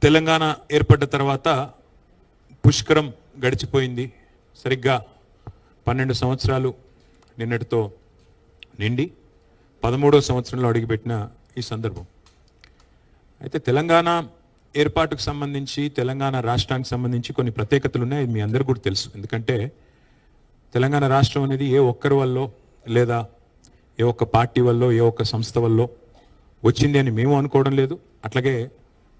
తెలంగాణ ఏర్పడ్డ తర్వాత పుష్కరం గడిచిపోయింది. సరిగ్గా 12 సంవత్సరాలు నిన్నటితో నిండి 13వ సంవత్సరంలో అడుగుపెట్టిన ఈ సందర్భం. అయితే తెలంగాణ ఏర్పాటుకు సంబంధించి, తెలంగాణ రాష్ట్రానికి సంబంధించి కొన్ని ప్రత్యేకతలు ఉన్నాయి. మీ అందరికీ కూడా తెలుసు. ఎందుకంటే తెలంగాణ రాష్ట్రం అనేది ఏ ఒక్కరి వల్ల లేదా ఏ ఒక్క పార్టీ వల్ల, ఏ ఒక్క సంస్థ వల్ల వచ్చింది అని మేము అనుకోవడం లేదు. అట్లాగే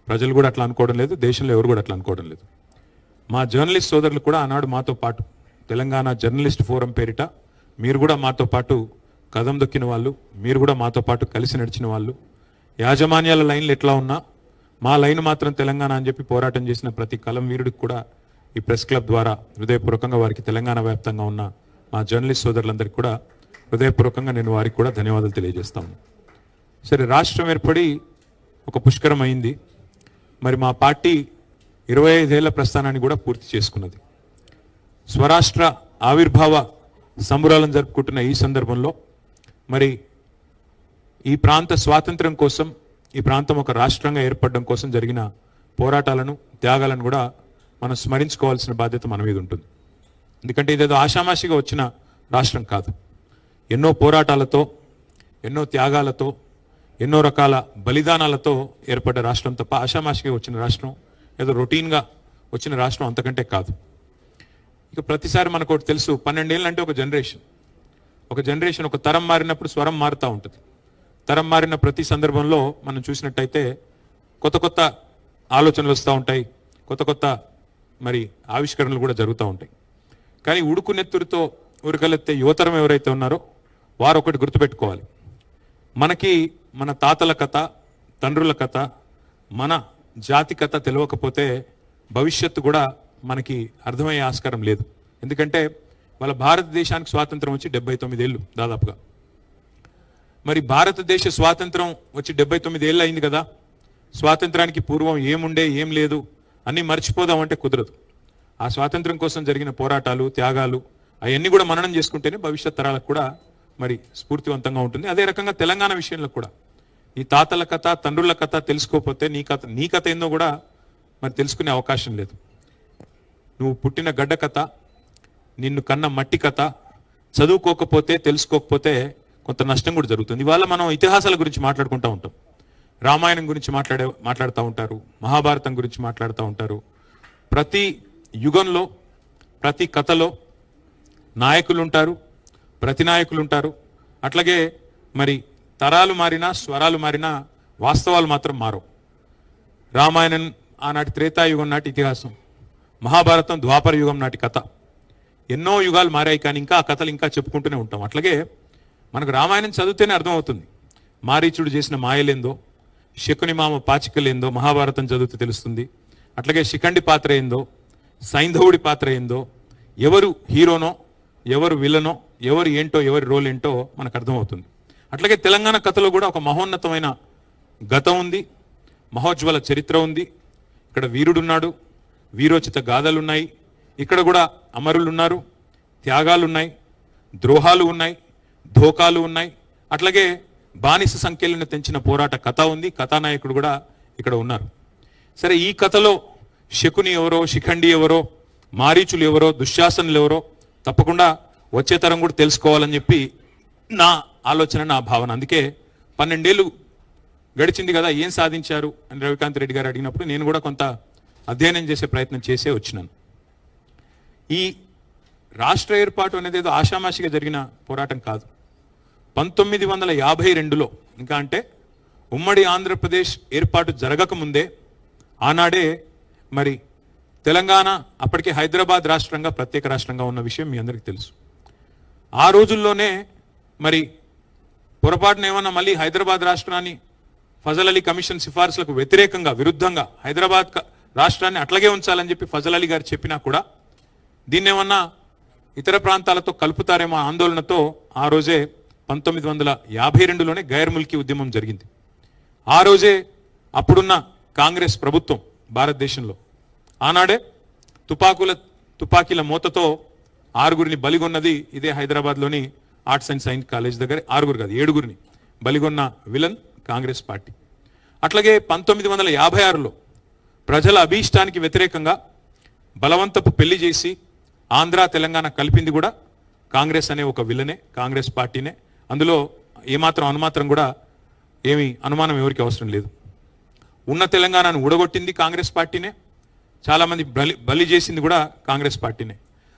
ప్రజలు కూడా అట్లా అనుకోవడం లేదు. దేశంలో ఎవరు కూడా అట్లా అనుకోవడం లేదు. మా జర్నలిస్ట్ సోదరులు కూడా ఆనాడు మాతో పాటు తెలంగాణ జర్నలిస్ట్ ఫోరం పేరిట మీరు కూడా మాతో పాటు కదం దొక్కిన వాళ్ళు, మీరు కూడా మాతో పాటు కలిసి నడిచిన వాళ్ళు, యాజమాన్యాల లైన్లు ఎట్లా ఉన్నా మా లైన్ మాత్రం తెలంగాణ అని చెప్పి పోరాటం చేసిన ప్రతి కలం వీరుడికి కూడా ఈ ప్రెస్ క్లబ్ ద్వారా హృదయపూర్వకంగా వారికి తెలంగాణ వ్యాప్తంగా ఉన్న మా జర్నలిస్ట్ సోదరులందరికీ కూడా హృదయపూర్వకంగా నేను వారికి కూడా ధన్యవాదాలు తెలియజేస్తాను. సరే, రాష్ట్రం ఏర్పడి ఒక పుష్కరం అయింది. మరి మా పార్టీ 25 ఏళ్ల ప్రస్థానాన్ని కూడా పూర్తి చేసుకున్నది. స్వరాష్ట్ర ఆవిర్భావ సంబురాలను జరుపుకుంటున్న ఈ సందర్భంలో మరి ఈ ప్రాంత స్వాతంత్ర్యం కోసం, ఈ ప్రాంతం ఒక రాష్ట్రంగా ఏర్పడడం కోసం జరిగిన పోరాటాలను, త్యాగాలను కూడా మనం స్మరించుకోవాల్సిన బాధ్యత మన మీద ఉంటుంది. ఎందుకంటే ఇదేదో ఆషామాషిగా వచ్చిన రాష్ట్రం కాదు. ఎన్నో పోరాటాలతో, ఎన్నో త్యాగాలతో, ఎన్నో రకాల బలిదానాలతో ఏర్పడ్డ రాష్ట్రం తప్ప ఆషామాషిగా వచ్చిన రాష్ట్రం, ఏదో రొటీన్గా వచ్చిన రాష్ట్రం అంతకంటే కాదు. ఇక ప్రతిసారి మనకు ఒకటి తెలుసు, 12 ఏళ్ళు అంటే ఒక జనరేషన్, ఒక తరం మారినప్పుడు స్వరం మారుతూ ఉంటుంది. తరం మారిన ప్రతి సందర్భంలో మనం చూసినట్టయితే కొత్త కొత్త ఆలోచనలు వస్తూ ఉంటాయి, కొత్త కొత్త మరి ఆవిష్కరణలు కూడా జరుగుతూ ఉంటాయి. కానీ ఉడుకు నెత్తురుతో ఉరకలెత్తే యువతరం ఎవరైతే ఉన్నారో వారు ఒకటి గుర్తుపెట్టుకోవాలి. మనకి మన తాతల కథ, తండ్రుల కథ, మన జాతి కథ తెలియకపోతే భవిష్యత్తు కూడా మనకి అర్థమయ్యే ఆస్కారం లేదు. ఎందుకంటే వాళ్ళ భారతదేశానికి స్వాతంత్రం వచ్చి 79 ఏళ్ళు దాదాపుగా. మరి భారతదేశ స్వాతంత్రం వచ్చి 79 ఏళ్ళు అయింది కదా. స్వాతంత్రానికి పూర్వం ఏముండే, ఏం లేదు అన్నీ మర్చిపోదామంటే కుదరదు. ఆ స్వాతంత్రం కోసం జరిగిన పోరాటాలు, త్యాగాలు అవన్నీ కూడా మననం చేసుకుంటేనే భవిష్యత్ తరాలకు కూడా మరి స్ఫూర్తివంతంగా ఉంటుంది. అదే రకంగా తెలంగాణ విషయంలో కూడా ఈ తాతల కథ, తండ్రుల కథ తెలుసుకోకపోతే నీ కథ ఏందో కూడా మరి తెలుసుకునే అవకాశం లేదు. నువ్వు పుట్టిన గడ్డ కథ, నిన్ను కన్న మట్టి కథ చదువుకోకపోతే, తెలుసుకోకపోతే కొంత నష్టం కూడా జరుగుతుంది. ఇవాళ మనం ఇతిహాసాల గురించి మాట్లాడుకుంటూ ఉంటాం. రామాయణం గురించి మాట్లాడుతూ ఉంటారు, మహాభారతం గురించి మాట్లాడుతూ ఉంటారు. ప్రతి యుగంలో, ప్రతి కథలో నాయకులు ఉంటారు, ప్రతినాయకులు ఉంటారు. అట్లాగే మరి తరాలు మారినా, స్వరాలు మారినా వాస్తవాలు మాత్రం మారవు. రామాయణం ఆనాటి త్రేతాయుగం నాటి ఇతిహాసం, మహాభారతం ద్వాపర యుగం నాటి కథ. ఎన్నో యుగాలు మారాయి, కానీ ఇంకా ఆ కథలు ఇంకా చెప్పుకుంటూనే ఉంటాం. అట్లాగే మనకు రామాయణం చదివితేనే అర్థమవుతుంది మారీచుడు చేసిన మాయలేందో, శకుని మామ పాచికలేందో మహాభారతం చదివితే తెలుస్తుంది. అట్లాగే శిఖండి పాత్ర ఏందో, సైంధవుడి పాత్ర ఏందో, ఎవరు హీరోనో, ఎవరు విలనో, ఎవరు ఏంటో, ఎవరి రోల్ ఏంటో మనకు అర్థమవుతుంది. అట్లాగే తెలంగాణ కథలో కూడా ఒక మహోన్నతమైన గతం ఉంది, మహోజ్వల చరిత్ర ఉంది. ఇక్కడ వీరుడున్నాడు, వీరోచిత గాథలున్నాయి. ఇక్కడ కూడా అమరులు ఉన్నారు, త్యాగాలు ఉన్నాయి, ద్రోహాలు ఉన్నాయి, ధోకాలు ఉన్నాయి. అట్లాగే బానిస సంఖ్యలను తెంచిన పోరాట కథ ఉంది, కథానాయకుడు కూడా ఇక్కడ ఉన్నారు. సరే, ఈ కథలో శకుని ఎవరో, శిఖండి ఎవరో, మారీచులు ఎవరో, దుశ్శాసనులు ఎవరో తప్పకుండా వచ్చే తరం కూడా తెలుసుకోవాలని చెప్పి నా ఆలోచన, నా భావన. అందుకే 12 ఏళ్ళు గడిచింది కదా, ఏం సాధించారు అని రవికాంత్ రెడ్డి గారు అడిగినప్పుడు నేను కూడా కొంత అధ్యయనం చేసే ప్రయత్నం చేసే వచ్చినాను. ఈ రాష్ట్ర ఏర్పాటు అనేది ఏదో ఆషామాషిగా జరిగిన పోరాటం కాదు. 1952లో, ఇంకా అంటే ఉమ్మడి ఆంధ్రప్రదేశ్ ఏర్పాటు జరగకముందే ఆనాడే మరి తెలంగాణ అప్పటికే హైదరాబాద్ రాష్ట్రంగా, ప్రత్యేక రాష్ట్రంగా ఉన్న విషయం మీ అందరికీ తెలుసు. ఆ రోజుల్లోనే మరి పొరపాటున ఏమన్నా మళ్ళీ హైదరాబాద్ రాష్ట్రాన్ని ఫజల్ అలీ కమిషన్ సిఫార్సులకు వ్యతిరేకంగా, విరుద్ధంగా హైదరాబాద్ రాష్ట్రాన్ని అట్లాగే ఉంచాలని చెప్పి ఫజల్ అలీ గారు చెప్పినా కూడా దీన్నేమన్నా ఇతర ప్రాంతాలతో కలుపుతారేమో ఆందోళనతో ఆ రోజే 1952లోనే గైర్ ముల్కీ ఉద్యమం జరిగింది. ఆ రోజే అప్పుడున్న కాంగ్రెస్ ప్రభుత్వం భారతదేశంలో ఆనాడే తుపాకీల మూతతో 6గురిని బలిగొన్నది ఇదే హైదరాబాద్లోని ఆర్ట్స్ అండ్ సైన్స్ కాలేజ్ దగ్గర. 6గురు కాదు, 7గురిని బలిగొన్న విలన్ కాంగ్రెస్ పార్టీ. అట్లాగే 1956లో ప్రజల అభీష్టానికి వ్యతిరేకంగా బలవంతపు పెళ్లి చేసి ఆంధ్ర తెలంగాణ కలిపింది కూడా కాంగ్రెస్ అనే ఒక విలనే, కాంగ్రెస్ పార్టీనే. అందులో ఏమాత్రం అనుమాత్రం కూడా ఏమీ అనుమానం ఎవరికి అవసరం లేదు. ఉన్న తెలంగాణను ఊడగొట్టింది కాంగ్రెస్ పార్టీనే, చాలామంది బలి చేసింది కూడా కాంగ్రెస్ పార్టీనే.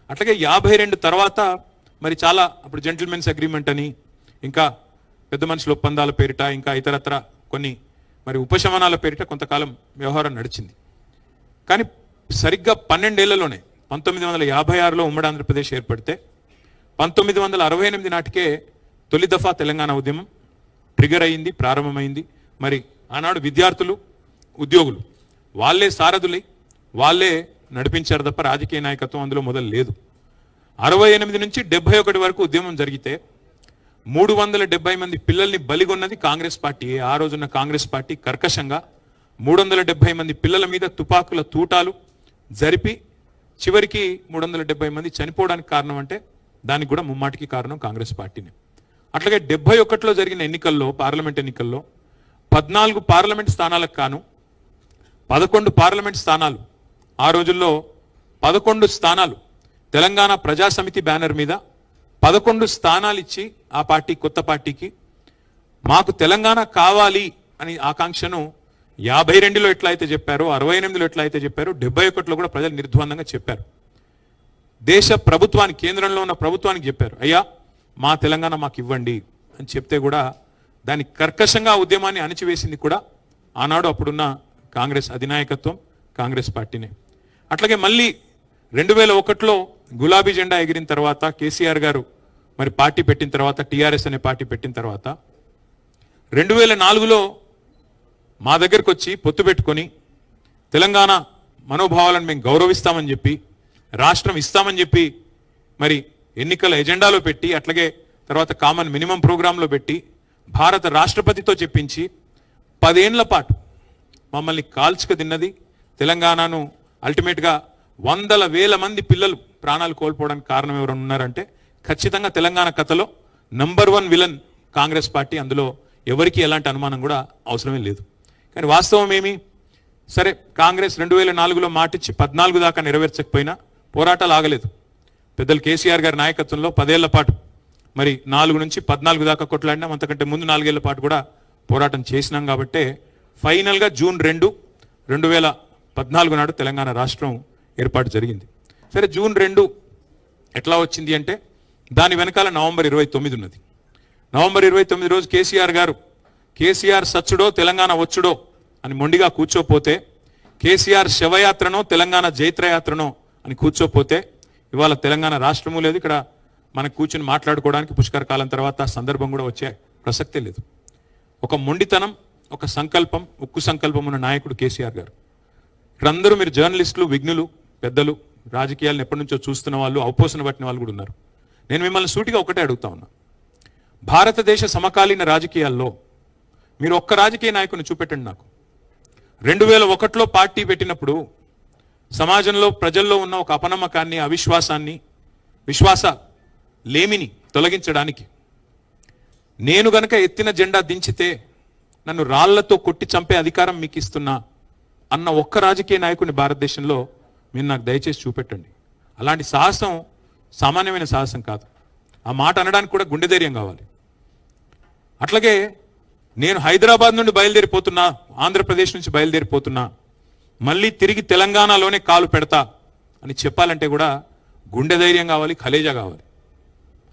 అట్లాగే 52 తర్వాత మరి చాలా అప్పుడు జెంటిల్మెన్స్ అగ్రిమెంట్ అని, ఇంకా పెద్ద మనుషుల ఒప్పందాల పేరిట, ఇంకా ఇతరత్ర కొన్ని మరి ఉపశమనాల పేరిట కొంతకాలం వ్యవహారం నడిచింది. కానీ సరిగ్గా 12 ఏళ్లలోనే 1956లో ఉమ్మడి ఆంధ్రప్రదేశ్ ఏర్పడితే 1968 నాటికే తొలి దఫా తెలంగాణ ఉద్యమం ట్రిగర్ అయింది, ప్రారంభమైంది. మరి ఆనాడు విద్యార్థులు, ఉద్యోగులు వాళ్ళే సారథులై వాళ్ళే నడిపించారు తప్ప రాజకీయ నాయకత్వం అందులో మొదలు లేదు. 68 నుంచి 71 వరకు ఉద్యమం జరిగితే 370 మంది పిల్లల్ని బలిగొన్నది కాంగ్రెస్ పార్టీ. ఆ రోజున్న కాంగ్రెస్ పార్టీ కర్కశంగా 370 మంది పిల్లల మీద తుపాకుల తూటాలు జరిపి చివరికి 370 మంది చనిపోవడానికి కారణం అంటే దానికి కూడా ముమ్మాటికి కారణం కాంగ్రెస్ పార్టీనే. అట్లాగే 71లో జరిగిన ఎన్నికల్లో, పార్లమెంట్ ఎన్నికల్లో 14 పార్లమెంట్ స్థానాలకు కాను 11 పార్లమెంట్ స్థానాలు, ఆ రోజుల్లో 11 స్థానాలు తెలంగాణ ప్రజాసమితి బ్యానర్ మీద 11 స్థానాలు ఇచ్చి ఆ పార్టీ, కొత్త పార్టీకి మాకు తెలంగాణ కావాలి అని ఆకాంక్షను 52లో ఎట్లా అయితే చెప్పారో, 68లో ఎట్లా అయితే చెప్పారో, 71లో కూడా ప్రజలు నిర్ద్వందంగా చెప్పారు. దేశ ప్రభుత్వానికి, కేంద్రంలో ఉన్న ప్రభుత్వానికి చెప్పారు, అయ్యా మా తెలంగాణ మాకు ఇవ్వండి అని చెప్తే కూడా దాని కర్కశంగా ఉద్యమాన్ని అణిచివేసింది కూడా ఆనాడు అప్పుడున్న కాంగ్రెస్ అధినాయకత్వం, కాంగ్రెస్ పార్టీనే. అట్లాగే మళ్ళీ 2001లో గులాబీ జెండా ఎగిరిన తర్వాత, కేసీఆర్ గారు మరి పార్టీ పెట్టిన తర్వాత, టీఆర్ఎస్ అనే పార్టీ పెట్టిన తర్వాత 2004లో మా దగ్గరకు వచ్చి పొత్తు పెట్టుకొని తెలంగాణ మనోభావాలను మేము గౌరవిస్తామని చెప్పి, రాష్ట్రం ఇస్తామని చెప్పి మరి ఎన్నికల ఎజెండాలో పెట్టి, అట్లాగే తర్వాత కామన్ మినిమం ప్రోగ్రాంలో పెట్టి భారత రాష్ట్రపతితో చెప్పించి 10 ఏళ్ల పాటు మమ్మల్ని కాల్చుకు తిన్నది తెలంగాణను. అల్టిమేట్గా 100,000 మంది పిల్లలు ప్రాణాలు కోల్పోవడానికి కారణం ఎవరు ఉన్నారంటే ఖచ్చితంగా తెలంగాణ కథలో నంబర్ 1 విలన్ కాంగ్రెస్ పార్టీ. అందులో ఎవరికి ఎలాంటి అనుమానం కూడా అవసరమే లేదు. కానీ వాస్తవం ఏమి? సరే, కాంగ్రెస్ 2004లో మాటిచ్చి 14 దాకా నెరవేర్చకపోయినా పోరాటాలు ఆగలేదు. పెద్దలు కేసీఆర్ గారి నాయకత్వంలో 10 ఏళ్ల పాటు మరి 4 నుంచి 14 దాకా కొట్లాడినాం. అంతకంటే ముందు 4 ఏళ్ల పాటు కూడా పోరాటం చేసినాం. కాబట్టే ఫైనల్గా జూన్ 2, 2014 నాడు తెలంగాణ రాష్ట్రం ఏర్పాటు జరిగింది. సరే, జూన్ 2 ఎట్లా వచ్చింది అంటే దాని వెనకాల నవంబర్ 29 ఉన్నది. నవంబర్ 29 రోజు కేసీఆర్ గారు కేసీఆర్ సచ్చుడో తెలంగాణ వచ్చుడో అని మొండిగా కూర్చోపోతే, కేసీఆర్ శవయాత్రనో తెలంగాణ జైత్రయాత్రనో అని కూర్చోపోతే ఇవాళ తెలంగాణ రాష్ట్రము లేదు. ఇక్కడ మనకు కూర్చుని మాట్లాడుకోవడానికి పుష్కర కాలం తర్వాత సందర్భం కూడా వచ్చే ప్రసక్తే లేదు. ఒక మొండితనం, ఒక సంకల్పం, ఉక్కు సంకల్పం ఉన్న నాయకుడు కేసీఆర్ గారు. ఇక్కడ అందరూ మీరు జర్నలిస్టులు, విఘ్నులు, పెద్దలు, రాజకీయాలను ఎప్పటి నుంచో చూస్తున్న వాళ్ళు, అవపోసన పట్టిన వాళ్ళు కూడా ఉన్నారు. నేను మిమ్మల్ని సూటిగా ఒకటే అడుగుతా ఉన్నా, భారతదేశ సమకాలీన రాజకీయాల్లో మీరు ఒక్క రాజకీయ నాయకుని చూపెట్టండి నాకు. 2001లో పార్టీ పెట్టినప్పుడు సమాజంలో, ప్రజల్లో ఉన్న ఒక అపనమ్మకాన్ని, అవిశ్వాసాన్ని, విశ్వాస లేమిని తొలగించడానికి నేను గనక ఎత్తిన జెండా దించితే నన్ను రాళ్లతో కొట్టి చంపే అధికారం మీకు ఇస్తున్నా అన్న ఒక్క రాజకీయ నాయకుని భారతదేశంలో మీరు నాకు దయచేసి చూపెట్టండి. అలాంటి సాహసం సామాన్యమైన సాహసం కాదు. ఆ మాట అనడానికి కూడా గుండె ధైర్యం కావాలి. అట్లాగే నేను హైదరాబాద్ నుండి బయలుదేరిపోతున్నా, ఆంధ్రప్రదేశ్ నుంచి బయలుదేరిపోతున్నా, మళ్ళీ తిరిగి తెలంగాణలోనే కాలు పెడతా అని చెప్పాలంటే కూడా గుండె ధైర్యం కావాలి, ఖలేజా కావాలి.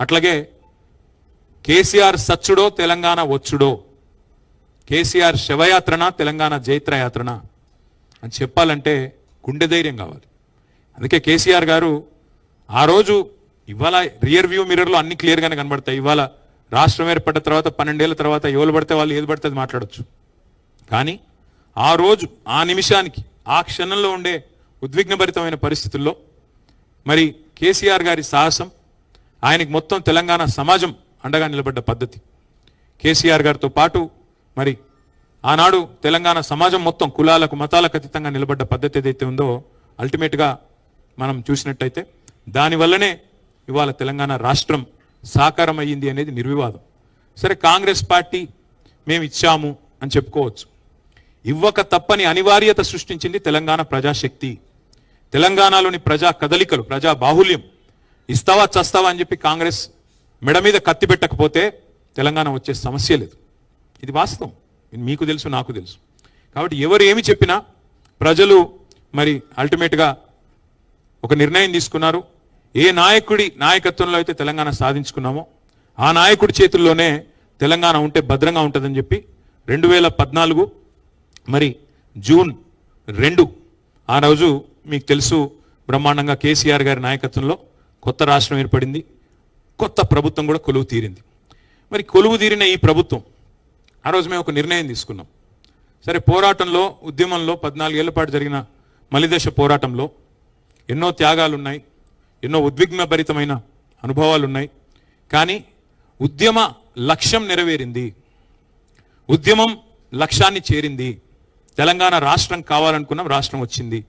అట్లాగే కేసీఆర్ సచ్చుడో తెలంగాణ వచ్చుడో, కేసీఆర్ శవయాత్రన తెలంగాణ జైత్రయాత్రన అని చెప్పాలంటే గుండె ధైర్యం కావాలి. అందుకే కేసీఆర్ గారు ఆ రోజు, ఇవాళ రియర్ వ్యూ మిర్రర్లో అన్ని క్లియర్గానే కనబడతాయి. ఇవాళ రాష్ట్రం ఏర్పడ్డ తర్వాత 12 ఏళ్ల తర్వాత ఎవరు పడితే వాళ్ళు ఏది పడితే అది మాట్లాడచ్చు. కానీ ఆ రోజు, ఆ నిమిషానికి, ఆ క్షణంలో ఉండే ఉద్విగ్నభరితమైన పరిస్థితుల్లో మరి కేసీఆర్ గారి సాహసం, ఆయనకి మొత్తం తెలంగాణ సమాజం అండగా నిలబడ్డ పద్ధతి, కేసీఆర్ గారితో పాటు మరి ఆనాడు తెలంగాణ సమాజం మొత్తం కులాలకు, మతాలకు అతీతంగా నిలబడ్డ పద్ధతి ఏదైతే ఉందో అల్టిమేట్గా మనం చూసినట్టయితే దానివల్లనే ఇవాళ తెలంగాణ రాష్ట్రం సాకారం అయ్యింది అనేది నిర్వివాదం. సరే, కాంగ్రెస్ పార్టీ మేము ఇచ్చాము అని చెప్పుకోవచ్చు. ఇవ్వక తప్పని అనివార్యత సృష్టించింది తెలంగాణ ప్రజాశక్తి. తెలంగాణలోని ప్రజా కదలికలు, ప్రజా బాహుల్యం. ఇస్తావా చస్తావా అని చెప్పి కాంగ్రెస్ మెడ మీద కత్తి పెట్టకపోతే తెలంగాణ వచ్చే సమస్య లేదు. ఇది వాస్తవం, మీకు తెలుసు, నాకు తెలుసు. కాబట్టి ఎవరు ఏమి చెప్పినా ప్రజలు మరి అల్టిమేట్గా ఒక నిర్ణయం తీసుకున్నారు. ఏ నాయకుడి నాయకత్వంలో అయితే తెలంగాణ సాధించుకున్నామో ఆ నాయకుడి చేతుల్లోనే తెలంగాణ ఉంటే భద్రంగా ఉంటుందని చెప్పి 2014 మరి జూన్ 2 ఆ రోజు మీకు తెలుసు బ్రహ్మాండంగా కేసీఆర్ గారి నాయకత్వంలో కొత్త రాష్ట్రం ఏర్పడింది. కొత్త ప్రభుత్వం కూడా కొలువు తీరింది. మరి కొలువు తీరిన ఈ ప్రభుత్వం ఆ రోజు మేము ఒక నిర్ణయం తీసుకున్నాం. సరే, పోరాటంలో, ఉద్యమంలో 14 ఏళ్ల పాటు జరిగిన మలిదశ పోరాటంలో ఎన్నో త్యాగాలు ఉన్నాయి, ఎన్నో ఉద్విగ్నభరితమైన అనుభవాలు ఉన్నాయి. కానీ ఉద్యమ లక్ష్యం నెరవేరింది, ఉద్యమం లక్ష్యాన్ని చేరింది. తెలంగాణ రాష్ట్రం కావాలనుకున్నాం, రాష్ట్రం వచ్చింది.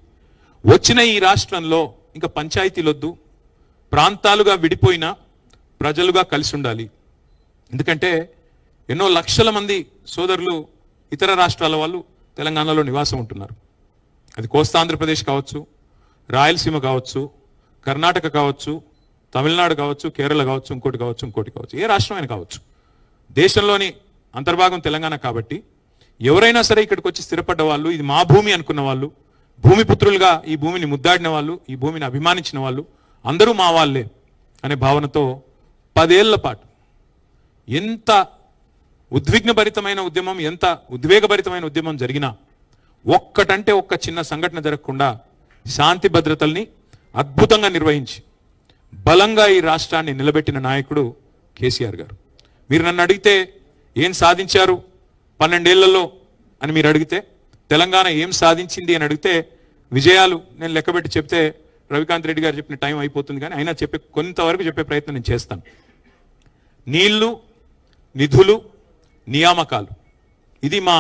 వచ్చిన ఈ రాష్ట్రంలో ఇంకా పంచాయతీలొద్దు, ప్రాంతాలుగా విడిపోయిన ప్రజలుగా కలిసి ఉండాలి. ఎందుకంటే ఎన్నో లక్షల మంది సోదరులు ఇతర రాష్ట్రాల వాళ్ళు తెలంగాణలో నివాసం ఉంటున్నారు. అది కోస్తా ఆంధ్రప్రదేశ్ కావచ్చు, రాయలసీమ కావచ్చు, కర్ణాటక కావచ్చు, తమిళనాడు కావచ్చు, కేరళ కావచ్చు, ఇంకోటి కావచ్చు, ఏ రాష్ట్రమైనా కావచ్చు. దేశంలోని అంతర్భాగం తెలంగాణ కాబట్టి ఎవరైనా సరే ఇక్కడికి వచ్చి స్థిరపడ్డ వాళ్ళు, ఇది మా భూమి అనుకున్న వాళ్ళు, భూమిపుత్రులుగా ఈ భూమిని ముద్దాడిన వాళ్ళు, ఈ భూమిని అభిమానించిన వాళ్ళు అందరూ మా వాళ్ళే అనే భావనతో 10 ఏళ్ల పాటు ఎంత ఉద్విగ్నభరితమైన ఉద్యమం, ఎంత ఉద్వేగభరితమైన ఉద్యమం జరిగినా ఒక్కటంటే ఒక్క చిన్న సంఘటన జరగకుండా శాంతి భద్రతల్ని అద్భుతంగా నిర్వహించి బలంగా ఈ రాష్ట్రాన్ని నిలబెట్టిన నాయకుడు కేసీఆర్ గారు. మీరు నన్ను అడిగితే ఏం సాధించారు 12 ఏళ్లలో అని మీరు అడిగితే, తెలంగాణ ఏం సాధించింది అని అడిగితే, విజయాలు నేను లెక్కబెట్టి చెప్తే రవికాంత్ రెడ్డి గారు చెప్పిన టైం అయిపోతుంది. కానీ అయినా కొంతవరకు చెప్పే ప్రయత్నం నేను చేస్తాను. నీళ్లు, నిధులు, నియామకాలు, ఇది మా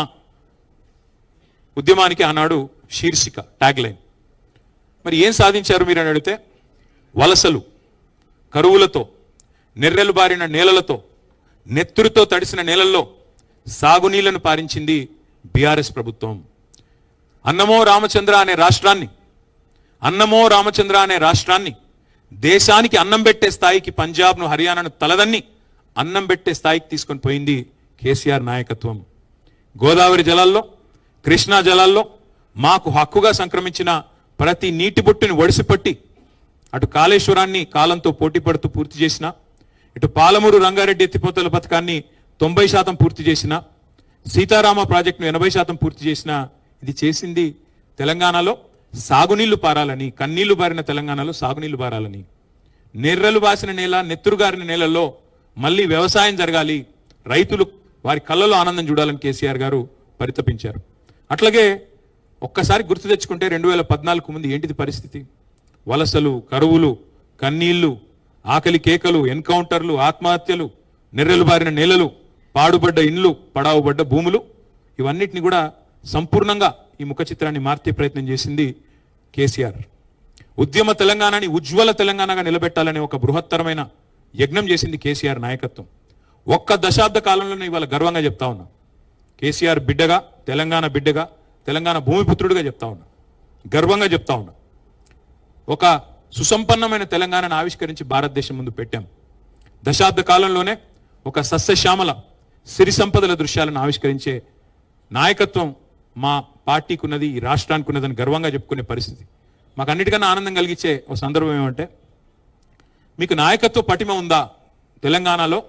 ఉద్యమానికి ఆనాడు శీర్షిక, ట్యాగ్ లైన్. మరి ఏం సాధించారు మీరు అని అడిగితే, వలసలు, కరువులతో, నెర్రెలు బారిన నేలలతో, నెత్తురుతో తడిసిన నేలల్లో సాగునీళ్లను పారించింది బీఆర్ఎస్ ప్రభుత్వం. అన్నమో రామచంద్ర అనే రాష్ట్రాన్ని దేశానికి అన్నం పెట్టే స్థాయికి, పంజాబ్ను, హర్యానాను తలదన్ని అన్నం పెట్టే స్థాయికి తీసుకొని పోయింది కేసీఆర్ నాయకత్వం. గోదావరి జలాల్లో, కృష్ణా జలాల్లో మాకు హక్కుగా సంక్రమించిన ప్రతి నీటి బొట్టుని ఒడిసిపట్టి అటు కాళేశ్వరాన్ని కాలంతో పోటీ పడుతూ పూర్తి చేసిన, ఇటు పాలమూరు రంగారెడ్డి ఎత్తిపోతల పథకాన్ని 90% పూర్తి చేసిన, సీతారామ ప్రాజెక్టును 80% పూర్తి చేసిన, ఇది చేసింది తెలంగాణలో సాగునీళ్లు పారాలని, కన్నీళ్లు బారిన తెలంగాణలో సాగునీళ్లు పారాలని. నెర్రలు బాసిన నేల, నెత్తురుగారిన నేలల్లో మళ్ళీ వ్యవసాయం జరగాలి, రైతులు వారి కళ్ళలో ఆనందం చూడాలని కేసీఆర్ గారు పరితపించారు. అట్లాగే ఒక్కసారి గుర్తు తెచ్చుకుంటే 2014 ముందు ఏంటిది పరిస్థితి? వలసలు, కరువులు, కన్నీళ్లు, ఆకలి కేకలు, ఎన్కౌంటర్లు, ఆత్మహత్యలు, నెర్రెలు బారిన నేలలు, పాడుబడ్డ ఇండ్లు, పడావుబడ్డ భూములు, ఇవన్నిటిని కూడా సంపూర్ణంగా ఈ ముఖ చిత్రాన్ని మార్చే ప్రయత్నం చేసింది కేసీఆర్. ఉద్యమ తెలంగాణని ఉజ్వల తెలంగాణగా నిలబెట్టాలనే ఒక బృహత్తరమైన యజ్ఞం చేసింది కేసీఆర్ నాయకత్వం. ఒక్క దశాబ్ద కాలంలోనే ఇవాళ గర్వంగా చెప్తా ఉన్నా, కేసీఆర్ బిడ్డగా, తెలంగాణ బిడ్డగా, తెలంగాణ భూమిపుత్రుడిగా చెప్తా ఉన్నా, గర్వంగా చెప్తా ఉన్నా. ఒక సుసంపన్నమైన తెలంగాణను ఆవిష్కరించి భారతదేశం ముందు పెట్టాం. దశాబ్ద కాలంలోనే ఒక సస్యశ్యామల సిరి సంపదల దృశ్యాలను ఆవిష్కరించే నాయకత్వం మా పార్టీకి ఉన్నది, ఈ రాష్ట్రానికి ఉన్నదని గర్వంగా చెప్పుకునే పరిస్థితి. మాకు అన్నిటికన్నా ఆనందం కలిగించే ఒక సందర్భం ఏమంటే, మీకు నాయకత్వ పటిమ ఉందా తెలంగాణలో,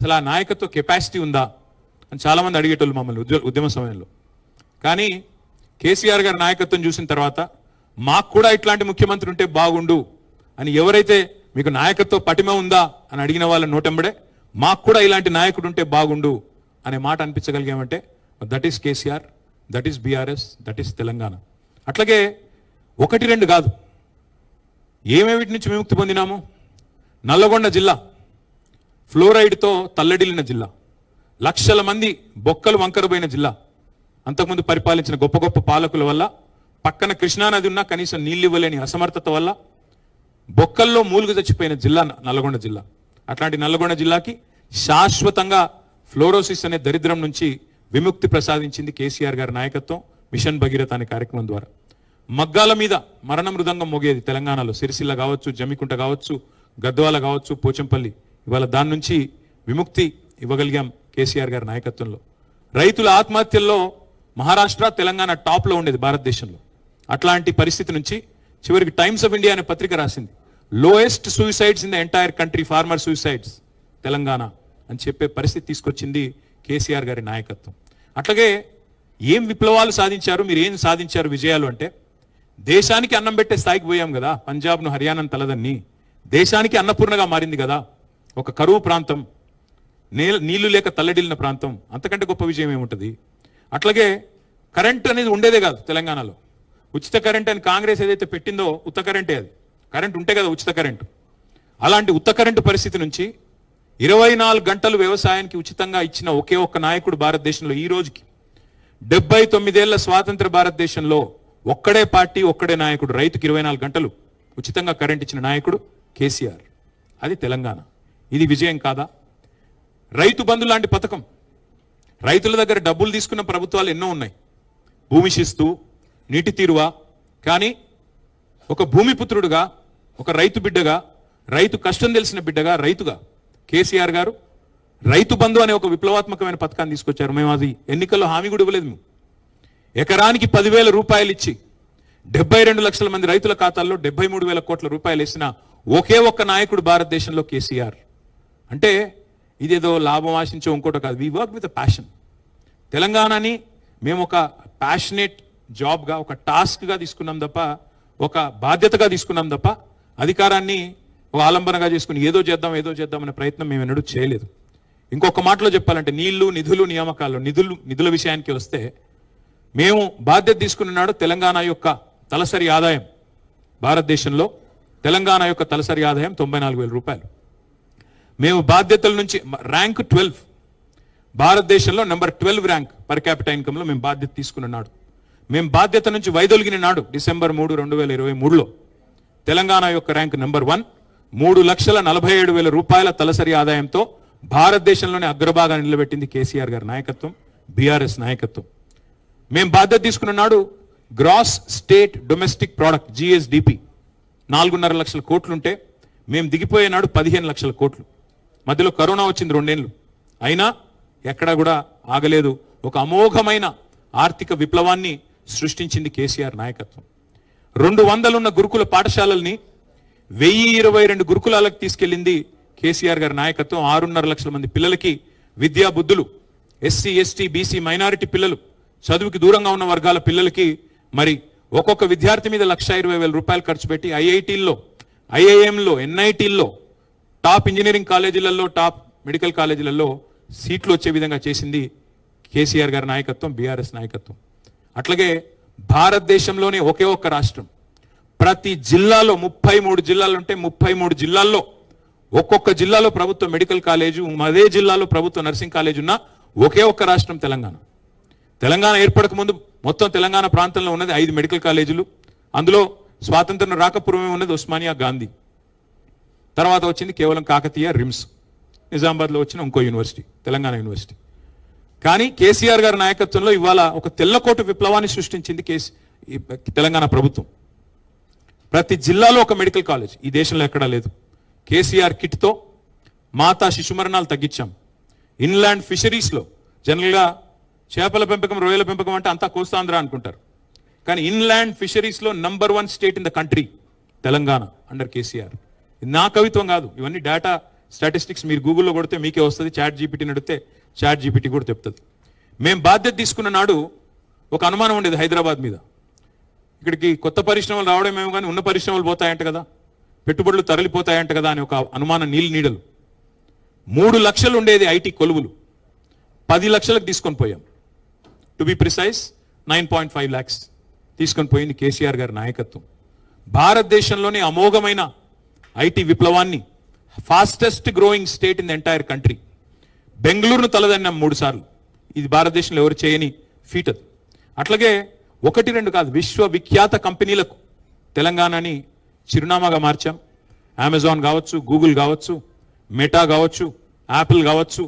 అసలు ఆ నాయకత్వ కెపాసిటీ ఉందా అని చాలామంది అడిగేటోళ్ళు మమ్మల్ని ఉద్యమ సమయంలో. కానీ కేసీఆర్ గారి నాయకత్వం చూసిన తర్వాత మాకు కూడా ఇట్లాంటి ముఖ్యమంత్రి ఉంటే బాగుండు అని ఎవరైతే మీకు నాయకత్వ పటిమ ఉందా అని అడిగిన వాళ్ళ నోటెంబడే మాకు కూడా ఇలాంటి నాయకుడు ఉంటే బాగుండు అనే మాట అనిపించగలిగామంటే that is KCR, that is BRS, that is Telangana. అట్లాగే 1-2 కాదు, ఏమేమిటి నుంచి విముక్తి పొందినాము? నల్లగొండ జిల్లా ఫ్లోరైడ్తో తల్లడిల్లిన జిల్లా, లక్షల మంది బొక్కలు వంకరబోయిన జిల్లా, అంతకుముందు పరిపాలించిన గొప్ప గొప్ప పాలకుల వల్ల, పక్కన కృష్ణానది ఉన్నా కనీసం నీళ్ళు ఇవ్వలేని అసమర్థత వల్ల బొక్కల్లో మూలుగు చచ్చిపోయిన జిల్లా నల్లగొండ జిల్లా. అట్లాంటి నల్లగొండ జిల్లాకి శాశ్వతంగా ఫ్లోరోసిస్ అనే దరిద్రం నుంచి విముక్తి ప్రసాదించింది కేసీఆర్ గారి నాయకత్వం, మిషన్ భగీరథ అనే కార్యక్రమం ద్వారా. మగ్గాల మీద మరణ మృదంగం మోగేది తెలంగాణలో, సిరిసిల్ల కావచ్చు, జమ్మికుంట కావచ్చు, గద్వాల కావచ్చు, పోచంపల్లి. ఇవాళ దాని నుంచి విముక్తి ఇవ్వగలిగాం కేసీఆర్ గారి నాయకత్వంలో. రైతుల ఆత్మహత్యల్లో మహారాష్ట్ర, తెలంగాణ టాప్లో ఉండేది భారతదేశంలో. అట్లాంటి పరిస్థితి నుంచి చివరికి టైమ్స్ ఆఫ్ ఇండియా అనే పత్రిక రాసింది, lowest suicides in the entire country, farmer suicides Telangana అని చెప్పే పరిస్థితి తీసుకొచ్చింది కేసీఆర్ గారి నాయకత్వం. అట్లాగే ఏం విప్లవాలు సాధించారు, మీరు ఏం సాధించారు విజయాలు అంటే, దేశానికి అన్నం పెట్టే స్థాయికి పోయాం కదా. పంజాబ్ను, హర్యానాను తలదన్ని దేశానికి అన్నపూర్ణగా మారింది కదా. ఒక కరువు ప్రాంతం, నీళ్లు లేక తల్లడిల్లిన ప్రాంతం, అంతకంటే గొప్ప విజయం ఏముంటుంది? అట్లాగే కరెంట్ అనేది ఉండేదే కాదు తెలంగాణలో. ఉచిత కరెంట్ అని కాంగ్రెస్ ఏదైతే పెట్టిందో ఉత్త కరెంటే, అది కరెంట్ ఉంటే కదా ఉచిత కరెంటు. అలాంటి ఉత్త కరెంటు పరిస్థితి నుంచి 24 గంటలు వ్యవసాయానికి ఉచితంగా ఇచ్చిన ఒకే ఒక్క నాయకుడు భారతదేశంలో ఈ రోజుకి. 79 ఏళ్ల స్వాతంత్ర భారతదేశంలో ఒక్కడే పార్టీ, ఒక్కడే నాయకుడు, రైతుకి 24 గంటలు ఉచితంగా కరెంట్ ఇచ్చిన నాయకుడు కేసీఆర్. అది తెలంగాణ. ఇది విజయం కాదా? రైతు బంధు లాంటి పథకం, రైతుల దగ్గర డబ్బులు తీసుకున్న ప్రభుత్వాలు ఎన్నో ఉన్నాయి, భూమి శిస్తు, నీటి తీరువా. కానీ ఒక భూమిపుత్రుడుగా, ఒక రైతు బిడ్డగా, రైతు కష్టం తెలిసిన బిడ్డగా, రైతుగా కేసీఆర్ గారు రైతు బంధు అనే ఒక విప్లవాత్మకమైన పథకాన్ని తీసుకొచ్చారు. మేము అది ఎన్నికల్లో హామీ కూడా ఇవ్వలేదు. మేము ఎకరానికి 10,000 రూపాయలు ఇచ్చి 72 లక్షల మంది రైతుల ఖాతాల్లో 73,000 కోట్ల రూపాయలు వేసిన ఒకే ఒక్క నాయకుడు భారతదేశంలో కేసీఆర్. అంటే ఇదేదో లాభం ఆశించే ఇంకోటి కాదు. We work with a passion. తెలంగాణని మేము ఒక ప్యాషనేట్ జాబ్గా, ఒక టాస్క్గా తీసుకున్నాం తప్ప, ఒక బాధ్యతగా తీసుకున్నాం తప్ప, అధికారాన్ని ఒక ఆలంబనగా చేసుకుని ఏదో చేద్దాం అనే ప్రయత్నం మేము ఎన్నడూ చేయలేదు. ఇంకొక మాటలో చెప్పాలంటే, నీళ్లు, నిధులు, నియామకాలు, నిధుల విషయానికి వస్తే, మేము బాధ్యత తీసుకున్నాడు తెలంగాణ యొక్క తలసరి ఆదాయం, భారతదేశంలో తెలంగాణ యొక్క తలసరి ఆదాయం 94,000 రూపాయలు. మేము బాధ్యతల నుంచి ర్యాంక్ 12, భారతదేశంలో నెంబర్ 12 ర్యాంక్ పర్ క్యాపిటల్ ఇన్కంలో మేము బాధ్యత తీసుకున్నాడు. మేము బాధ్యత నుంచి వైదొలిగిన నాడు డిసెంబర్ 3, 2023లో తెలంగాణ యొక్క ర్యాంక్ నెంబర్ 1, 3,47,000 రూపాయల తలసరి ఆదాయంతో భారతదేశంలోనే అగ్రభాగాన్ని నిలబెట్టింది కేసీఆర్ గారి నాయకత్వం, బీఆర్ఎస్ నాయకత్వం. మేము బాధ్యత తీసుకున్న నాడు gross state domestic product GSDP 4.5 లక్షల కోట్లుంటే మేము దిగిపోయే నాడు 15 లక్షల కోట్లు. మధ్యలో కరోనా వచ్చింది 2 ఏళ్ళు, అయినా ఎక్కడా కూడా ఆగలేదు. ఒక అమోఘమైన ఆర్థిక విప్లవాన్ని సృష్టించింది కేసీఆర్ నాయకత్వం. 200 ఉన్న గురుకుల పాఠశాలల్ని 1022 గురుకులాలకు తీసుకెళ్లింది కేసీఆర్ గారి నాయకత్వం. 6.5 లక్షల మంది పిల్లలకి విద్యా బుద్ధులు, ఎస్సీ, ఎస్టీ, బీసీ, మైనారిటీ పిల్లలు, చదువుకి దూరంగా ఉన్న వర్గాల పిల్లలకి మరి ఒక్కొక్క విద్యార్థి మీద 1,20,000 రూపాయలు ఖర్చు పెట్టి ఐఐటీల్లో, ఐఐఎంలో, ఎన్ఐటీల్లో, టాప్ ఇంజనీరింగ్ కాలేజీలలో, టాప్ మెడికల్ కాలేజీలలో సీట్లు వచ్చే విధంగా చేసింది కేసీఆర్ గారి నాయకత్వం, బీఆర్ఎస్ నాయకత్వం. అట్లాగే భారతదేశంలోనే ఒకే ఒక్క రాష్ట్రం, ప్రతి జిల్లాలో 33 జిల్లాలు ఉంటే 33 జిల్లాల్లో ఒక్కొక్క జిల్లాలో ప్రభుత్వ మెడికల్ కాలేజు, అదే జిల్లాలో ప్రభుత్వ నర్సింగ్ కాలేజ్ ఉన్న ఒకే ఒక్క రాష్ట్రం తెలంగాణ. తెలంగాణ ఏర్పడక ముందు మొత్తం తెలంగాణ ప్రాంతంలో ఉన్నది 5 మెడికల్ కాలేజీలు. అందులో స్వాతంత్రం రాకపూర్వమే ఉన్నది ఉస్మానియా, గాంధీ. తర్వాత వచ్చింది కేవలం కాకతీయ, రిమ్స్, నిజామాబాద్లో వచ్చిన ఇంకో యూనివర్సిటీ, తెలంగాణ యూనివర్సిటీ. కానీ కేసీఆర్ గారి నాయకత్వంలో ఇవాళ ఒక తెల్లకోటు విప్లవాన్ని సృష్టించింది తెలంగాణ ప్రభుత్వం. ప్రతి జిల్లాలో ఒక మెడికల్ కాలేజ్, ఈ దేశంలో ఎక్కడా లేదు. కేసీఆర్ కిట్తో మాతా శిశు మరణాలు తగ్గించాం. ఇన్లాండ్ ఫిషరీస్లో, జనరల్గా చేపల పెంపకం, రొయ్యల పెంపకం అంటే అంతా కోస్తాంధ్ర అనుకుంటారు, కానీ ఇన్లాండ్ ఫిషరీస్లో number 1 state in the country Telangana under KCR. నా కవిత్వం కాదు, ఇవన్నీ డేటా స్టాటిస్టిక్స్ మీరు గూగుల్లో కొడితే మీకే వస్తుంది. చాట్ జీపీటీని అడిగితే చాట్ జీపీటీ కూడా చెప్తుంది. మేము బాధ్యత తీసుకున్న నాడు ఒక అనుమానం ఉండేది హైదరాబాద్ మీద. ఇక్కడికి కొత్త పరిశ్రమలు రావడమేమో కానీ ఉన్న పరిశ్రమలు పోతాయంట కదా, పెట్టుబడులు తరలిపోతాయంట కదా అని ఒక అనుమానం నీడలు. 3 లక్షలు ఉండేది ఐటీ కొలువులు, 10 లక్షలకు తీసుకొని పోయాం. టు బి ప్రిసైజ్ 9.5 lakhs తీసుకొని పోయింది కేసీఆర్ గారి నాయకత్వం. భారతదేశంలోనే అమోఘమైన ఐటీ విప్లవాన్ని, fastest growing state in the entire country, బెంగళూరును తలదన్నాం 3 సార్లు. ఇది భారతదేశంలో ఎవరు చేయని ఫీట్ అది. అట్లాగే 1-2 కాదు, విశ్వవిఖ్యాత కంపెనీలకు తెలంగాణని చిరునామాగా మార్చాం. అమెజాన్ కావచ్చు, గూగుల్ కావచ్చు, మెటా కావచ్చు, యాపిల్ కావచ్చు,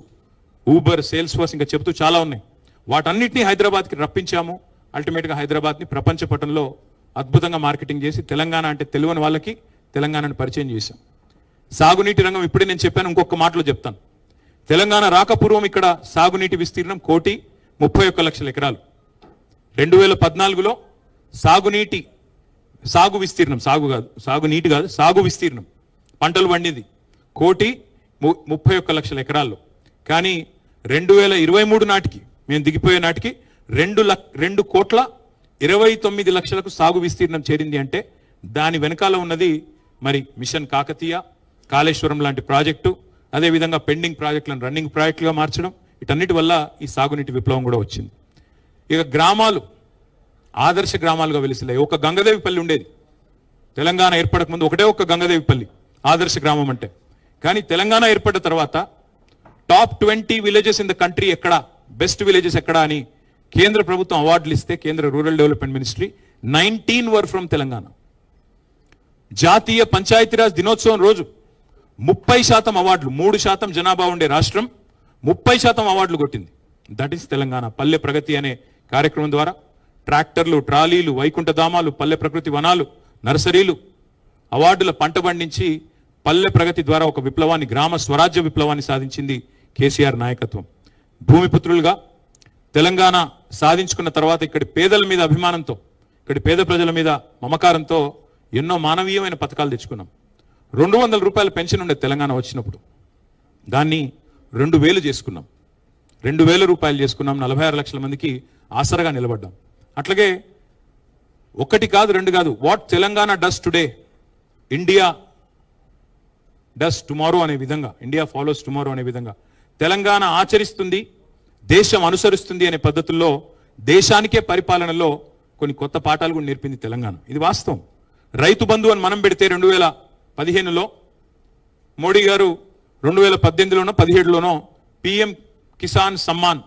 ఊబర్, సేల్స్ ఫోర్స్, ఇంకా చెబుతూ చాలా ఉన్నాయి. వాటన్నిటినీ హైదరాబాద్కి రప్పించాము. అల్టిమేట్గా హైదరాబాద్ని ప్రపంచ పటంలో అద్భుతంగా మార్కెటింగ్ చేసి తెలంగాణ అంటే తెలియని వాళ్ళకి తెలంగాణను పరిచయం చేశాం. సాగునీటి రంగం ఇప్పుడే నేను చెప్పాను, ఇంకొక మాటలో చెప్తాను. తెలంగాణ రాకపూర్వం ఇక్కడ సాగునీటి విస్తీర్ణం 1,31,00,000 ఎకరాలు. 2014లో సాగు విస్తీర్ణం, సాగునీటి కాదు, సాగు విస్తీర్ణం పంటలు పండింది 1,31,00,000 ఎకరాల్లో. కానీ 2023 నాటికి మేము దిగిపోయే నాటికి 2,29,00,000కు సాగు విస్తీర్ణం చేరింది. అంటే దాని వెనకాల ఉన్నది మరి మిషన్ కాకతీయ, కాళేశ్వరం లాంటి ప్రాజెక్టు, అదేవిధంగా పెండింగ్ ప్రాజెక్టులను రన్నింగ్ ప్రాజెక్టులుగా మార్చడం, వీటన్నిటి వల్ల ఈ సాగునీటి విప్లవం కూడా వచ్చింది. ఇక గ్రామాలు ఆదర్శ గ్రామాలుగా వెలిసిలాయి. ఒక గంగదేవిపల్లి ఉండేది తెలంగాణ ఏర్పడక ముందు, ఒకటే ఒక్క గంగదేవిపల్లి ఆదర్శ గ్రామం అంటే. కానీ తెలంగాణ ఏర్పడిన తర్వాత top 20 villages in the country ఎక్కడ, బెస్ట్ విలేజెస్ ఎక్కడ అని కేంద్ర ప్రభుత్వం అవార్డులు ఇస్తే, కేంద్ర rural development ministry 19 were from Telangana. జాతీయ పంచాయతీరాజ్ దినోత్సవం రోజు 30% అవార్డులు, 3% జనాభా ఉండే రాష్ట్రం 30% అవార్డులు కొట్టింది. That is Telangana. పల్లె ప్రగతి అనే కార్యక్రమం ద్వారా ట్రాక్టర్లు, ట్రాలీలు, వైకుంఠధామాలు, పల్లె ప్రకృతి వనాలు, నర్సరీలు, అవార్డుల పంట పండించి పల్లె ప్రగతి ద్వారా ఒక విప్లవాన్ని, గ్రామ స్వరాజ్య విప్లవాన్ని సాధించింది కేసీఆర్ నాయకత్వం. భూమిపుత్రులుగా తెలంగాణ సాధించుకున్న తర్వాత ఇక్కడి పేదల మీద అభిమానంతో, ఇక్కడి పేద ప్రజల మీద మమకారంతో ఎన్నో మానవీయమైన పథకాలు తెచ్చుకున్నాం. 200 రూపాయల పెన్షన్ ఉండే తెలంగాణ వచ్చినప్పుడు దాన్ని 2,000 చేసుకున్నాం. 2,000 రూపాయలు చేసుకున్నాం. 46 లక్షల మందికి ఆసరగా నిలబడ్డాం. అట్లాగే ఒకటి కాదు, రెండు కాదు, what Telangana does today India does tomorrow అనే విధంగా, ఇండియా ఫాలోస్ టుమారో అనే విధంగా తెలంగాణ ఆచరిస్తుంది, దేశం అనుసరిస్తుంది అనే పద్ధతుల్లో దేశానికే పరిపాలనలో కొన్ని కొత్త పాఠాలు కూడా నేర్పింది తెలంగాణ. ఇది వాస్తవం. రైతు బంధు అని మనం పెడితే 2015లో మోడీ గారు 2018లోనో 17లోనో PM కిసాన్ సమ్మాన్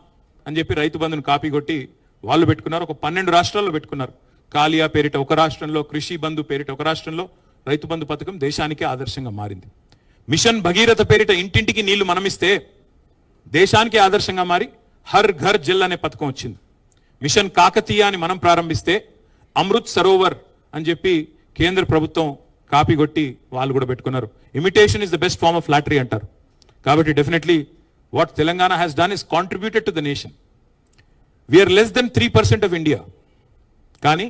అని చెప్పి రైతు బంధును కాపీ కొట్టి వాళ్ళు పెట్టుకున్నారు. ఒక 12 రాష్ట్రాల్లో పెట్టుకున్నారు. కాలియా పేరిట ఒక రాష్ట్రంలో, కృషి బంధు పేరిట ఒక రాష్ట్రంలో రైతు బంధు పథకం దేశానికే ఆదర్శంగా మారింది. మిషన్ భగీరథ పేరిట ఇంటింటికి నీళ్లు మనమిస్తే దేశానికి ఆదర్శంగా మారి హర్ ఘర్ జల్ అనే పథకం వచ్చింది. మిషన్ కాకతీయ అని మనం ప్రారంభిస్తే అమృత్ సరోవర్ అని చెప్పి కేంద్ర ప్రభుత్వం కాపీ కొట్టి వాళ్ళు కూడా పెట్టుకున్నారు. Imitation is the best form of flattery అంటారు. కాబట్టి definitely what Telangana has done is contributed to the nation. We are less than 3% of India, కానీ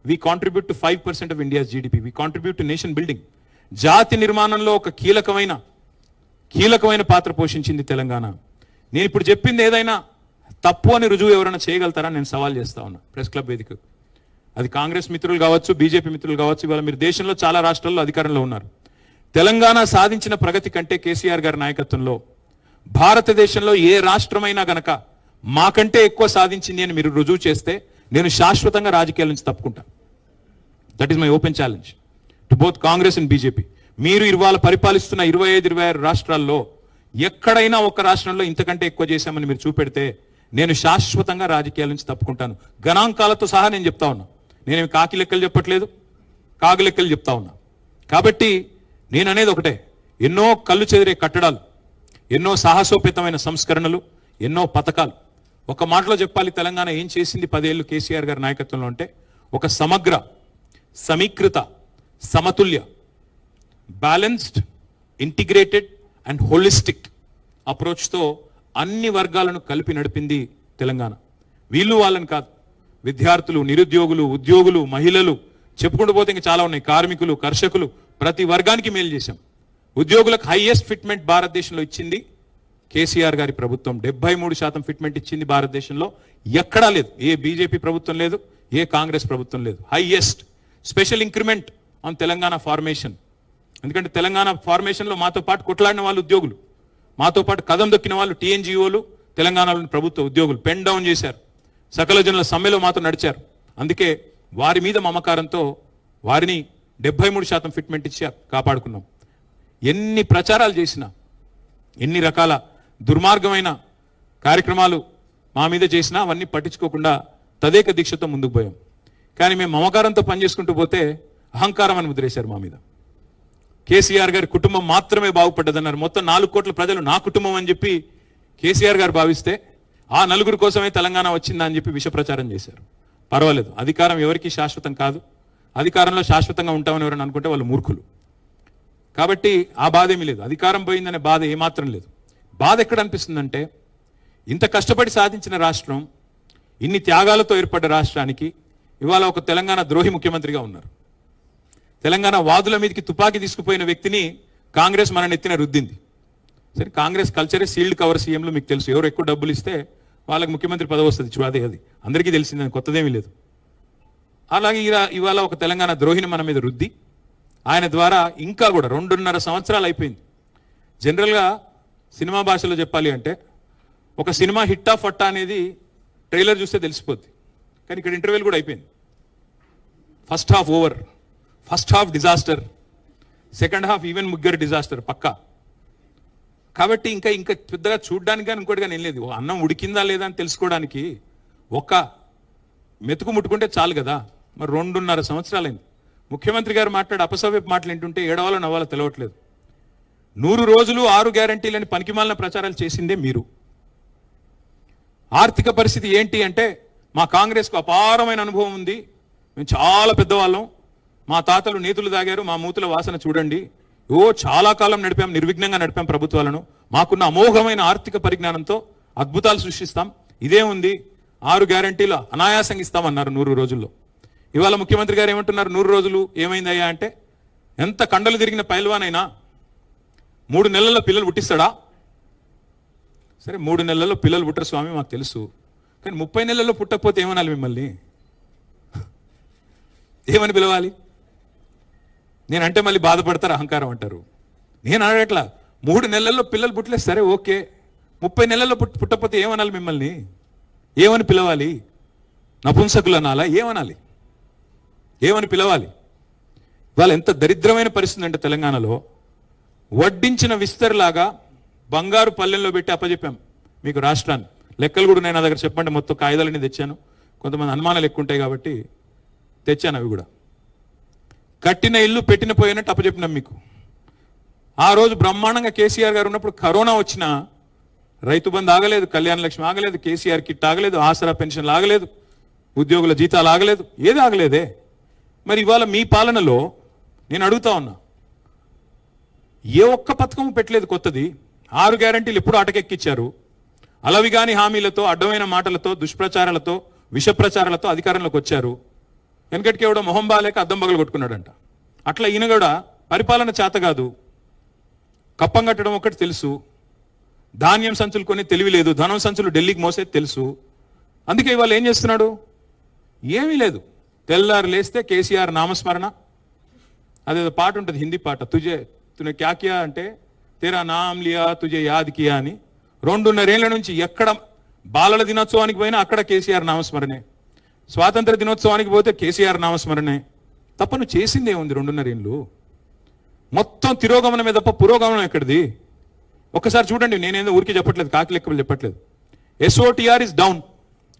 we contribute to 5% of India's GDP. We contribute to nation building. జాతి నిర్మాణంలో ఒక కీలకమైన పాత్ర పోషించింది తెలంగాణ. నేను ఇప్పుడు చెప్పింది ఏదైనా తప్పు అని రుజువు ఎవరైనా చేయగలుగుతారా నేను సవాల్ చేస్తా ఉన్నా ప్రెస్ క్లబ్ వేదిక. అది కాంగ్రెస్ మిత్రులు కావచ్చు, బీజేపీ మిత్రులు కావచ్చు. ఇవాళ మీరు దేశంలో చాలా రాష్ట్రాల్లో అధికారంలో ఉన్నారు. తెలంగాణ సాధించిన ప్రగతి కంటే కేసీఆర్ గారి నాయకత్వంలో భారతదేశంలో ఏ రాష్ట్రమైనా గనక మాకంటే ఎక్కువ సాధించింది అని మీరు రుజువు చేస్తే నేను శాశ్వతంగా రాజకీయాల నుంచి తప్పుకుంటాను. That is my open challenge to both Congress and BJP. మీరు ఇవాళ పరిపాలిస్తున్న 25-26 రాష్ట్రాల్లో ఎక్కడైనా ఒక రాష్ట్రంలో ఇంతకంటే ఎక్కువ చేశామని మీరు చూపెడితే నేను శాశ్వతంగా రాజకీయాల నుంచి తప్పుకుంటాను. గణాంకాలతో సహా నేను చెప్తా ఉన్నా. నేనేమి కాకి లెక్కలు చెప్పట్లేదు, కాగు లెక్కలు చెప్తా ఉన్నా. కాబట్టి నేను అనేది ఒకటే, ఎన్నో కళ్ళు చెదిరే కట్టడాలు, ఎన్నో సాహసోపేతమైన సంస్కరణలు, ఎన్నో పథకాలు. ఒక మాటలో చెప్పాలి, తెలంగాణ ఏం చేసింది 10 ఏళ్ళు కేసీఆర్ గారి నాయకత్వంలో అంటే ఒక సమగ్ర, సమీకృత, సమతుల్య, బ్యాలెన్స్డ్, ఇంటిగ్రేటెడ్ అండ్ హోలిస్టిక్ అప్రోచ్తో అన్ని వర్గాలను కలిపి నడిపింది తెలంగాణ. వీళ్ళు వాళ్ళని కాదు, విద్యార్థులు, నిరుద్యోగులు, ఉద్యోగులు, మహిళలు, చెప్పుకుంటూ పోతే ఇంకా చాలా ఉన్నాయి, కార్మికులు, కర్షకులు, ప్రతి వర్గానికి మేలు చేశాం. ఉద్యోగులకు హైయెస్ట్ ఫిట్మెంట్ భారతదేశంలో ఇచ్చింది కేసీఆర్ గారి ప్రభుత్వం. 73% ఫిట్మెంట్ ఇచ్చింది భారతదేశంలో. ఎక్కడా లేదు, ఏ బీజేపీ ప్రభుత్వం లేదు, ఏ కాంగ్రెస్ ప్రభుత్వం లేదు. Highest special increment on Telangana formation. ఎందుకంటే తెలంగాణ ఫార్మేషన్లో మాతో పాటు కొట్లాడిన వాళ్ళు ఉద్యోగులు, మాతో పాటు కదం దొక్కిన వాళ్ళు టీఎన్జిఓలు, తెలంగాణలోని ప్రభుత్వ ఉద్యోగులు పెన్ డౌన్ చేశారు. సకల జనుల సమ్మెలో మాతో నడిచారు. అందుకే వారి మీద మమకారంతో వారిని 73% ఫిట్మెంట్ ఇచ్చి కాపాడుకున్నాం. ఎన్ని ప్రచారాలు చేసినా, ఎన్ని రకాల దుర్మార్గమైన కార్యక్రమాలు మా మీద చేసినా అవన్నీ పట్టించుకోకుండా తదేక దీక్షతో ముందుకు పోయాం. కానీ మేము మమకారంతో పనిచేసుకుంటూ పోతే అహంకారం అని ముద్రేశారు మా మీద. కేసీఆర్ గారి కుటుంబం మాత్రమే బాగుపడ్డదన్నారు. మొత్తం 4 కోట్ల ప్రజలు నా కుటుంబం అని చెప్పి కేసీఆర్ గారు భావిస్తే ఆ నలుగురు కోసమే తెలంగాణ వచ్చిందా అని చెప్పి విష ప్రచారం చేశారు. పర్వాలేదు, అధికారం ఎవరికి శాశ్వతం కాదు. అధికారంలో శాశ్వతంగా ఉంటామని ఎవరైనా అనుకుంటే వాళ్ళు మూర్ఖులు. కాబట్టి ఆ బాధ ఏమీ లేదు, అధికారం పోయిందనే బాధ ఏమాత్రం లేదు. బాధ ఎక్కడ అనిపిస్తుందంటే, ఇంత కష్టపడి సాధించిన రాష్ట్రం, ఇన్ని త్యాగాలతో ఏర్పడ్డ రాష్ట్రానికి ఇవాళ ఒక తెలంగాణ ద్రోహి ముఖ్యమంత్రిగా ఉన్నారు. తెలంగాణ వాదుల మీదకి తుపాకీ తీసుకుపోయిన వ్యక్తిని కాంగ్రెస్ మన నెత్తిన రుద్దింది. సరే, కాంగ్రెస్ కల్చరే సీల్డ్ కవర్ సీఎంలు, మీకు తెలుసు. ఎవరు ఎక్కువ డబ్బులు ఇస్తే వాళ్ళకి ముఖ్యమంత్రి పదవి వస్తుంది. అది అందరికీ తెలిసిందని కొత్తదేమీ లేదు. అలాగే ఇవాళ ఒక తెలంగాణ ద్రోహిని మన మీద రుద్ది, ఆయన ద్వారా ఇంకా కూడా 2.5 సంవత్సరాలు అయిపోయింది. జనరల్గా సినిమా భాషలో చెప్పాలి అంటే, ఒక సినిమా హిట్టా ఫట్టా అనేది ట్రైలర్ చూస్తే తెలిసిపోద్ది. కానీ ఇక్కడ ఇంటర్వ్యూలు కూడా అయిపోయింది. First half over, first half disaster, second half even ముగ్గురు డిజాస్టర్ పక్కా. కాబట్టి ఇంకా పెద్దగా చూడ్డానికి కానీ ఇంకోటి కానీ ఏం లేదు. అన్నం ఉడికిందా లేదా అని తెలుసుకోవడానికి ఒక్క మెతుకు ముట్టుకుంటే చాలు కదా. మరి 2.5 సంవత్సరాలైంది. ముఖ్యమంత్రి గారు మాట్లాడే అపసవ్యపు మాటలు ఏంటుంటే ఏడవాలో నవ్వాలో తెలవట్లేదు. 100 రోజులు 6 గ్యారంటీలని పనికిమాలిన ప్రచారాలు చేసిందే మీరు. ఆర్థిక పరిస్థితి ఏంటి అంటే, మా కాంగ్రెస్కు అపారమైన అనుభవం ఉంది, మేము చాలా పెద్దవాళ్ళం, మా తాతలు నేతులు దాగారు, మా మూతుల వాసన చూడండి, చాలా కాలం నడిపాం, నిర్విఘ్నంగా నడిపాం ప్రభుత్వాలను, మాకున్న అమోఘమైన ఆర్థిక పరిజ్ఞానంతో అద్భుతాలు సృష్టిస్తాం, ఇదే ఉంది, 6 గ్యారంటీలు అనాయాసంగా ఇస్తామన్నారు 100 రోజుల్లో. ఇవాళ ముఖ్యమంత్రి గారు ఏమంటున్నారు, 100 రోజులు ఏమైందయ్యా అంటే, ఎంత కండలు తిరిగిన పైల్వానైనా 3 నెలల్లో పిల్లలు పుట్టిస్తాడా? సరే, 3 నెలల్లో పిల్లలు పుట్టరు స్వామి, మాకు తెలుసు. కానీ 30 నెలల్లో పుట్టకపోతే ఏమనాలి మిమ్మల్ని? ఏమని పిలవాలి? నేనంటే మళ్ళీ బాధపడతారు, అహంకారం అంటారు. నేను అడగట్లా, 3 నెలల్లో పిల్లలు పుట్టలేదు, సరే ఓకే. 30 నెలల్లో పుట్టకపోతే ఏమనాలి మిమ్మల్ని? ఏమని పిలవాలి? నపుంసకులు అనాలా? ఏమనాలి? ఏమని పిలవాలి? వాళ్ళు ఎంత దరిద్రమైన పరిస్థితి అంటే, తెలంగాణలో వడ్డించిన విస్తరలాగా బంగారు పల్లెల్లో పెట్టి అప్పచెప్పాం మీకు రాష్ట్రాన్ని. లెక్కలు కూడా నేను నా దగ్గర చెప్పండి, మొత్తం కాగితాలన్నీ తెచ్చాను. కొంతమంది అనుమానాలు ఎక్కువ ఉంటాయి కాబట్టి తెచ్చాను అవి కూడా. కట్టిన ఇల్లు పెట్టిన పోయినట్టు అప్పచెప్పినాం మీకు. ఆ రోజు బ్రహ్మాండంగా కేసీఆర్ గారు ఉన్నప్పుడు కరోనా వచ్చినా రైతు బంధు ఆగలేదు, కళ్యాణ లక్ష్మి ఆగలేదు, కేసీఆర్ కిట్ ఆగలేదు, ఆసరా పెన్షన్లు ఆగలేదు, ఉద్యోగుల జీతాలు ఆగలేదు, ఏది ఆగలేదే. మరి ఇవాళ మీ పాలనలో నేను అడుగుతా ఉన్నా, ఏ ఒక్క పథకం పెట్టలేదు కొత్తది. 6 గ్యారంటీలు ఎప్పుడు ఆటకెక్కిచ్చారు. అలవిగాని హామీలతో, అడ్డమైన మాటలతో, దుష్ప్రచారాలతో, విష ప్రచారాలతో అధికారంలోకి వచ్చారు. వెనకటికి ఎవడో మొహం బాలేక అద్దం బగలు కొట్టుకున్నాడంట. అట్లా ఈయన కూడా పరిపాలన చేత కాదు, కప్పం కట్టడం ఒకటి తెలుసు, ధాన్యం సంచులు కొని తెలివి లేదు, ధనం సంచులు ఢిల్లీకి మోసేది తెలుసు. అందుకే ఇవాళ ఏం చేస్తున్నాడు? ఏమీ లేదు. తెల్లారు లేస్తే కేసీఆర్ నామస్మరణ, అదేదో పాట ఉంటుంది, హిందీ పాట, తునే క్యా కియా అంటే తేరా నామ్ లియా తుజే యాద్ కియా అని. 2.5 ఏళ్ల నుంచి ఎక్కడ బాలల దినోత్సవానికి పోయినా అక్కడ కేసీఆర్ నామస్మరణే, స్వాతంత్ర దినోత్సవానికి పోతే కేసీఆర్ నామస్మరణే. తప్ప నువ్వు చేసిందే ఉంది 2.5 ఏళ్ళు. మొత్తం తిరోగమనమే తప్ప పురోగమనం ఎక్కడిది? ఒక్కసారి చూడండి, నేనేదో ఊరికి చెప్పట్లేదు, కాకి లెక్కలు చెప్పట్లేదు. SOTR is down,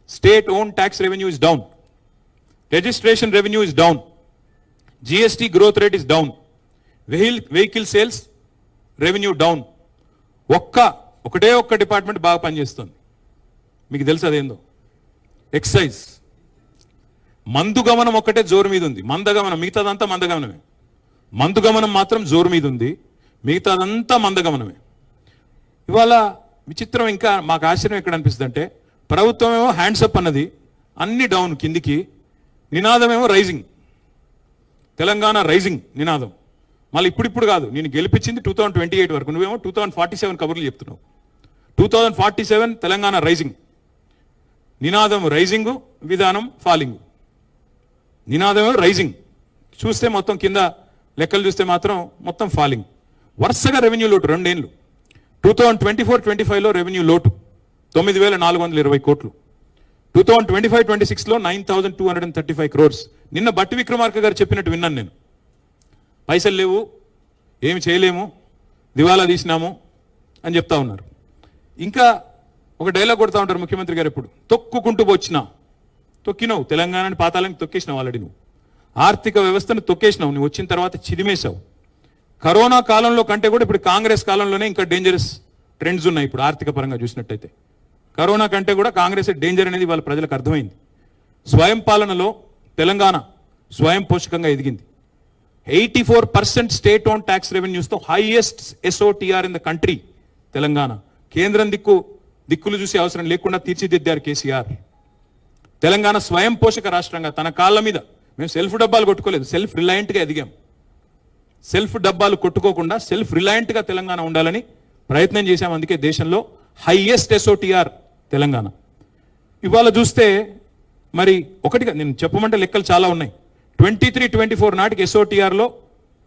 state own tax revenue is down, registration revenue is down, GST growth rate is down, vehicle sales revenue down. ఒకటే ఒక్క డిపార్ట్మెంట్ బాగా పనిచేస్తుంది, మీకు తెలుసు అదేందో, ఎక్సైజ్. మందు గమనం ఒక్కటే జోరు మీద ఉంది, మందగమనం మిగతాదంతా మందగమనమే. మందు గమనం మాత్రం జోరు మీద ఉంది, మిగతాదంతా మందగమనమే. ఇవాళ విచిత్రం, ఇంకా మాకు ఆశ్చర్యం ఎక్కడ అనిపిస్తుంది అంటే, ప్రభుత్వం ఏమో హ్యాండ్సప్ అన్నది, అన్ని డౌన్ కిందికి, నినాదం ఏమో రైజింగ్, తెలంగాణ రైజింగ్ నినాదం. మళ్ళీ ఇప్పుడు కాదు, నేను గెలిపించింది 2028 వరకు, నువ్వేమో 2047 కబుర్లు చెప్తున్నావు. 2047 తెలంగాణ రైజింగ్, నినాదం రైజింగ్, విధానం ఫాలింగ్. నినాదం రైజింగ్ చూస్తే మొత్తం కింద లెక్కలు చూస్తే మాత్రం మొత్తం ఫాలింగ్. వరుసగా రెవెన్యూ లోటు 2 ఏళ్ళు. 2024-25లో రెవెన్యూ లోటు 9,420 కోట్లు, 2025-26లో 9,235 crores. నిన్న బట్టి విక్రమార్క గారు చెప్పినట్టు విన్నాను నేను, పైసలు లేవు, ఏమి చేయలేము, దివాలా తీసినాము అని చెప్తా ఉన్నారు. ఇంకా ఒక డైలాగ్ కొడతా ఉంటారు ముఖ్యమంత్రి గారు ఎప్పుడు, తొక్కుకుంటూ వచ్చినా. తొక్కినావు, తెలంగాణని పాతాలని తొక్కేసినావు ఆల్రెడీ. నువ్వు ఆర్థిక వ్యవస్థను తొక్కేసినావు, నువ్వు వచ్చిన తర్వాత చిదిమేశావు. కరోనా కాలంలో కంటే కూడా ఇప్పుడు కాంగ్రెస్ కాలంలోనే ఇంకా డేంజరస్ ట్రెండ్స్ ఉన్నాయి ఇప్పుడు ఆర్థిక పరంగా చూసినట్టయితే. కరోనా కంటే కూడా కాంగ్రెస్ డేంజర్ అనేది వాళ్ళ ప్రజలకు అర్థమైంది. స్వయం పాలనలో తెలంగాణ స్వయం పోషకంగా ఎదిగింది. 84% స్టేట్ ఓన్ ట్యాక్స్ రెవెన్యూస్తో highest SOTR in the country Telangana. కేంద్రం దిక్కులు చూసే అవసరం లేకుండా తీర్చిదిద్దారు కేసీఆర్. తెలంగాణ స్వయం పోషక రాష్ట్రంగా తన కాళ్ళ మీద, మేము సెల్ఫ్ డబ్బాలు కొట్టుకోలేదు, సెల్ఫ్ రిలయంట్గా ఎదిగాం. సెల్ఫ్ డబ్బాలు కొట్టుకోకుండా సెల్ఫ్ రిలయంట్గా తెలంగాణ ఉండాలని ప్రయత్నం చేశాం. అందుకే దేశంలో హైయెస్ట్ SOTR తెలంగాణ. ఇవాళ చూస్తే మరి ఒకటిగా నేను చెప్పమంటే లెక్కలు చాలా ఉన్నాయి. 23-24 నాటికి SOTRలో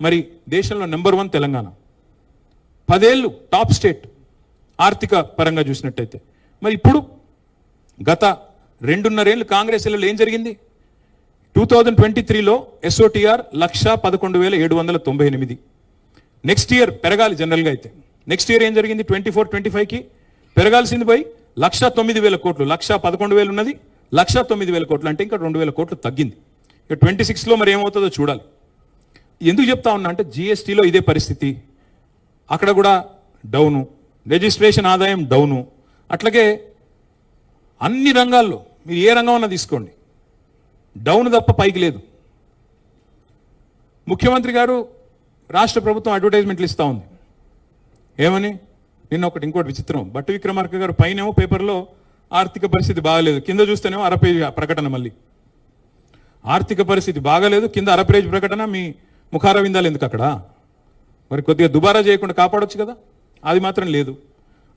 మరి దేశంలో నెంబర్ 1 తెలంగాణ. 10 ఏళ్ళు టాప్ స్టేట్ ఆర్థిక పరంగా చూసినట్టయితే. మరి ఇప్పుడు గత 2.5 ఏళ్ళు కాంగ్రెస్ ఏం జరిగింది? 2023లో SOTR 1,11,798. నెక్స్ట్ ఇయర్ పెరగాలి జనరల్గా అయితే. నెక్స్ట్ ఇయర్ ఏం జరిగింది? 24-25కి పెరగాల్సింది పోయి 1,09,000 కోట్లు. 1,11,000 ఉన్నది, 1,09,000 కోట్లు అంటే ఇంకా 2,000 కోట్లు తగ్గింది. ఇక 26లో మరి ఏమవుతుందో చూడాలి. ఎందుకు చెప్తా ఉన్నా అంటే GSTలో ఇదే పరిస్థితి. అక్కడ కూడా డౌను, రిజిస్ట్రేషన్ ఆదాయం డౌను. అట్లాగే అన్ని రంగాల్లో మీరు ఏ రంగం అన్నా తీసుకోండి, డౌన్ తప్ప పైకి లేదు. ముఖ్యమంత్రి గారు రాష్ట్ర ప్రభుత్వం అడ్వర్టైజ్మెంట్లు ఇస్తూ ఉంది. ఏమని? నిన్న ఇంకోటి విచిత్రం. భట్టి విక్రమార్క గారు పైనేమో పేపర్లో ఆర్థిక పరిస్థితి బాగాలేదు, కింద చూస్తేనేమో అరపేజ్ ప్రకటన. మళ్ళీ ఆర్థిక పరిస్థితి బాగాలేదు, కింద అరపేజ్ ప్రకటన. మీ ముఖారవిందాలు ఎందుకు అక్కడ? మరి కొద్దిగా దుబారా చేయకుండా కాపాడొచ్చు కదా. అది మాత్రం లేదు.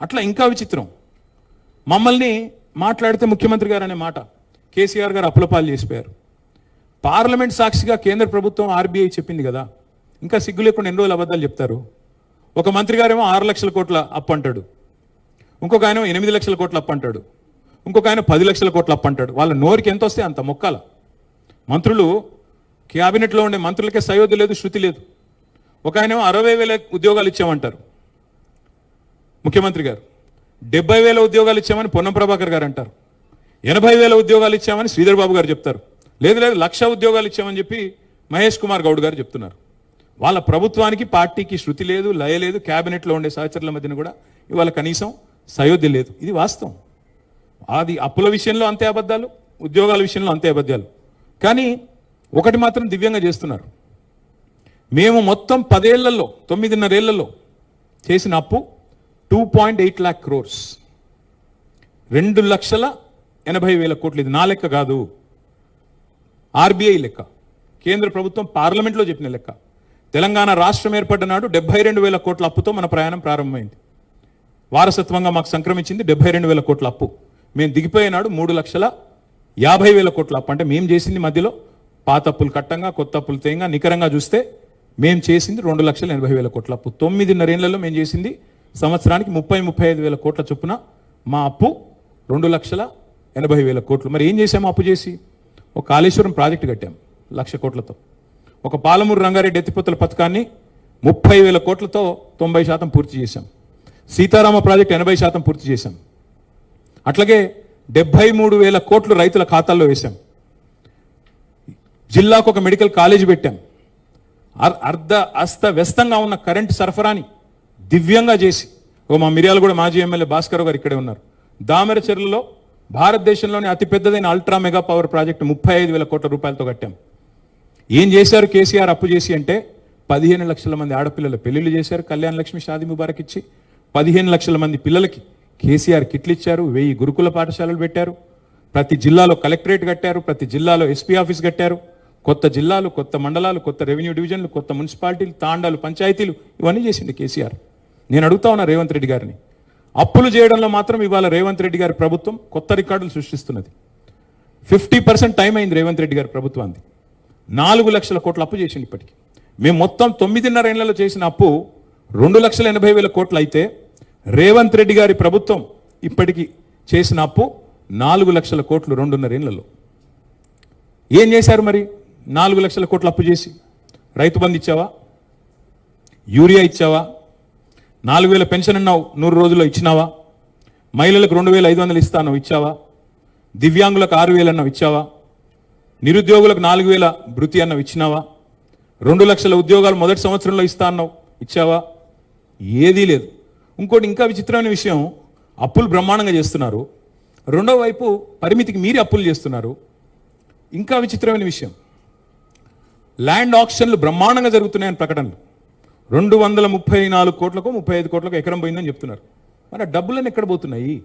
అట్లా ఇంకా విచిత్రం. మమ్మల్ని మాట్లాడితే ముఖ్యమంత్రి గారు అనే మాట కేసీఆర్ గారు అప్పులపాలు చేసిపోయారు. పార్లమెంట్ సాక్షిగా కేంద్ర ప్రభుత్వం RBI చెప్పింది కదా, ఇంకా సిగ్గు లేకుండా ఎన్ని రోజులు అబద్ధాలు చెప్తారు? ఒక మంత్రి గారేమో 6 లక్షల కోట్ల అప్పు అంటాడు, ఇంకొక ఆయన 8 లక్షల కోట్ల అప్పు అంటాడు, ఇంకొక ఆయన 10 లక్షల కోట్ల అప్పు అంటాడు. వాళ్ళ నోరికి ఎంత వస్తే అంత మొక్కాల. మంత్రులు, క్యాబినెట్లో ఉండే మంత్రులకే సయోధ్య లేదు, శృతి లేదు. ఒక ఆయనేమో 60,000 ఉద్యోగాలు ఇచ్చామంటారు ముఖ్యమంత్రి గారు, 70,000 ఉద్యోగాలు ఇచ్చామని పొన్నం ప్రభాకర్ గారు అంటారు, 80,000 ఉద్యోగాలు ఇచ్చామని శ్రీధర్ బాబు గారు చెప్తారు. లేదు 1,00,000 ఉద్యోగాలు ఇచ్చామని చెప్పి మహేష్ కుమార్ గౌడ్ గారు చెప్తున్నారు. వాళ్ళ ప్రభుత్వానికి పార్టీకి శృతి లేదు, లయ లేదు. క్యాబినెట్లో ఉండే సహచరుల మధ్యన కూడా ఇవాళ కనీసం సయోధ్య లేదు. ఇది వాస్తవం. అది అప్పుల విషయంలో అంతే అబద్ధాలు, ఉద్యోగాల విషయంలో అంతే అబద్ధాలు. కానీ ఒకటి మాత్రం దివ్యంగా చేస్తున్నారు. మేము మొత్తం 10 ఏళ్లలో 9.5 ఏళ్లలో చేసిన అప్పు 2.8 lakh crores, 2,80,000 కోట్లు. ఇది నా లెక్క కాదు, RBI లెక్క, కేంద్ర ప్రభుత్వం పార్లమెంట్లో చెప్పిన లెక్క. తెలంగాణ రాష్ట్రం ఏర్పడ్డ నాడు 72,000 కోట్ల అప్పుతో మన ప్రయాణం ప్రారంభమైంది. వారసత్వంగా మాకు సంక్రమించింది 72,000 కోట్ల అప్పు. మేము దిగిపోయినాడు 3,50,000 కోట్ల అప్పు. అంటే మేము చేసింది మధ్యలో పాత అప్పులు కట్టంగా, కొత్త అప్పులు తేంగా, నికరంగా చూస్తే మేము చేసింది 2,80,000 కోట్ల అప్పు. 9.5 ఏళ్లలో మేము చేసింది సంవత్సరానికి 30-35,000 కోట్ల చొప్పున. మా అప్పు 2,80,000 కోట్లు. మరి ఏం చేసాము అప్పు చేసి? ఒక కాళేశ్వరం ప్రాజెక్టు కట్టాం 1,00,000 కోట్లతో. ఒక పాలమూరు రంగారెడ్డి ఎత్తిపోతల పథకాన్ని 30,000 కోట్లతో 90% పూర్తి చేశాం. సీతారామ ప్రాజెక్టు 80% పూర్తి చేశాం. అట్లాగే 73,000 కోట్లు రైతుల ఖాతాల్లో వేశాం. జిల్లాకు ఒక మెడికల్ కాలేజీ పెట్టాం. అస్తవ్యస్తంగా ఉన్న కరెంటు సరఫరాని దివ్యంగా చేసి, మా మిర్యాలగూడ మాజీ ఎమ్మెల్యే భాస్కర్ గారు ఇక్కడే ఉన్నారు, దామెరచెర్లలో భారతదేశంలోని అతిపెద్దదైన అల్ట్రా మెగా పవర్ ప్రాజెక్టు 35,000 కోట్ల రూపాయలతో కట్టాం. ఏం చేశారు కేసీఆర్ అప్పు చేసి అంటే 15 లక్షల మంది ఆడపిల్లల పెళ్లిళ్ళు చేశారు, కళ్యాణ లక్ష్మి షాదీ ముబారక్ ఇచ్చి. 15 లక్షల మంది పిల్లలకి కేసీఆర్ కిట్లు ఇచ్చారు, 1000 గురుకుల పాఠశాలలు పెట్టారు, ప్రతి జిల్లాలో కలెక్టరేట్ కట్టారు, ప్రతి జిల్లాలో SP ఆఫీస్ కట్టారు, కొత్త జిల్లాలు, కొత్త మండలాలు, కొత్త రెవెన్యూ డివిజన్లు, కొత్త మున్సిపాలిటీలు, తాండాలు, పంచాయతీలు, ఇవన్నీ చేసింది కేసీఆర్. నేను అడుగుతా ఉన్నా రేవంత్ రెడ్డి గారిని, అప్పులు చేయడంలో మాత్రం ఇవాళ రేవంత్ రెడ్డి గారి ప్రభుత్వం కొత్త రికార్డులు సృష్టిస్తున్నది. 50% టైం అయింది రేవంత్ రెడ్డి గారి ప్రభుత్వానికి. 4 లక్షల కోట్ల అప్పు చేసింది ఇప్పటికి. మేము మొత్తం 9.5 ఏళ్లలో చేసిన అప్పు 2,80,000 కోట్లు అయితే రేవంత్ రెడ్డి గారి ప్రభుత్వం ఇప్పటికి చేసిన అప్పు 4 లక్షల కోట్లు 2.5 ఏళ్లలో. ఏం చేశారు మరి? 4 లక్షల కోట్ల అప్పు చేసి రైతు బంధు ఇచ్చావా? యూరియా ఇచ్చావా? 4,000 పెన్షన్ అన్నావు 100 రోజుల్లో ఇచ్చినావా? మహిళలకు 2,500 ఇస్తాను ఇచ్చావా? దివ్యాంగులకు 6,000 అన్నావు ఇచ్చావా? నిరుద్యోగులకు 4,000 భృతి అన్నావు ఇచ్చినావా? 2 లక్షల ఉద్యోగాలు మొదటి సంవత్సరంలో ఇస్తా అన్నావు ఇచ్చావా? ఏదీ లేదు. ఇంకోటి ఇంకా విచిత్రమైన విషయం, అప్పులు బ్రహ్మాండంగా చేస్తున్నారు, రెండో వైపు పరిమితికి మీరి అప్పులు చేస్తున్నారు. ఇంకా విచిత్రమైన విషయం, ల్యాండ్ ఆక్షన్లు బ్రహ్మాండంగా జరుగుతున్నాయని ప్రకటనలు. 234 కోట్లకు 35 కోట్లకు ఎకరం పోయిందని చెప్తున్నారు. మరి ఆ డబ్బులన్నీ ఎక్కడ పోతున్నాయి?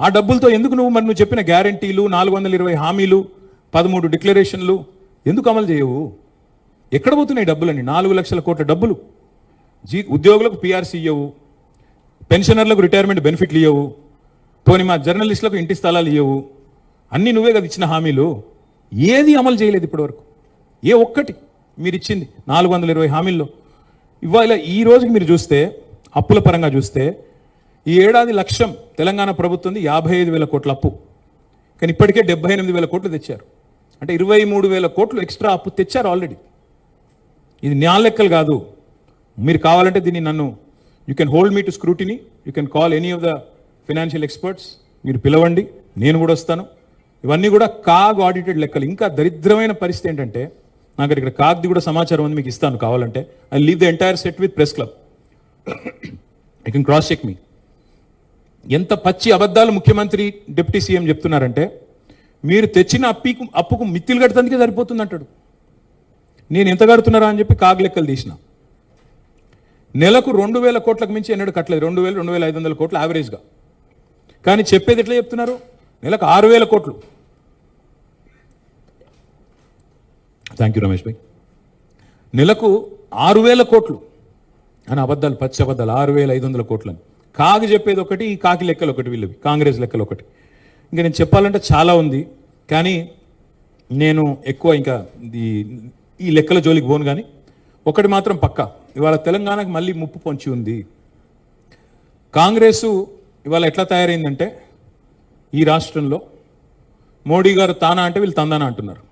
ఆ డబ్బులతో ఎందుకు నువ్వు చెప్పిన గ్యారంటీలు, 420 హామీలు, 13 డిక్లరేషన్లు ఎందుకు అమలు చేయవు? ఎక్కడ పోతున్నాయి డబ్బులన్నీ? 4 లక్షల కోట్ల డబ్బులు. ఉద్యోగులకు పిఆర్సీ ఇవ్వవు, పెన్షనర్లకు రిటైర్మెంట్ బెనిఫిట్లు ఇవ్వవు, పోనీ మా జర్నలిస్టులకు ఇంటి స్థలాలు ఇవ్వవు. అన్నీ నువ్వే కదా ఇచ్చిన హామీలు. ఏది అమలు చేయలేదు ఇప్పటివరకు. ఏ ఒక్కటి మీరు ఇచ్చింది 420 హామీల్లో. ఇవాళ ఈ రోజుకి మీరు చూస్తే, అప్పుల పరంగా చూస్తే, ఈ ఏడాది లక్ష్యం తెలంగాణ ప్రభుత్వంది 55,000 కోట్ల అప్పు. కానీ ఇప్పటికే 78,000 కోట్లు తెచ్చారు. అంటే 23,000 కోట్లు ఎక్స్ట్రా అప్పు తెచ్చారు ఆల్రెడీ. ఇది నా లెక్కలు కాదు. మీరు కావాలంటే దీన్ని you can hold me to scrutiny, you can call any of the financial experts, మీరు పిలవండి, నేను కూడా వస్తాను. ఇవన్నీ కూడా కాగ్ ఆడిటెడ్ లెక్కలు. ఇంకా దరిద్రమైన పరిస్థితి ఏంటంటే, నాకు ఇక్కడ కాగ్ది కూడా సమాచారం ఉంది, మీకు ఇస్తాను కావాలంటే. I leave the entire set with press club, I can cross check me. ఎంత పచ్చి అబద్ధాలు ముఖ్యమంత్రి డిప్యూటీ సీఎం చెప్తున్నారంటే, మీరు తెచ్చిన అప్పుకు మిత్తిలు కట్టడానికి సరిపోతుంది అంటాడు. నేను ఎంత కడుతున్నారా అని చెప్పి కాగ్ లెక్కలు తీసిన. నెలకు 2,000 కోట్లకు మించి ఎన్నడూ కట్టలేదు. 2,000, 2,500 కోట్లు యావరేజ్గా. కానీ చెప్పేది ఎట్లా చెప్తున్నారు? నెలకు 6,000 కోట్లు. థ్యాంక్ యూ రమేష్ భాయ్. నెలకు 6,000 కోట్లు అని అబద్ధాలు, పచ్చి అబద్ధాలు. 6,500 కోట్లని కాగి చెప్పేది ఒకటి, ఈ కాకి లెక్కలు ఒకటి, వీళ్ళవి కాంగ్రెస్ లెక్కలు ఒకటి. ఇంకా నేను చెప్పాలంటే చాలా ఉంది, కానీ నేను ఎక్కువ ఇంకా ఈ లెక్కల జోలికి పోను. కానీ ఒకటి మాత్రం పక్కా, ఇవాళ తెలంగాణకు మళ్ళీ ముప్పు పొంచి ఉంది. కాంగ్రెసు ఇవాళ ఎట్లా తయారైందంటే, ఈ రాష్ట్రంలో మోడీ గారు తానా అంటే వీళ్ళు తందానా అంటున్నారు.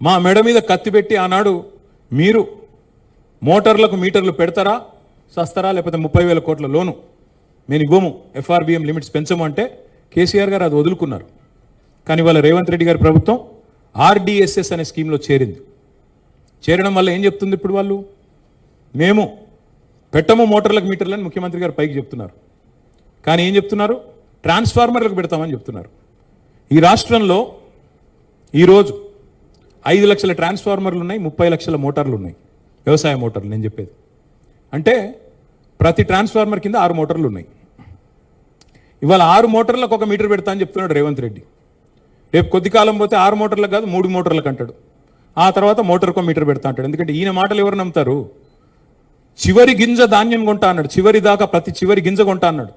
మా మెడ మీద కత్తి పెట్టి ఆనాడు మీరు మోటార్లకు మీటర్లు పెడతారా, సస్తారా, లేకపోతే 30,000 కోట్ల లోను మేము ఇవ్వము, FRBM లిమిట్స్ పెంచము అంటే కేసీఆర్ గారు అది వదులుకున్నారు. కానీ ఇవాళ రేవంత్ రెడ్డి గారి ప్రభుత్వం RDSS అనే స్కీమ్లో చేరింది. చేరడం వల్ల ఏం చెప్తుంది ఇప్పుడు వాళ్ళు? మేము పెట్టము మోటార్లకు మీటర్లని ముఖ్యమంత్రి గారు పైకి చెప్తున్నారు. కానీ ఏం చెప్తున్నారు? ట్రాన్స్ఫార్మర్లకు పెడతామని చెప్తున్నారు. ఈ రాష్ట్రంలో ఈరోజు 5 లక్షల ట్రాన్స్ఫార్మర్లు ఉన్నాయి, 30 లక్షల మోటార్లు ఉన్నాయి, వ్యవసాయ మోటార్లు నేను చెప్పేది. అంటే ప్రతి ట్రాన్స్ఫార్మర్ కింద 6 మోటార్లు ఉన్నాయి. ఇవాళ 6 మోటార్లకు 1 మీటర్ పెడతా అని చెప్తున్నాడు రేవంత్ రెడ్డి. రేపు కొద్ది కాలం పోతే 6 మోటార్లకు కాదు 3 మోటార్లకు అంటాడు. ఆ తర్వాత మోటార్కో మీటర్ పెడతా అంటాడు. ఎందుకంటే ఈయన మాటలు ఎవరు నమ్ముతారు? చివరి గింజ ధాన్యం కొంటా అన్నాడు, చివరి దాకా ప్రతి చివరి గింజ కొంటా అన్నాడు.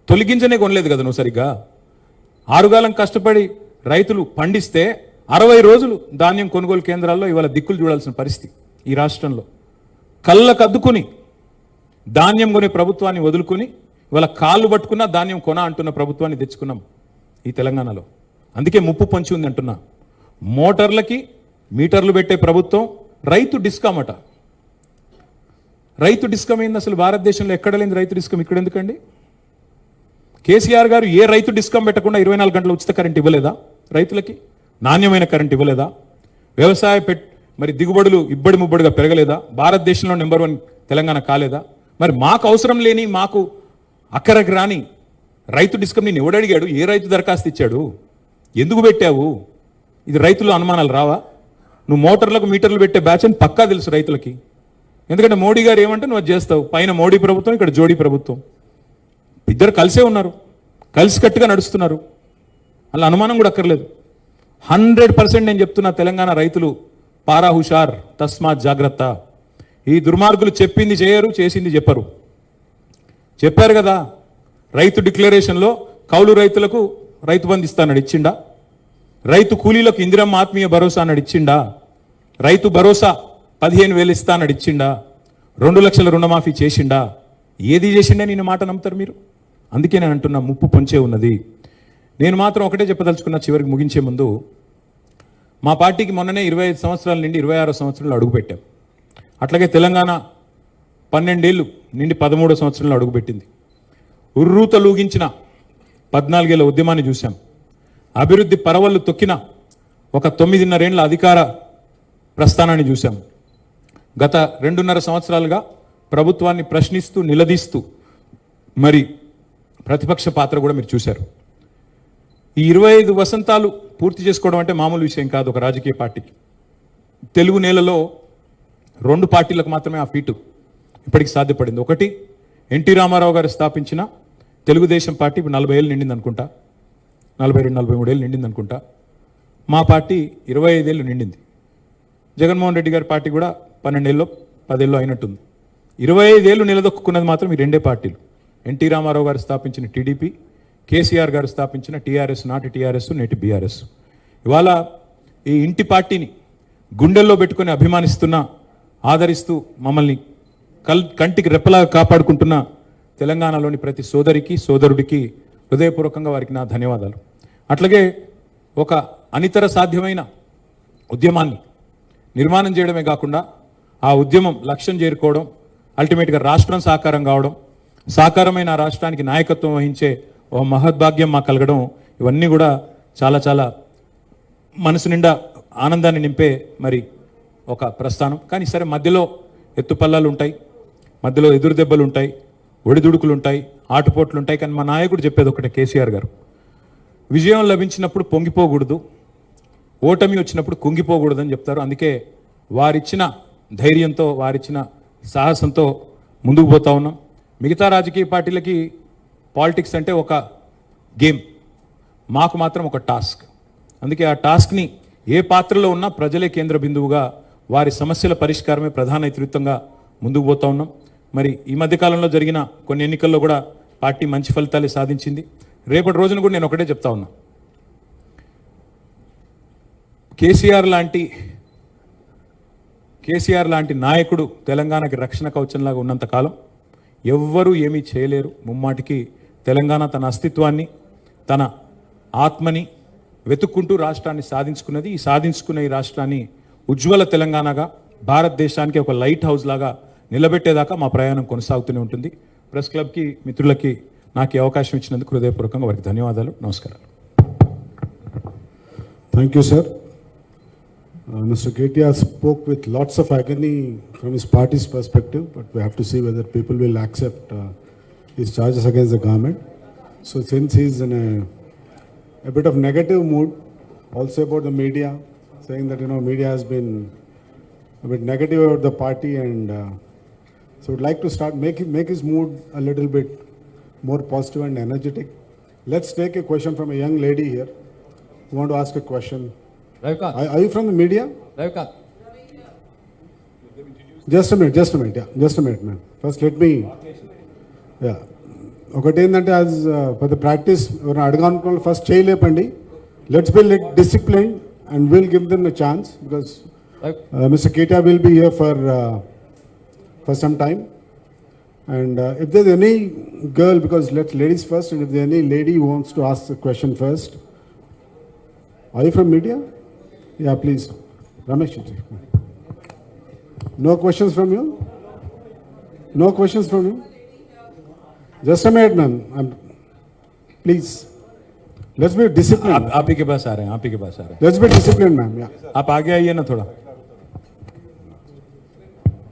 తొలి గింజనే కొనలేదు కదా నువ్వు సరిగ్గా. 6 కాలం కష్టపడి రైతులు పండిస్తే 60 రోజులు ధాన్యం కొనుగోలు కేంద్రాల్లో ఇవాళ దిక్కులు చూడాల్సిన పరిస్థితి ఈ రాష్ట్రంలో. కళ్ళకు అద్దుకుని ధాన్యం కొనే ప్రభుత్వాన్ని వదులుకుని ఇవాళ కాళ్ళు పట్టుకున్నా ధాన్యం కొన అంటున్న ప్రభుత్వాన్ని తెచ్చుకున్నాం ఈ తెలంగాణలో. అందుకే ముప్పు పొంచి ఉంది అంటున్నా. మోటార్లకి మీటర్లు పెట్టే ప్రభుత్వం, రైతు డిస్కమ్ అట. రైతు డిస్కమ్ ఏంది అసలు? భారతదేశంలో ఎక్కడ లేని రైతు డిస్కమ్ ఇక్కడ ఎందుకండి? కేసీఆర్ గారు ఏ రైతు డిస్కమ్ పెట్టకుండా 24 గంటల ఉచిత కరెంట్ ఇవ్వలేదా రైతులకి? నాణ్యమైన కరెంట్ ఇవ్వలేదా? వ్యవసాయ మరి దిగుబడులు ఇబ్బడి ముబ్బడిగా పెరగలేదా? భారతదేశంలో నెంబర్ 1 తెలంగాణ కాలేదా? మరి మాకు అవసరం లేని, మాకు అక్కరకు రాని రైతు డిస్కమ్ నేను ఎవడు అడిగాడు? ఏ రైతు దరఖాస్తు ఇచ్చాడు? ఎందుకు పెట్టావు? ఇది రైతులు అనుమానాలు రావా? నువ్వు మోటార్లకు మీటర్లు పెట్టే బ్యాచ్ అని పక్కా తెలుసు రైతులకి. ఎందుకంటే మోడీ గారు ఏమంటే నువ్వు చేస్తావు. పైన మోడీ ప్రభుత్వం, ఇక్కడ జోడీ ప్రభుత్వం, ఇద్దరు కలిసే ఉన్నారు, కలిసికట్టుగా నడుస్తున్నారు. అలా అనుమానం కూడా అక్కర్లేదు. 100% నేను చెప్తున్నా, తెలంగాణ రైతులు పారా హుషార్, తస్మాత్ జాగ్రత్త. ఈ దుర్మార్గులు చెప్పింది చేయరు, చేసింది చెప్పరు. చెప్పారు కదా రైతు డిక్లరేషన్లో కౌలు రైతులకు రైతు బంధు ఇస్తానని ఇచ్చిండా? రైతు కూలీలకు ఇందిరమ్మ ఆత్మీయ భరోసా అన్నాడు ఇచ్చిండా? రైతు భరోసా 15,000 ఇస్తానని ఇచ్చిండా? 2 లక్షల రుణమాఫీ చేసిండా? ఏది చేసిండా? నేను మాట నమ్ముతారు మీరు? అందుకే నేను అంటున్నా ముప్పు పొంచే ఉన్నది. నేను మాత్రం ఒకటే చెప్పదలుచుకున్నా చివరికి ముగించే ముందు. మా పార్టీకి మొన్ననే 25 సంవత్సరాల నుండి 26 సంవత్సరాలు అడుగుపెట్టాం. అట్లాగే తెలంగాణ 12 ఏళ్ళు నుండి 13 సంవత్సరాలు అడుగుపెట్టింది. ఉర్రూతలూగించిన 14 ఏళ్ల ఉద్యమాన్ని చూశాం. అభివృద్ధి పరవళ్ళు తొక్కిన ఒక 9.5 ఏళ్ల అధికార ప్రస్థానాన్ని చూశాం. గత 2.5 సంవత్సరాలుగా ప్రభుత్వాన్ని ప్రశ్నిస్తూ, నిలదీస్తూ మరి ప్రతిపక్ష పాత్ర కూడా మీరు చూశారు. ఈ 25 వసంతాలు పూర్తి చేసుకోవడం అంటే మామూలు విషయం కాదు ఒక రాజకీయ పార్టీకి. తెలుగు నేలలో 2 పార్టీలకు మాత్రమే ఆ ఫీటు ఇప్పటికి సాధ్యపడింది. ఒకటి ఎన్టీ రామారావు గారు స్థాపించిన తెలుగుదేశం పార్టీ ఇప్పుడు 40 ఏళ్ళు నిండింది అనుకుంటా, 42-43 ఏళ్ళు నిండింది అనుకుంటా. మా పార్టీ 25 ఏళ్ళు నిండింది. జగన్మోహన్ రెడ్డి గారి పార్టీ కూడా 12 ఏళ్ళు 10 ఏళ్ళు అయినట్టుంది. 25 ఏళ్ళు నిలదొక్కున్నది మాత్రం ఈ 2 పార్టీలు. ఎన్టీ రామారావు గారు స్థాపించిన టీడీపీ, కేసీఆర్ గారు స్థాపించిన టీఆర్ఎస్, నాటి టీఆర్ఎస్ నేటి బీఆర్ఎస్. ఇవాళ ఈ ఇంటి పార్టీని గుండెల్లో పెట్టుకొని అభిమానిస్తున్న, ఆదరిస్తూ మమ్మల్ని కంటికి రెప్పలాగా కాపాడుకుంటున్న తెలంగాణలోని ప్రతి సోదరికి సోదరుడికి హృదయపూర్వకంగా వారికి నా ధన్యవాదాలు. అట్లాగే ఒక అనితర సాధ్యమైన ఉద్యమాన్ని నిర్మాణం చేయడమే కాకుండా ఆ ఉద్యమం లక్ష్యం చేరుకోవడం, అల్టిమేట్గా రాష్ట్రం సాకారం కావడం, సాకారమైన ఆ రాష్ట్రానికి నాయకత్వం వహించే ఓ మహద్భాగ్యం మాకు కలగడం, ఇవన్నీ కూడా చాలా చాలా మనసు నిండా ఆనందాన్ని నింపే మరి ఒక ప్రస్థానం. కానీ సరే, మధ్యలో ఎత్తుపల్లాలు ఉంటాయి, మధ్యలో ఎదురు దెబ్బలు ఉంటాయి, ఒడిదుడుకులు ఉంటాయి, ఆటుపోట్లు ఉంటాయి. కానీ మా నాయకుడు చెప్పేది ఒకటే, కేసీఆర్ గారు, విజయం లభించినప్పుడు పొంగిపోకూడదు, ఓటమి వచ్చినప్పుడు కుంగిపోకూడదు అని చెప్తారు. అందుకే వారిచ్చిన ధైర్యంతో, వారిచ్చిన సాహసంతో ముందుకు పోతా ఉన్నాం. మిగతా రాజకీయ పార్టీలకి పాలిటిక్స్ అంటే ఒక గేమ్, మాకు మాత్రం ఒక టాస్క్. అందుకే ఆ టాస్క్ని ఏ పాత్రలో ఉన్నా ప్రజలే కేంద్ర బిందువుగా, వారి సమస్యల పరిష్కారమే ప్రధాన ఇతివృత్తంగా ముందుకు పోతా ఉన్నాం. మరి ఈ మధ్యకాలంలో జరిగిన కొన్ని ఎన్నికల్లో కూడా పార్టీ మంచి ఫలితాలు సాధించింది. రేపటి రోజున కూడా నేను ఒకటే చెప్తా ఉన్నా, కేసీఆర్ లాంటి నాయకుడు తెలంగాణకి రక్షణ కవచంలాగా ఉన్నంత కాలం ఎవ్వరూ ఏమీ చేయలేరు. ముమ్మాటికి తెలంగాణ తన అస్తిత్వాన్ని, తన ఆత్మని వెతుక్కుంటూ రాష్ట్రాన్ని సాధించుకున్నది. ఈ సాధించుకున్న ఈ రాష్ట్రాన్ని ఉజ్వల తెలంగాణగా, భారతదేశానికి ఒక లైట్ హౌస్ లాగా నిలబెట్టేదాకా మా ప్రయాణం కొనసాగుతూనే ఉంటుంది. ప్రెస్ క్లబ్కి, మిత్రులకి నాకు ఈ అవకాశం ఇచ్చినందుకు హృదయపూర్వకంగా వారికి ధన్యవాదాలు, నమస్కారాలు. Thank you, sir. Mr. KTR spoke with lots of agony from his party's perspective, but we have to see whether people will accept his charges against the government. So since he's in a bit of negative mood, also about the media, saying that, media has been a bit negative about the party, and so would like to start, make his mood a little bit more positive and energetic. Let's take a question from a young lady here who want to ask a question. Ravikant. Are you from the media? Ravikant. Just a minute, yeah, just a minute, ma'am. First, let me, yeah. ఒకటి ఏంటంటే as for the practice ఎవరైనా అడగాలనుకున్న first చేయలేపండి. Let's be discipline and will give them a chance because mister KTR will be here for some time. And if there's any girl, because let's ladies first, and if there's any lady who wants to ask the question first. Are you from media? Yeah, please. Ramesh ji. No questions from you? No questions from you? Just a minute, ma'am. Please. Let's be disciplined. आप ही के पास आ रहे हैं, आप ही के पास आ रहे हैं. Let's be disciplined, ma'am. Yeah. आप आगे आइए ना थोड़ा.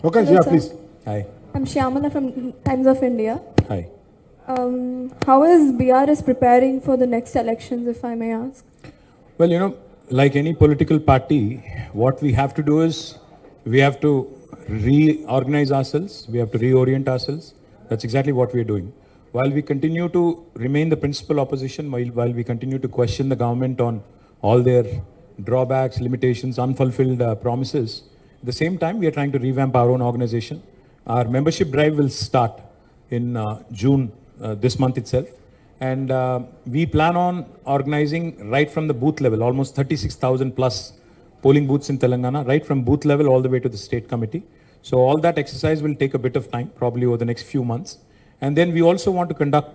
Okay, Hello, yeah, sir. please. Hi. I'm Shyamala from Times of India. Hi. How is BRS preparing for the next elections, if I may ask? Well, like any political party, what we have to do is we have to reorganize ourselves, we have to reorient ourselves. That's exactly what we are doing. While we continue to remain the principal opposition, while we continue to question the government on all their drawbacks, limitations, unfulfilled promises, at the same time, we are trying to revamp our own organization. Our membership drive will start in June, this month itself. And we plan on organizing right from the booth level, almost 36,000 plus polling booths in Telangana, right from booth level all the way to the state committee. So all that exercise will take a bit of time, probably over the next few months. And then we also want to conduct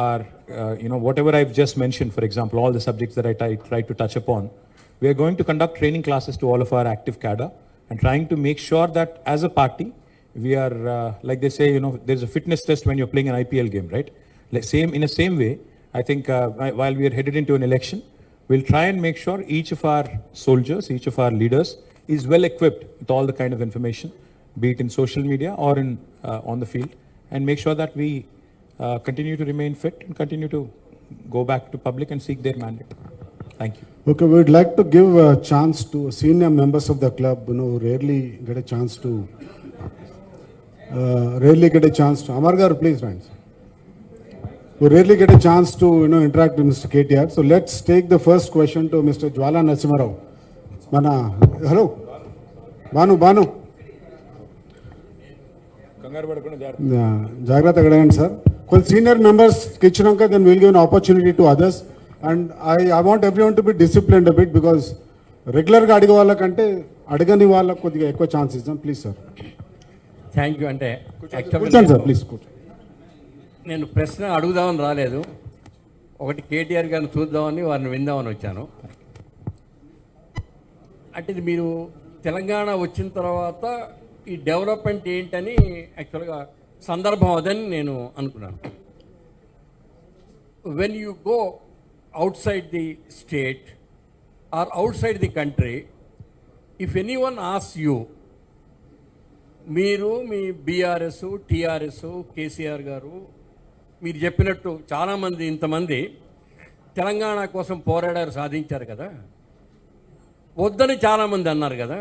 our, whatever I've just mentioned, for example, all the subjects that I tried to touch upon. We are going to conduct training classes to all of our active cadre and trying to make sure that as a party, we are, like they say, there's a fitness test when you're playing an IPL game, right? In the same way, I think while we are headed into an election, we'll try and make sure each of our soldiers, each of our leaders is well equipped with all the kind of information, be it in social media or on the field, and make sure that we continue to remain fit and continue to go back to public and seek their mandate. Thank you. Okay, we would like to give a chance to senior members of the club, who rarely get a chance to, Amar Garu, please rise. We rarely get a chance to, interact with Mr. KTR. So let's take the first question to Mr. Jwala Narasimharao. Hello. Banu. జాగ్రత్త అడగండి sir. కొన్ని senior మెంబర్స్కి ఇచ్చినాక then will give an opportunity to others and I want everyone to be disciplined bit because రెగ్యులర్గా అడిగే వాళ్ళకంటే అడగని వాళ్ళకి కొద్దిగా ఎక్కువ ఛాన్స్ ఇస్తాం. Please sir. Thank you. అంటే కూర్చోండి సార్, ప్లీజ్ కూర్చోండి. నేను ప్రశ్న అడుగుదామని రాలేదు, ఒకటి కేటీఆర్ గారిని చూద్దామని వారిని విందామని వచ్చాను. అంటే ఇది మీరు తెలంగాణ వచ్చిన తర్వాత ఈ డెవలప్మెంట్ ఏంటని యాక్చువల్గా సందర్భం అదని నేను అనుకున్నాను. When you go outside the state or outside the country, if anyone ఆస్ యూ, మీరు మీ బీఆర్ఎస్, టీఆర్ఎస్, కేసీఆర్ గారు మీరు చెప్పినట్టు చాలామంది ఇంతమంది తెలంగాణ కోసం పోరాడారు, సాధించారు కదా, వద్దని చాలామంది అన్నారు కదా,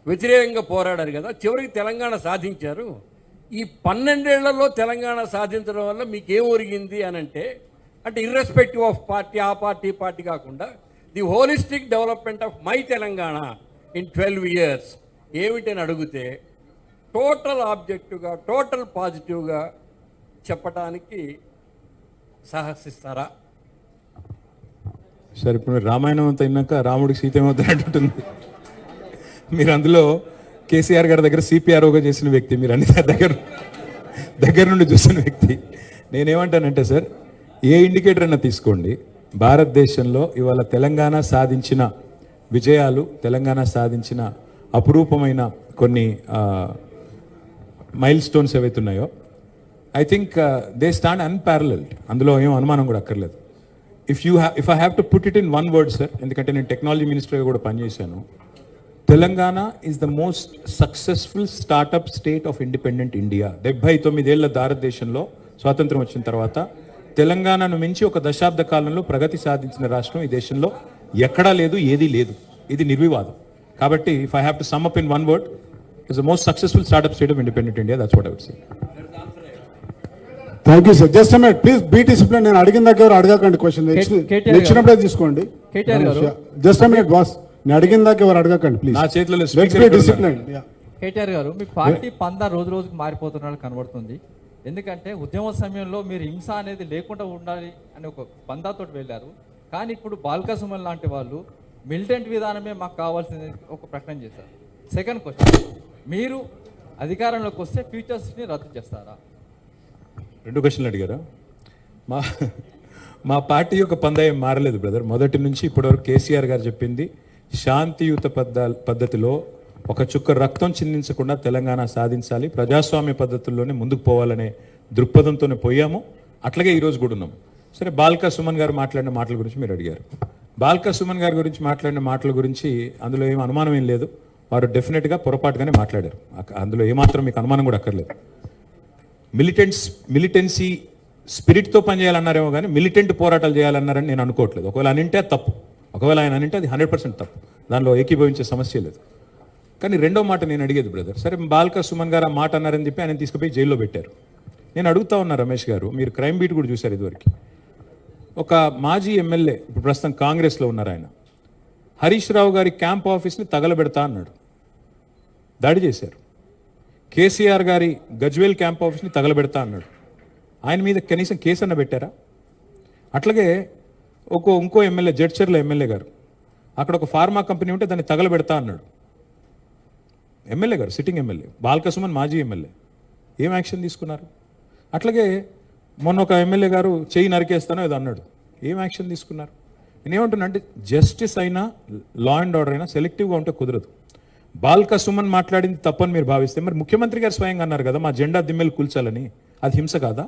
వ్యతిరేకంగా పోరాడారు కదా, చివరికి తెలంగాణ సాధించారు. ఈ 12 ఏళ్లలో తెలంగాణ సాధించడం వల్ల మీకు ఏం ఒరిగింది అని అంటే ఇర్రెస్పెక్టివ్ ఆఫ్ పార్టీ, ఆ పార్టీ కాకుండా the holistic development of my Telangana in 12 years ఏమిటని అడిగితే టోటల్ ఆబ్జెక్టివ్గా, టోటల్ పాజిటివ్గా చెప్పటానికి సాహసిస్తారా? సరే, ఇప్పుడు మీరు రామాయణం అంతా అయినాక రాముడికి సీత ఏమవుతున్నట్టుంది. మీరు అందులో కేసీఆర్ గారి దగ్గర సిపిఆర్ఓగా చేసిన వ్యక్తి, మీరు అన్ని దగ్గర నుండి చూసిన వ్యక్తి. నేనేమంటానంటే సార్, ఏ ఇండికేటర్ అన్నా తీసుకోండి, భారతదేశంలో ఇవాళ తెలంగాణ సాధించిన విజయాలు, తెలంగాణ సాధించిన అపురూపమైన కొన్ని మైల్ స్టోన్స్ ఏవైతే ఉన్నాయో, I think they stand unparalleled. అందులో ఏం అనుమానం కూడా అక్కర్లేదు. If I have to put it in one word sir, ఎందుకంటే నేను టెక్నాలజీ మినిస్టర్గా కూడా పనిచేశాను, Telangana is the most successful startup state of independent India. 79 ఏళ్ల భారతదేశంలో స్వాతంత్రం వచ్చిన తర్వాత తెలంగాణను మించి ఒక దశాబ్ద కాలంలో ప్రగతి సాధించిన రాష్ట్రం ఈ దేశంలో ఎక్కడా లేదు, ఏదీ లేదు. ఇది నిర్వివాదం. కాబట్టి if I have to sum up in one word, it's the most successful startup state of independent India. That's what I would say. Thank you sir. Just minute please, be discipline. నేను అడిగిన దగ్గర అడగకండి question, ఇచ్చినప్పుడే తీసుకోండి. Just minute boss, నేను అడిగిన దాకా ఎవరు అడగకండి please. నా చేతిలో డిసిప్లిన్. కేటీఆర్ గారు, మీ పార్టీ పందా రోజు రోజుకు మారిపోతున్నట్టు కనబడుతుంది. ఎందుకంటే ఉద్యమ సమయంలో మీరు హింస అనేది లేకుండా ఉండాలి అని ఒక పందాతోటి వెళ్ళారు. కానీ ఇప్పుడు బాల్కా సుమన్ లాంటి వాళ్ళు మిలిటెంట్ విధానమే మాకు కావాల్సింది ఒక ప్రకటన చేశారు. సెకండ్ క్వశ్చన్, మీరు అధికారంలోకి వస్తే ఫ్యూచర్స్ని రద్దు చేస్తారా? 2 క్వశ్చన్లు అడిగారా? మా పార్టీ యొక్క పందా ఏం మారలేదు బ్రదర్. మొదటి నుంచి ఇప్పటివరకు కేసీఆర్ గారు చెప్పింది శాంతియుత పద్ధతిలో ఒక చుక్క రక్తం చిందించకుండా తెలంగాణ సాధించాలి, ప్రజాస్వామ్య పద్ధతుల్లోనే ముందుకు పోవాలనే దృక్పథంతోనే పోయాము. అట్లాగే ఈరోజు కూడా ఉన్నాం. సరే, బాల్కా సుమన్ గారు మాట్లాడిన మాటల గురించి మీరు అడిగారు. బాల్కా సుమన్ గారి గురించి మాట్లాడిన మాటల గురించి అందులో ఏం అనుమానం ఏం లేదు. వారు డెఫినెట్గా పొరపాటుగానే మాట్లాడారు. అందులో ఏమాత్రం మీకు అనుమానం కూడా అక్కర్లేదు. మిలిటెన్సీ స్పిరిట్తో పనిచేయాలన్నారేమో కానీ మిలిటెంట్ పోరాటాలు చేయాలన్నారని నేను అనుకోవట్లేదు. ఒకవేళ అనింటే అది తప్పు, ఒకవేళ ఆయన అనింటే అది 100% తప్పు. దానిలో ఏకీభవించే సమస్య లేదు. కానీ రెండో మాట నేను అడిగేది బ్రదర్, సరే బాల్కా సుమన్ గారు ఆ మాట అన్నారని చెప్పి ఆయన తీసుకుపోయి జైల్లో పెట్టారు. నేను అడుగుతా ఉన్నా రమేష్ గారు, మీరు క్రైమ్ బీట్ కూడా చూశారు ఇదివరకు. ఒక మాజీ ఎమ్మెల్యే, ఇప్పుడు ప్రస్తుతం కాంగ్రెస్లో ఉన్నారు ఆయన, హరీష్ రావు గారి క్యాంప్ ఆఫీస్ని తగలబెడతా అన్నాడు, దాడి చేశారు. కేసీఆర్ గారి గజ్వేల్ క్యాంప్ ఆఫీస్ని తగలబెడతా అన్నాడు, ఆయన మీద కనీసం కేసు అన్న పెట్టారా? అట్లాగే ఇంకో ఎమ్మెల్యే, జడ్చర్ల ఎమ్మెల్యే గారు, అక్కడ ఒక ఫార్మా కంపెనీ ఉంటే దాన్ని తగలబెడతా అన్నాడు. ఎమ్మెల్యే గారు, సిట్టింగ్ ఎమ్మెల్యే, బాల్కా సుమన్ మాజీ ఎమ్మెల్యే, ఏం యాక్షన్ తీసుకున్నారు? అట్లాగే మొన్న ఒక ఎమ్మెల్యే గారు చెయ్యి నరికేస్తానో ఏదో అన్నాడు, ఏం యాక్షన్ తీసుకున్నారు? నేనేమంటున్నా అంటే జస్టిస్ అయినా లా అండ్ ఆర్డర్ అయినా సెలెక్టివ్గా ఉంటే కుదరదు. బాల్కా సుమన్ మాట్లాడింది తప్పని మీరు భావిస్తే మరి ముఖ్యమంత్రి గారు స్వయంగా అన్నారు కదా మా జెండా దిమ్మెలు కూల్చాలని, అది హింస కాదా?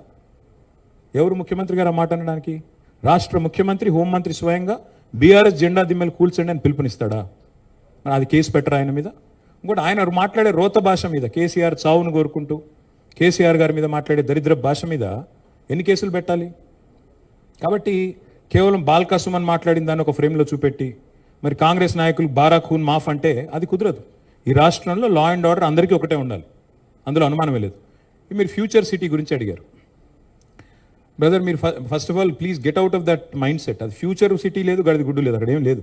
ఎవరు ముఖ్యమంత్రి గారు ఆ మాట అనడానికి? రాష్ట్ర ముఖ్యమంత్రి, హోంమంత్రి స్వయంగా బీఆర్ఎస్ జెండా దిమ్మెలు కూల్చండి అని పిలుపునిస్తాడా? మరి అది కేసు పెట్టరా ఆయన మీద? ఇంకోటి ఆయన మాట్లాడే రోత భాష మీద, కేసీఆర్ చావును కోరుకుంటూ కేసీఆర్ గారి మీద మాట్లాడే దరిద్ర భాష మీద ఎన్ని కేసులు పెట్టాలి? కాబట్టి కేవలం బాల్కా సుమన్ మాట్లాడిన దాన్ని ఒక ఫ్రేమ్లో చూపెట్టి మరి కాంగ్రెస్ నాయకులు బారా ఖూన్ మాఫ్ అంటే అది కుదరదు. ఈ రాష్ట్రంలో లా అండ్ ఆర్డర్ అందరికీ ఒకటే ఉండాలి, అందులో అనుమానమే లేదు. మీరు ఫ్యూచర్ సిటీ గురించి అడిగారు. బ్రదర్, మీరు first of all please get out of that mind set. అది ఫ్యూచర్ సిటీ లేదు, గడిది గుడ్డు లేదు, అక్కడ ఏం లేదు.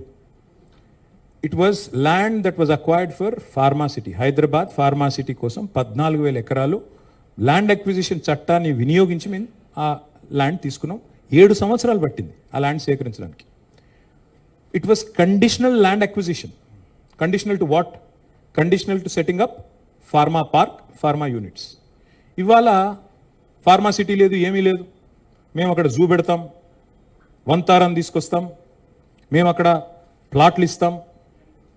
It was land that was acquired for pharma city. Hyderabad pharma city కోసం 14,000 ఎకరాలు ల్యాండ్ అక్విజిషన్ చట్టాన్ని వినియోగించి మేము ఆ ల్యాండ్ తీసుకున్నాం. 7 సంవత్సరాలు పట్టింది ఆ ల్యాండ్ సేకరించడానికి. It was conditional land acquisition. Conditional to what? Conditional to setting up pharma park, pharma units. ఇవాళ ఫార్మా సిటీ లేదు, ఏమీ లేదు. మేము అక్కడ జూ పెడతాం, వంతారం తీసుకొస్తాం, మేము అక్కడ ప్లాట్లు ఇస్తాం,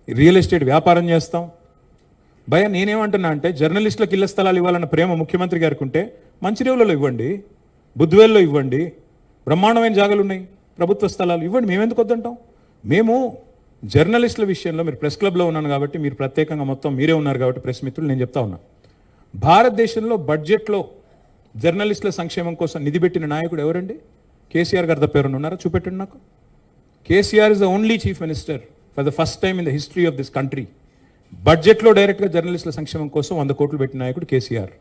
రియల్ ఎస్టేట్ వ్యాపారం చేస్తాం. భయ నేనేమంటున్నా అంటే జర్నలిస్టులకు ఇళ్ల స్థలాలు ఇవ్వాలన్న ప్రేమ ముఖ్యమంత్రి గారికి ఉంటే మంచిర్యాలలో ఇవ్వండి, బుద్ధివేల్లో ఇవ్వండి, బ్రహ్మాండమైన జాగాలు ఉన్నాయి, ప్రభుత్వ స్థలాలు ఇవ్వండి, మేమెందుకు వద్దంటాం. మేము జర్నలిస్టుల విషయంలో, మీరు ప్రెస్ క్లబ్లో ఉన్నాను కాబట్టి, మీరు ప్రత్యేకంగా మొత్తం మీరే ఉన్నారు కాబట్టి ప్రెస్ మిత్రులు, నేను చెప్తా ఉన్నా, భారతదేశంలో బడ్జెట్లో జర్నలిస్టుల సంక్షేమం కోసం నిధి పెట్టిన నాయకుడు ఎవరండి? కేసీఆర్ గారు తప్ప ఎవరైనా ఉన్నారా? చూపెట్టండి నాకు. KCR is the only chief minister for the first time in the history of this country. బడ్జెట్లో డైరెక్ట్గా జర్నలిస్టుల సంక్షేమం కోసం 100 కోట్లు పెట్టిన నాయకుడు కేసీఆర్.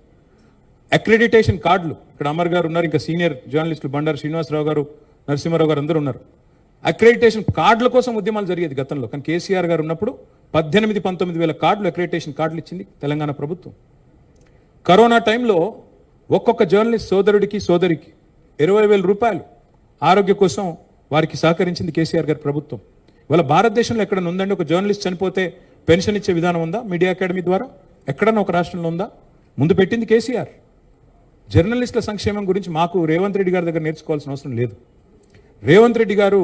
అక్రెడిటేషన్ కార్డులు, ఇక్కడ అమర్ గారు ఉన్నారు, ఇంకా సీనియర్ జర్నలిస్టులు బండారు శ్రీనివాసరావు గారు, నరసింహారావు గారు అందరూ ఉన్నారు. అక్రెడిటేషన్ కార్డుల కోసం ఉద్యమాలు జరిగేది గతంలో, కానీ కేసీఆర్ గారు ఉన్నప్పుడు 18-19 వేల కార్డులు, అక్రెడిటేషన్ కార్డులు ఇచ్చింది తెలంగాణ ప్రభుత్వం. కరోనా టైంలో ఒక్కొక్క జర్నలిస్ట్ సోదరుడికి సోదరికి 20,000 రూపాయలు ఆరోగ్య కోసం వారికి సహకరించింది కేసీఆర్ గారి ప్రభుత్వం. ఇవాళ భారతదేశంలో ఎక్కడన్నా ఉందండి ఒక జర్నలిస్ట్ చనిపోతే పెన్షన్ ఇచ్చే విధానం ఉందా? మీడియా అకాడమీ ద్వారా ఎక్కడన్నా ఒక రాష్ట్రంలో ఉందా? ముందు పెట్టింది కేసీఆర్. జర్నలిస్టుల సంక్షేమం గురించి మాకు రేవంత్ రెడ్డి గారి దగ్గర నేర్చుకోవాల్సిన అవసరం లేదు. రేవంత్ రెడ్డి గారు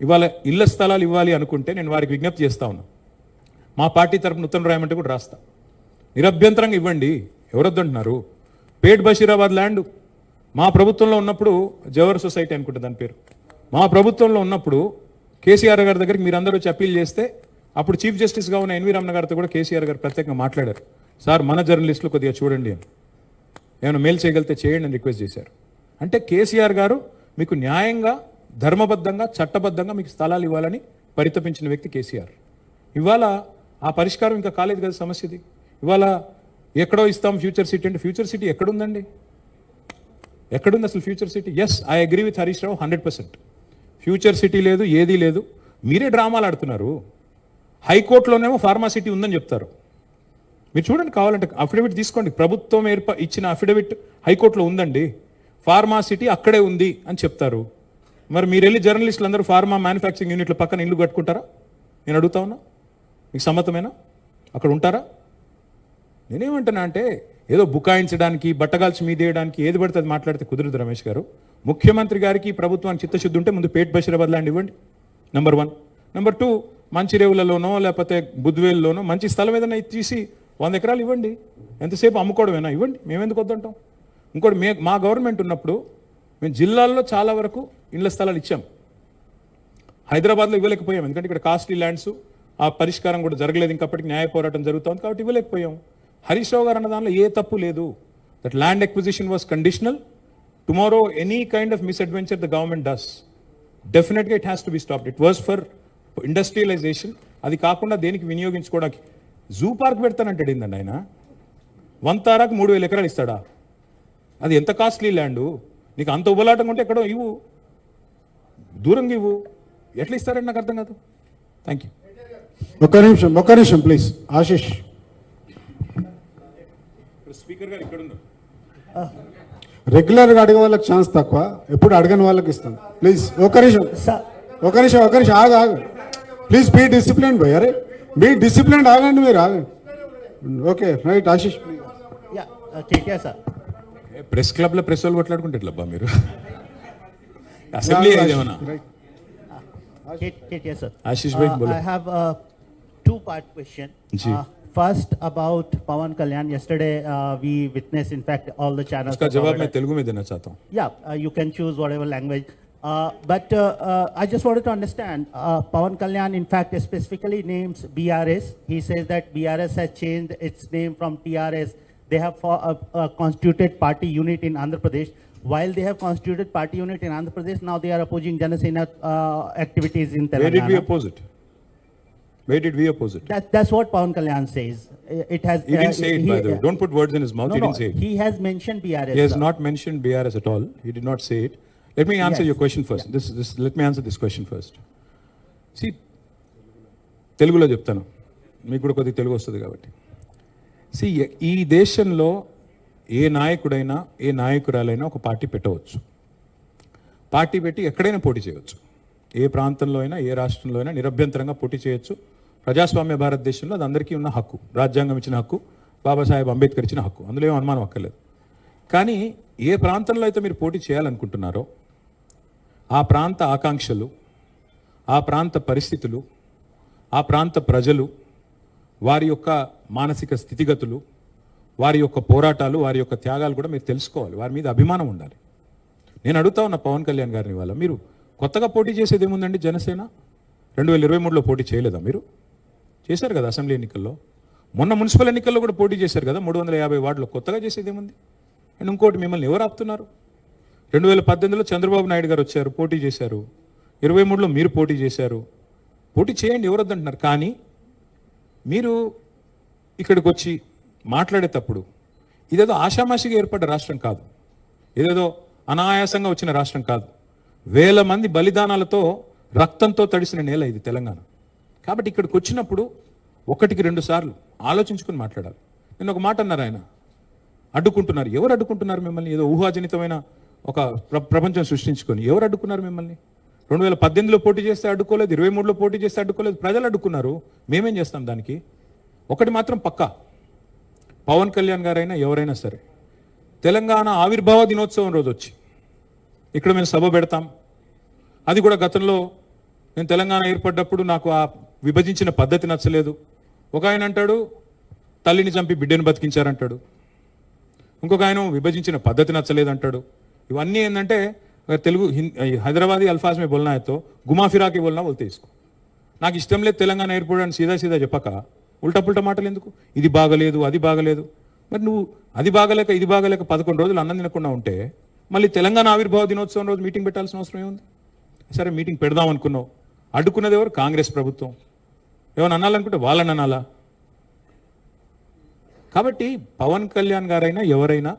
ఇవాళ ఇళ్ల స్థలాలు ఇవ్వాలి అనుకుంటే నేను వారికి విజ్ఞప్తి చేస్తా ఉన్నా. మా పార్టీ తరపున ఉత్తరం రాయమంటే కూడా రాస్తా. నిరభ్యంతరంగా ఇవ్వండి, ఎవరొద్దంటున్నారు? పేట్ బషీరాబాద్ ల్యాండ్ మా ప్రభుత్వంలో ఉన్నప్పుడు, జవహర్ సొసైటీ అనుకుంటే దాని పేరు, మా ప్రభుత్వంలో ఉన్నప్పుడు కేసీఆర్ గారి దగ్గరికి మీరందరూ వచ్చి అప్పీల్ చేస్తే అప్పుడు చీఫ్ జస్టిస్గా ఉన్న ఎన్వి రమణ గారితో కూడా కేసీఆర్ గారు ప్రత్యేకంగా మాట్లాడారు. సార్, మన జర్నలిస్టులు కొద్దిగా చూడండి అని, ఏమైనా మేలు చేయగలిగితే చేయండి అని రిక్వెస్ట్ చేశారు. అంటే కేసీఆర్ గారు మీకు న్యాయంగా, ధర్మబద్ధంగా, చట్టబద్ధంగా మీకు స్థలాలు ఇవ్వాలని పరితపించిన వ్యక్తి కేసీఆర్. ఇవాళ ఆ పరిష్కారం ఇంకా కాలేదు కదా సమస్యది. ఇవాళ ఎక్కడో ఇస్తాం ఫ్యూచర్ సిటీ అంటే, ఫ్యూచర్ సిటీ ఎక్కడుందండి? ఎక్కడుంది అసలు future city? Yes, I agree with Harish Rao 100%. Future city లేదు, ఏదీ లేదు. మీరే డ్రామాలు ఆడుతున్నారు. హైకోర్టులోనేమో ఫార్మా సిటీ ఉందని చెప్తారు. మీరు చూడండి, కావాలంటే అఫిడవిట్ తీసుకోండి. ప్రభుత్వం ఇచ్చిన అఫిడవిట్ హైకోర్టులో ఉందండి, ఫార్మా సిటీ అక్కడే ఉంది అని చెప్తారు. మరి మీరు వెళ్ళి జర్నలిస్టులు అందరూ ఫార్మా మ్యానుఫ్యాక్చరింగ్ యూనిట్ల పక్కన ఇల్లు కట్టుకుంటారా? నేను అడుగుతా ఉన్నా, మీకు సమ్మతమేనా? అక్కడ ఉంటారా? నేనేమంటున్నా అంటే, ఏదో బుకాయించడానికి, బట్టగాల్చి మీదేయడానికి ఏది పడితే అది మాట్లాడితే కుదరదు రమేష్ గారు. ముఖ్యమంత్రి గారికి ప్రభుత్వానికి చిత్తశుద్ధి ఉంటే ముందు పేట్ బషీరాబాద్ ల్యాండ్ ఇవ్వండి, నెంబర్ 1. నెంబర్ 2, మంచిరేవులలోనో లేకపోతే బుద్ధివేలులోనో మంచి స్థలం ఏదైనా తీసి 100 ఎకరాలు ఇవ్వండి. ఎంతసేపు అమ్ముకోవడమేనా? ఇవ్వండి, మేమెందుకు వద్దంటాం. ఇంకోటి, మా గవర్నమెంట్ ఉన్నప్పుడు మేము జిల్లాల్లో చాలా వరకు ఇళ్ల స్థలాలు ఇచ్చాం. హైదరాబాద్లో ఇవ్వలేకపోయాం, ఎందుకంటే ఇక్కడ కాస్ట్లీ ల్యాండ్స్, ఆ పరిష్కారం కూడా జరగలేదు, ఇంకప్పటికి న్యాయ పోరాటం జరుగుతుంది కాబట్టి ఇవ్వలేకపోయాం. హరీష్ రావు గారు అన్న దానిలో ఏ తప్పు లేదు. That land acquisition was conditional. Tomorrow any kind of misadventure the government does, డెఫినెట్గా it has to be stopped. It was for industrialization. అది కాకుండా దేనికి వినియోగించుకోవడానికి? జూ పార్క్ పెడతానంటాడు ఏందండి ఆయన? వంతారాకు 3,000 ఎకరాలు ఇస్తాడా? అది ఎంత కాస్ట్లీ ల్యాండు? నీకు అంత ఉబలాటం ఉంటే ఎక్కడో ఇవ్వు, దూరంగా ఇవ్వు. ఎట్లా ఇస్తారండి నాకు అర్థం కాదు. Thank you. ఒక్క నిమిషం ప్లీజ్. ఆశిష్, స్పీకర్ గారు ఇక్కడ ఉన్నారు. రెగ్యులర్గా అడిగే వాళ్ళకి ఛాన్స్ తక్కువ, ఎప్పుడు అడగని వాళ్ళకి ఇస్తాం. ప్లీజ్ ఒక నిమిషం ఆగు. ప్లీజ్ బీ డిసిప్లిన్ భయ్. అరే బీ డిసిప్లిన్, ఆగండి, మీరు ఆగండి. Okay right. Ashish sir. Press క్లబ్లో ప్రెస్ వాళ్ళు కొట్లాడుకుంటే ఎట్లబ్బా మీరు? అసెంబ్లీ ఏమన్నా? ఆశిష్ భాయ్ బోలో. I have a two-part question. First about Pawan Kalyan. Yesterday we witnessed, in fact, all the channels. इसका जवाब मैं तेलुगु में देना चाहता हूँ. Yeah, you can choose whatever language. But I just wanted to understand, Pawan Kalyan in fact specifically names BRS. He says that BRS has changed its name from TRS. They have a constituted party unit in Andhra Pradesh. while they have constituted party unit in Andhra Pradesh, now they are opposing Janasena activities in Where did we Telangana. oppose it? Where did we oppose it? That's what Pawan Kalyan says. It has. He didn't say it, by the way. Don't put words in his mouth. No, He no, didn't say it. he has mentioned BRS. He has sir. not mentioned BRS at all. He did not say it. Let me answer Yes. your question first. Let me answer this question first. See, తెలుగులో చెప్తాను, మీకు కూడా కొద్దిగా తెలుగు వస్తుంది కాబట్టి. See, ఈ దేశంలో ఏ నాయకుడైనా ఏ నాయకురాలైనా ఒక పార్టీ పెట్టవచ్చు. పార్టీ పెట్టి ఎక్కడైనా పోటీ చేయవచ్చు. ఏ ప్రాంతంలో అయినా ఏ రాష్ట్రంలో అయినా నిరభ్యంతరంగా పోటీ చేయొచ్చు. ప్రజాస్వామ్య భారతదేశంలో అది అందరికీ ఉన్న హక్కు, రాజ్యాంగం ఇచ్చిన హక్కు, బాబాసాహెబ్ అంబేద్కర్ ఇచ్చిన హక్కు, అందులో ఏం అనుమానం అక్కర్లేదు. కానీ ఏ ప్రాంతంలో అయితే మీరు పోటీ చేయాలనుకుంటున్నారో ఆ ప్రాంత ఆకాంక్షలు, ఆ ప్రాంత పరిస్థితులు, ఆ ప్రాంత ప్రజలు, వారి యొక్క మానసిక స్థితిగతులు, వారి యొక్క పోరాటాలు, వారి యొక్క త్యాగాలు కూడా మీరు తెలుసుకోవాలి. వారి మీద అభిమానం ఉండాలి. నేను అడుగుతా ఉన్న పవన్ కళ్యాణ్ గారిని వల్ల, మీరు కొత్తగా పోటీ చేసేది ఏముందండి? జనసేన 2023లో పోటీ చేయలేదా? మీరు చేశారు కదా అసెంబ్లీ ఎన్నికల్లో, మొన్న మున్సిపల్ ఎన్నికల్లో కూడా పోటీ చేశారు కదా 350 వార్డులో. కొత్తగా చేసేది ఏముంది? అండ్ ఇంకోటి, మిమ్మల్ని ఎవరు ఆపుతున్నారు? 2018లో చంద్రబాబు నాయుడు గారు వచ్చారు, పోటీ చేశారు. 23లో మీరు పోటీ చేశారు. పోటీ చేయండి, ఎవరు వద్దంటున్నారు. కానీ మీరు ఇక్కడికి వచ్చి మాట్లాడేటప్పుడు ఇదేదో ఆషామాషిగా ఏర్పడ్డ రాష్ట్రం కాదు, ఏదేదో అనాయాసంగా వచ్చిన రాష్ట్రం కాదు. వేల మంది బలిదానాలతో, రక్తంతో తడిసిన నేల ఇది తెలంగాణ. కాబట్టి ఇక్కడికి వచ్చినప్పుడు 1-2 సార్లు ఆలోచించుకుని మాట్లాడాలి. నేను ఒక మాట అన్నారు, ఆయన అడ్డుకుంటున్నారు. ఎవరు అడ్డుకుంటున్నారు మిమ్మల్ని? ఏదో ఊహాజనితమైన ఒక ప్రపంచం సృష్టించుకొని ఎవరు అడ్డుకున్నారు మిమ్మల్ని? 2018లో పోటీ చేస్తే అడ్డుకోలేదు, 23లో పోటీ చేస్తే అడ్డుకోలేదు, ప్రజలు అడ్డుకున్నారు. మేమేం చేస్తాం దానికి? ఒకటి మాత్రం పక్కా, పవన్ కళ్యాణ్ గారైనా ఎవరైనా సరే తెలంగాణ ఆవిర్భావ దినోత్సవం రోజు వచ్చి ఇక్కడ మేము సభ పెడతాం. అది కూడా గతంలో నేను తెలంగాణ ఏర్పడ్డప్పుడు నాకు ఆ విభజించిన పద్ధతి నచ్చలేదు. ఒక ఆయన అంటాడు తల్లిని చంపి బిడ్డను బతికించారంటాడు, ఇంకొక ఆయన విభజించిన పద్ధతి నచ్చలేదు అంటాడు. ఇవన్నీ ఏంటంటే తెలుగు హైదరాబాదీ అల్ఫాజ్ మే బోల్నా హై తో గుమా ఫిరాకి బోల్నా బోల్తే ఇసుకో. నాకు ఇష్టం లేదు తెలంగాణ ఏర్పడని సీదా సీదా చెప్పక ఉల్టా పుల్టా మాటలు ఎందుకు? ఇది బాగలేదు, అది బాగలేదు. మరి నువ్వు అది బాగలేక ఇది బాగలేక 11 రోజులు అన్నం తినకుండా ఉంటే మళ్ళీ తెలంగాణ ఆవిర్భావ దినోత్సవం రోజు మీటింగ్ పెట్టాల్సిన అవసరం ఏముంది? సరే మీటింగ్ పెడదాం అనుకున్నావు, అడ్డుకున్నది ఎవరు? కాంగ్రెస్ ప్రభుత్వం. ఏమైనా అనాలనుకుంటే వాళ్ళని అనాలా? కాబట్టి పవన్ కళ్యాణ్ గారైనా ఎవరైనా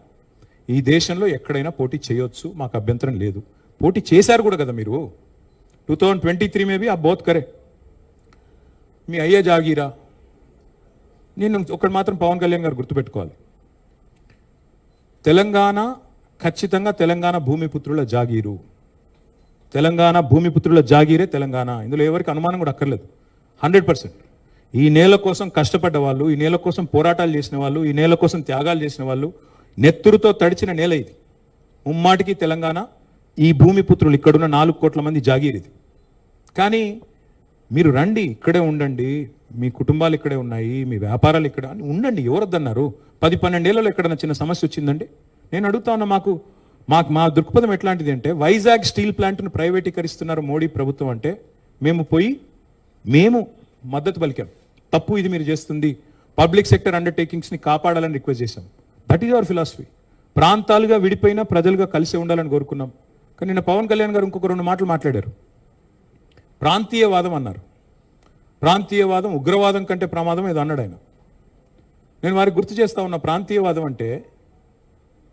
ఈ దేశంలో ఎక్కడైనా పోటీ చేయొచ్చు, మాకు అభ్యంతరం లేదు. పోటీ చేశారు కూడా కదా మీరు. 2023 మేబీ ఆ బోత్ కరే. మీ అయ్యే జాగీరా. నేను ఒకటి మాత్రం పవన్ కళ్యాణ్ గారు గుర్తుపెట్టుకోవాలి, తెలంగాణ ఖచ్చితంగా తెలంగాణ భూమిపుత్రుల జాగీరు. తెలంగాణ భూమిపుత్రుల జాగీరే తెలంగాణ. ఇందులో ఎవరికి అనుమానం కూడా అక్కర్లేదు. 100%. ఈ నేల కోసం కష్టపడ్డ వాళ్ళు, ఈ నేల కోసం పోరాటాలు చేసిన వాళ్ళు, ఈ నేల కోసం త్యాగాలు చేసిన వాళ్ళు, నెత్తురుతో తడిచిన నేల ఇది. ముమ్మాటికి తెలంగాణ ఈ భూమిపుత్రులు, ఇక్కడున్న 4 కోట్ల మంది జాగీర్ ఇది. కానీ మీరు రండి, ఇక్కడే ఉండండి, మీ కుటుంబాలు ఇక్కడే ఉన్నాయి, మీ వ్యాపారాలు ఇక్కడ ఉండండి, ఎవరొద్దన్నారు? 10-12 ఏళ్లలో ఎక్కడైనా చిన్న సమస్య వచ్చిందండి? నేను అడుగుతా ఉన్నా, మా దృక్పథం ఎట్లాంటిది అంటే, వైజాగ్ స్టీల్ ప్లాంట్ను ప్రైవేటీకరిస్తున్నారు మోడీ ప్రభుత్వం అంటే మేము మద్దతు పలికాం. తప్పు ఇది మీరు చేస్తుంది, పబ్లిక్ సెక్టర్ అండర్టేకింగ్స్ని కాపాడాలని రిక్వెస్ట్ చేశాం. That is our philosophy. ప్రాంతాలుగా విడిపోయినా ప్రజలుగా కలిసి ఉండాలని కోరుకున్నాం. కానీ నిన్న పవన్ కళ్యాణ్ గారు ఇంకొక 2 మాటలు మాట్లాడారు. ప్రాంతీయవాదం అన్నారు. ప్రాంతీయవాదం ఉగ్రవాదం కంటే ప్రమాదం ఏదో అన్నాడు ఆయన. నేను వారికి గుర్తు చేస్తా ఉన్న, ప్రాంతీయవాదం అంటే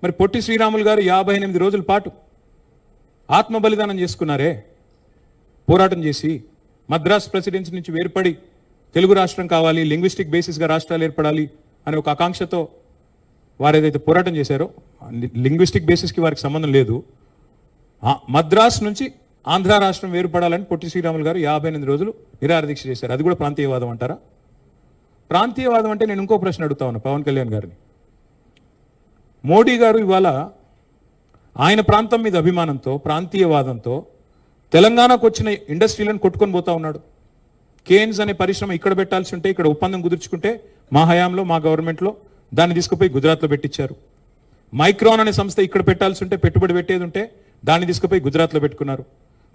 మరి పొట్టి శ్రీరాములు గారు 58 రోజుల పాటు ఆత్మ బలిదానం చేసుకున్నారే, పోరాటం చేసి మద్రాస్ ప్రెసిడెన్సీ నుంచి వేర్పడి తెలుగు రాష్ట్రం కావాలి, లింగ్విస్టిక్ బేసిస్గా రాష్ట్రాలు ఏర్పడాలి అనే ఒక ఆకాంక్షతో వారు ఏదైతే పోరాటం చేశారో, లింగ్విస్టిక్ బేసిస్కి వారికి సంబంధం లేదు. మద్రాస్ నుంచి ఆంధ్ర రాష్ట్రం వేరుపడాలని పొట్టి శ్రీరాములు గారు 58 రోజులు నిరాహార దీక్ష చేశారు. అది కూడా ప్రాంతీయవాదం అంటారా? ప్రాంతీయవాదం అంటే నేను ఇంకో ప్రశ్న అడుగుతా ఉన్నా పవన్ కళ్యాణ్ గారిని. మోడీ గారు ఇవాళ ఆయన ప్రాంతం మీద అభిమానంతో, ప్రాంతీయవాదంతో తెలంగాణకు వచ్చిన ఇండస్ట్రీలను కొట్టుకొని పోతా ఉన్నాడు. కేన్స్ అనే పరిశ్రమ ఇక్కడ పెట్టాల్సి ఉంటే, ఇక్కడ ఒప్పందం కుదుర్చుకుంటే మా హయాంలో, మా గవర్నమెంట్లో దాన్ని తీసుకుపోయి గుజరాత్లో పెట్టించారు. మైక్రాన్ అనే సంస్థ ఇక్కడ పెట్టాల్సి ఉంటే, పెట్టుబడి పెట్టేది ఉంటే దాన్ని తీసుకుపోయి గుజరాత్లో పెట్టుకున్నారు.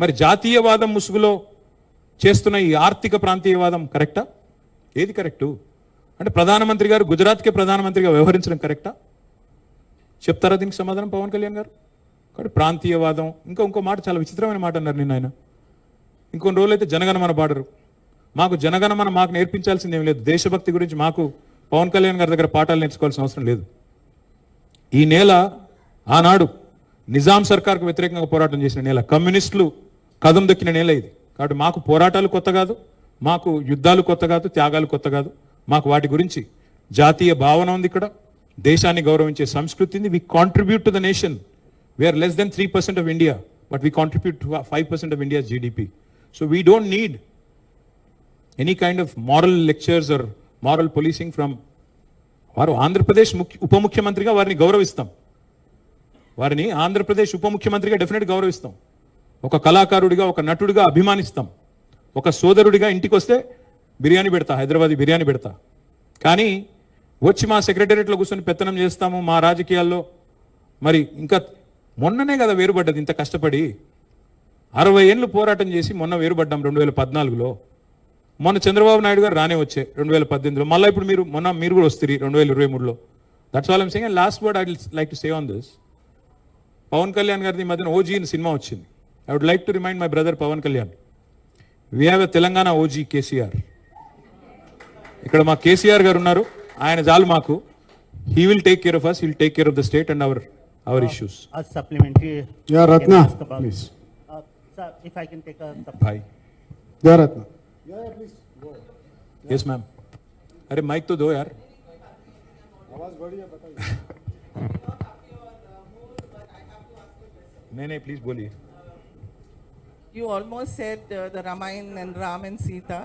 మరి జాతీయవాదం ముసుగులో చేస్తున్న ఈ ఆర్థిక ప్రాంతీయవాదం కరెక్టా? ఏది కరెక్టు? అంటే ప్రధానమంత్రి గారు గుజరాత్కే ప్రధానమంత్రిగా వ్యవహరించడం కరెక్టా? చెప్తారా దీనికి సమాధానం పవన్ కళ్యాణ్ గారు? కాబట్టి ప్రాంతీయవాదం ఇంకో మాట చాలా విచిత్రమైన మాట అన్నారు నిన్న ఆయన. ఇంకొన్ని రోజులు అయితే జనగణమన పాడరు. మాకు జనగణమన మాకు నేర్పించాల్సింది ఏం లేదు. దేశభక్తి గురించి మాకు పవన్ కళ్యాణ్ గారి దగ్గర పాఠాలు నేర్చుకోవాల్సిన అవసరం లేదు. ఈ నేల ఆనాడు నిజాం సర్కార్కు వ్యతిరేకంగా పోరాటం చేసిన నేల, కమ్యూనిస్టులు కదం దొక్కిన నేల ఇది. కాబట్టి మాకు పోరాటాలు కొత్త కాదు, మాకు యుద్ధాలు కొత్త కాదు, త్యాగాలు కొత్త కాదు. మాకు వాటి గురించి జాతీయ భావన ఉంది. ఇక్కడ దేశాన్ని గౌరవించే సంస్కృతి ఉంది. We contribute to the nation. We are less than 3% of India, but we contribute to 5% of India's GDP. So we don't need any kind of moral lectures or moral policing from. వారు ఆంధ్రప్రదేశ్ ఉప ముఖ్యమంత్రిగా వారిని గౌరవిస్తాం. వారిని ఆంధ్రప్రదేశ్ ఉప ముఖ్యమంత్రిగా డెఫినెట్గా గౌరవిస్తాం. ఒక కళాకారుడిగా, ఒక నటుడిగా అభిమానిస్తాం. ఒక సోదరుడిగా ఇంటికి వస్తే బిర్యానీ పెడతా, హైదరాబాదీ బిర్యానీ పెడతా. కానీ వచ్చి మా సెక్రటేరియట్లో కూర్చొని పెత్తనం చేస్తాము మా రాజకీయాల్లో. మరి ఇంకా మొన్ననే కదా వేరుపడ్డది, ఇంత కష్టపడి 60 ఏళ్ళు పోరాటం చేసి మొన్న వేరుపడ్డాం 2014లో. మొన్న చంద్రబాబు నాయుడు గారు రానే వచ్చే 2018లో, మళ్ళీ ఇప్పుడు మీరు కూడా వస్తారు 2023లో. That's all I'm saying. And last word I will like to say on this. Pawan Kalyan గారిది ఈ మధ్యన ఓజీ అని సినిమా వచ్చింది. I would like to remind my brother Pawan Kalyan, we have a Telangana OG KCR. ఇక్కడ మా కేసీఆర్ గారు ఉన్నారు, ఆయన చాలు మాకు. He will take care of us, he will take care of the state and our issues. A supplementary. Yeah, I can Ratna, ask about- please. Sir, if I can take a भाई. Yeah, Ratna. Yes ma'am. अरे mic तो दो यार. नहीं please बोलिए. You almost said the Ramayana and Ram and Sita,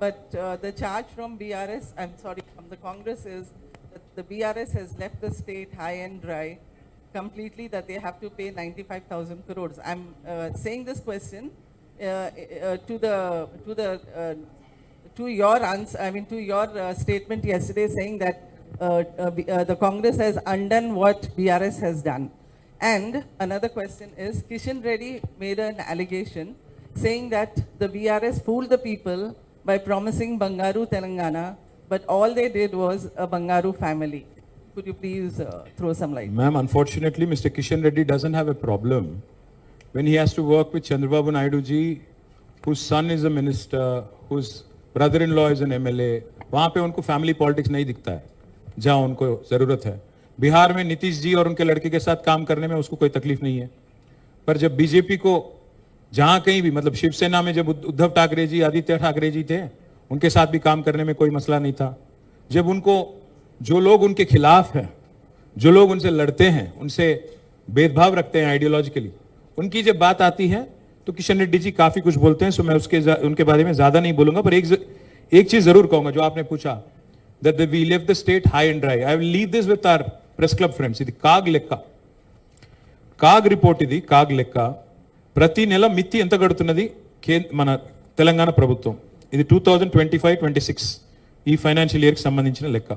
but the charge from BRS, I'm sorry, from the Congress is that the BRS has left the state high and dry completely, that they have to pay 95,000 crores. I'm saying this question to your answer, to your statement yesterday saying that the Congress has undone what BRS has done. And another question is, Kishan Reddy made an allegation saying that the BRS fooled the people by promising Bangaru Telangana, but all they did was a Bangaru family. Could you please throw some light? Ma'am, unfortunately, Mr. Kishan Reddy doesn't have a problem when he has to work with Chandrababu Naidu ji, whose son is a minister, whose brother-in-law is an MLA. वहाँ पे उनको family politics नहीं दिखता है जहाँ उनको जरूरत है. बिहार में नीतीश जी और उनके लड़के के साथ काम करने में उसको कोई तकलीफ नहीं है. पर जब बीजेपी को जहाँ कहीं भी, मतलब शिवसेना में जब उद्धव ठाकरे जी, आदित्य ठाकरे जी थे, उनके साथ भी काम करने में कोई मसला नहीं था. जब उनको जो लोग उनके खिलाफ हैं, जो लोग उनसे लड़ते हैं, उनसे भेदभाव रखते हैं आइडियोलॉजिकली, उनकी जब बात आती है तो किशन रेड्डी जी काफी कुछ बोलते हैं. सो मैं उनके बारे में ज्यादा नहीं बोलूंगा. पर एक चीज जरूर कहूंगा जो आपने पूछा, that we left the state high and dry. I will leave this with our press club friends. ఇది కాగ్ లెక్క, కాగ్ రిపోర్ట్. ఇది కాగ్ లెక్క. ప్రతి నెల మిత్తి ఎంత గడుతున్నది మన తెలంగాణ ప్రభుత్వం. ఇది 2025-26 ఈ ఫైనాన్షియల్ ఇయర్కి సంబంధించిన లెక్క.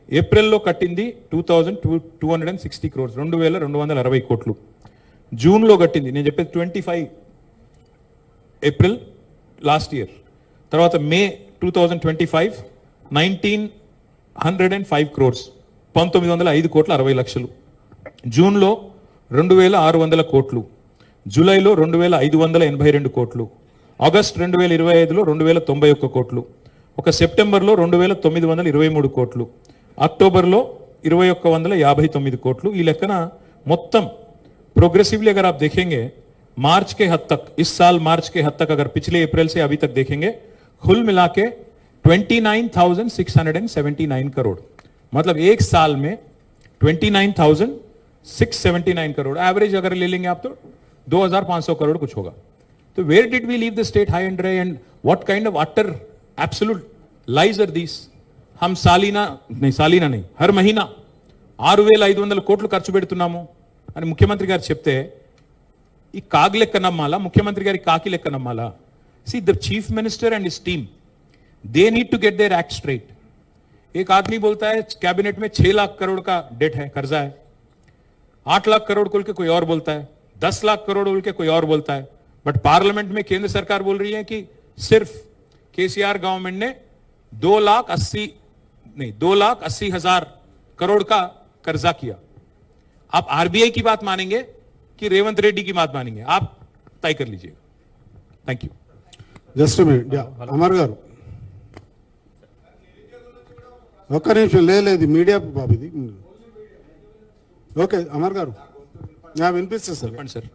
ఏప్రిల్లో కట్టింది 2260 crores, 2260 కోట్లు. జూన్లో కట్టింది, నేను చెప్పేది 25 ఏప్రిల్ లాస్ట్ ఇయర్. తర్వాత మే 2025 1905 crores, 1905 కోట్ల 60 లక్షలు. జూన్లో 2600 కోట్లు. జూలైలో 2582 కోట్లు. ఆగస్ట్ 2025లో 2091 కోట్లు. ఒక సెప్టెంబర్లో 2923 కోట్లు. అక్టోబర్లో 2159 కోట్లు. ఈ లెక్కన మొత్తం प्रोग्रेसिवली अगर आप देखेंगे मार्च के हद तक, इस साल मार्च के हद तक, अगर पिछले अप्रैल से अभी तक देखेंगे, कुल मिला के 29,679 करोड़. मतलब एक साल में 29,679 करोड़ एवरेज अगर ले लेंगे आप तो 2,500 करोड़ कुछ होगा. तो where did we leave the state high and dry and what kind of utter absolute lies are these. हम सालीना नहीं हर महीना 6,500 కోట్లు ఖర్చు పెడుతున్నాము అని ముఖ్యమంత్రి గారు చెప్తే ఈ కాగ్ లెక్క నమ్మాలా, ముఖ్యమంత్రి గారి కాకి లెక్క నమ్మాలా? See the chief minister and his team, they need to get their act straight. एक आदमी बोलता है कैबिनेट में 6 लाख करोड़ का डेट है, कर्जा है. 8 लाख करोड़ बोल के कोई और बोलता है, 10 लाख करोड़ बोल के कोई और बोलता है. बट पार्लियामेंट में केंद्र सरकार बोल रही है कि सिर्फ केसीआर गवर्नमेंट ने 2,80,000 करोड़ का कर्जा किया. आप आरबीआई की बात मानेंगे कि रेवंत रेड्डी की बात मानेंगे, आप तय कर लीजिए। Thank you. Just minute Amar గారు ఒక్క నిమిషం లేదు మీడియా బాబు ఇది ఓకే అమర్ గారు వినిపిస్తుంది సార్ చెప్పండి సార్।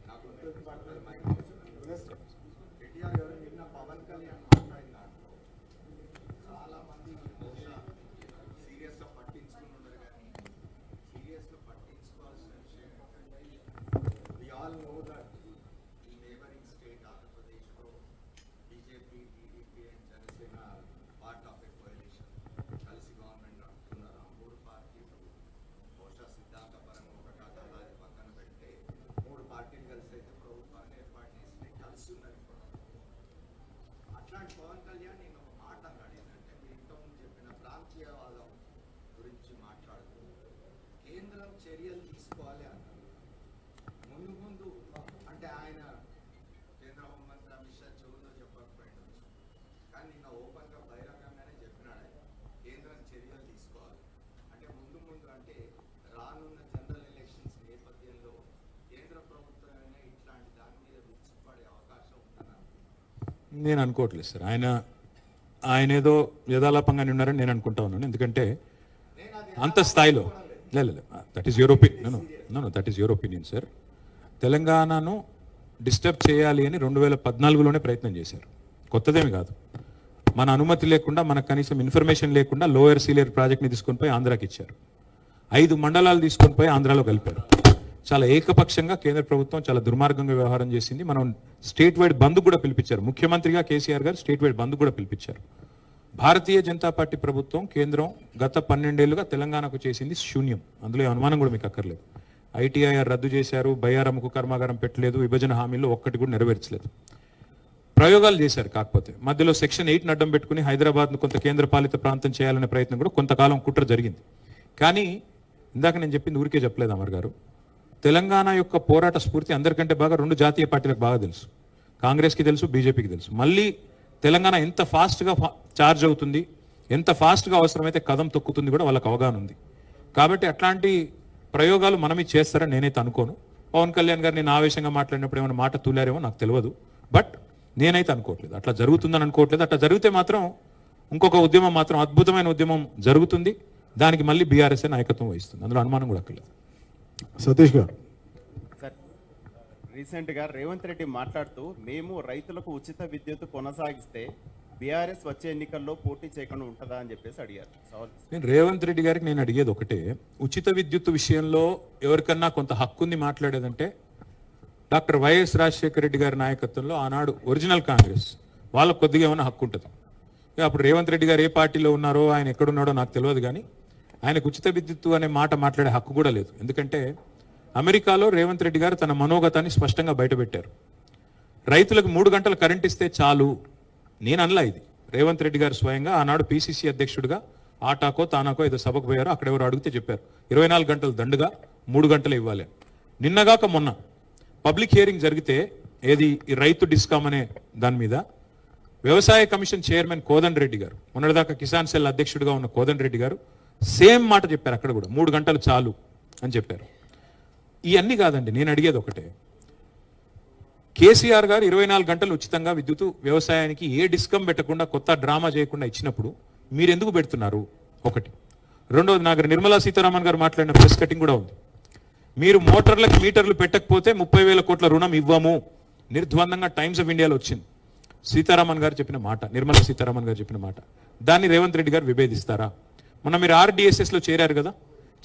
నేను అనుకోవట్లేదు సార్, ఆయన ఏదో యథాలాపంగానే ఉన్నారని నేను అనుకుంటా ఉన్నాను. ఎందుకంటే అంత స్థాయిలో లేదు, that is your opinion. Know that is your opinion sir. తెలంగాణను డిస్టర్బ్ చేయాలి అని 2014లోనే ప్రయత్నం చేశారు, కొత్తదేమి కాదు. మన అనుమతి లేకుండా, మనకు కనీసం ఇన్ఫర్మేషన్ లేకుండా లోయర్ సీలియర్ ప్రాజెక్ట్ని తీసుకొని పోయి ఆంధ్రాకి ఇచ్చారు. 5 మండలాలు తీసుకొని పోయి ఆంధ్రాలో కలిపారు. చాలా ఏకపక్షంగా కేంద్ర ప్రభుత్వం చాలా దుర్మార్గంగా వ్యవహారం చేసింది. మనం స్టేట్ వైడ్ బంద్ కూడా పిలిపించారు. ముఖ్యమంత్రిగా కేసీఆర్ గారు స్టేట్ వైడ్ బంద్ కూడా పిలిపించారు. భారతీయ జనతా పార్టీ ప్రభుత్వం, కేంద్రం గత 12 ఏళ్లుగా తెలంగాణకు చేసింది శూన్యం. అందులో అనుమానం కూడా మీకు అక్కర్లేదు. ఐటీఐఆర్ రద్దు చేశారు, బయ్యారముకు కర్మాగారం పెట్టలేదు, విభజన హామీల్లో ఒక్కటి కూడా నెరవేర్చలేదు. ప్రయోగాలు చేశారు, కాకపోతే మధ్యలో సెక్షన్ 8 అడ్డం పెట్టుకుని హైదరాబాద్ను కొంత కేంద్ర పాలిత ప్రాంతం చేయాలనే ప్రయత్నం కూడా కొంతకాలం కుట్ర జరిగింది. కానీ ఇందాక నేను చెప్పింది ఊరికే చెప్పలేదు అమర్ గారు. తెలంగాణ యొక్క పోరాట స్ఫూర్తి అందరికంటే బాగా 2 జాతీయ పార్టీలకు బాగా తెలుసు. కాంగ్రెస్కి తెలుసు, బీజేపీకి తెలుసు. మళ్ళీ తెలంగాణ ఎంత ఫాస్ట్గా చార్జ్ అవుతుంది, ఎంత ఫాస్ట్గా అవసరమైతే కదం తొక్కుతుంది కూడా వాళ్ళకి అవగాహన ఉంది. కాబట్టి అట్లాంటి ప్రయోగాలు మనమే చేస్తారని నేనైతే అనుకోను. పవన్ కళ్యాణ్ గారు నేను ఆవేశంగా మాట్లాడినప్పుడు ఏమైనా మాట తూలారేమో నాకు తెలియదు, బట్ నేనైతే అనుకోవట్లేదు, అట్లా జరుగుతుందని అనుకోవట్లేదు. అట్లా జరిగితే మాత్రం ఇంకొక ఉద్యమం మాత్రం అద్భుతమైన ఉద్యమం జరుగుతుంది. దానికి మళ్ళీ బీఆర్ఎస్ నాయకత్వం వహిస్తుంది, అందులో అనుమానం కూడా అక్కర్లేదు. సతీష్ గారు. సార్, రీసెంట్గా రేవంత్ రెడ్డి మాట్లాడుతూ మేము రైతులకు ఉచిత విద్యుత్ కొనసాగిస్తే బీఆర్ఎస్ వచ్చే ఎన్నికల్లో పోటీ చేయకుండా ఉంటుందా అని చెప్పేసి అడిగారు. నేను రేవంత్ రెడ్డి గారికి నేను అడిగేది ఒకటే, ఉచిత విద్యుత్ విషయంలో ఎవరికన్నా కొంత హక్కుంది మాట్లాడేదంటే డాక్టర్ వైఎస్ రాజశేఖర రెడ్డి గారి నాయకత్వంలో ఆనాడు ఒరిజినల్ కాంగ్రెస్ వాళ్ళకు కొద్దిగా ఏమైనా హక్కు ఉంటుంది. అప్పుడు రేవంత్ రెడ్డి గారు ఏ పార్టీలో ఉన్నారో, ఆయన ఎక్కడున్నాడో నాకు తెలియదు, కానీ ఆయనకు ఉచిత విద్యుత్తు అనే మాట మాట్లాడే హక్కు కూడా లేదు. ఎందుకంటే అమెరికాలో రేవంత్ రెడ్డి గారు తన మనోగతాన్ని స్పష్టంగా బయటపెట్టారు. రైతులకు 3 గంటలు కరెంట్ ఇస్తే చాలు. నేను అనలా, ఇది రేవంత్ రెడ్డి గారు స్వయంగా ఆనాడు పిసిసి అధ్యక్షుడిగా ఆటాకో తానాకో ఏదో సభకు పోయారో, అక్కడ ఎవరు అడిగితే చెప్పారు 24 గంటలు దండుగా 3 గంటలు ఇవ్వాలి. నిన్నగాక మొన్న పబ్లిక్ హియరింగ్ జరిగితే ఏది ఈ రైతు డిస్కామ్ అనే దాని మీద వ్యవసాయ కమిషన్ చైర్మన్ కోదండ రెడ్డి గారు, మొన్నటిదాకా కిసాన్ సెల్ అధ్యక్షుడిగా ఉన్న కోదండ రెడ్డి గారు సేమ్ మాట చెప్పారు. అక్కడ కూడా 3 గంటలు చాలు అని చెప్పారు. ఇవన్నీ కాదండి, నేను అడిగేది ఒకటే, కేసీఆర్ గారు 24 గంటలు ఉచితంగా విద్యుత్ వ్యవసాయానికి ఏ డిస్కమ్ పెట్టకుండా, కొత్త డ్రామా చేయకుండా ఇచ్చినప్పుడు మీరు ఎందుకు పెడుతున్నారు? ఒకటి. రెండోది, నాకు నిర్మలా సీతారామన్ గారు మాట్లాడిన ప్రెస్ కటింగ్ కూడా ఉంది. మీరు మోటార్లకు మీటర్లు పెట్టకపోతే 30,000 కోట్ల రుణం ఇవ్వము నిర్ద్వందంగా టైమ్స్ ఆఫ్ ఇండియాలో వచ్చింది. సీతారామన్ గారు చెప్పిన మాట, నిర్మలా సీతారామన్ గారు చెప్పిన మాట, దాన్ని రేవంత్ రెడ్డి గారు విభేదిస్తారా? మొన్న మీరు RDSSలో చేరారు కదా,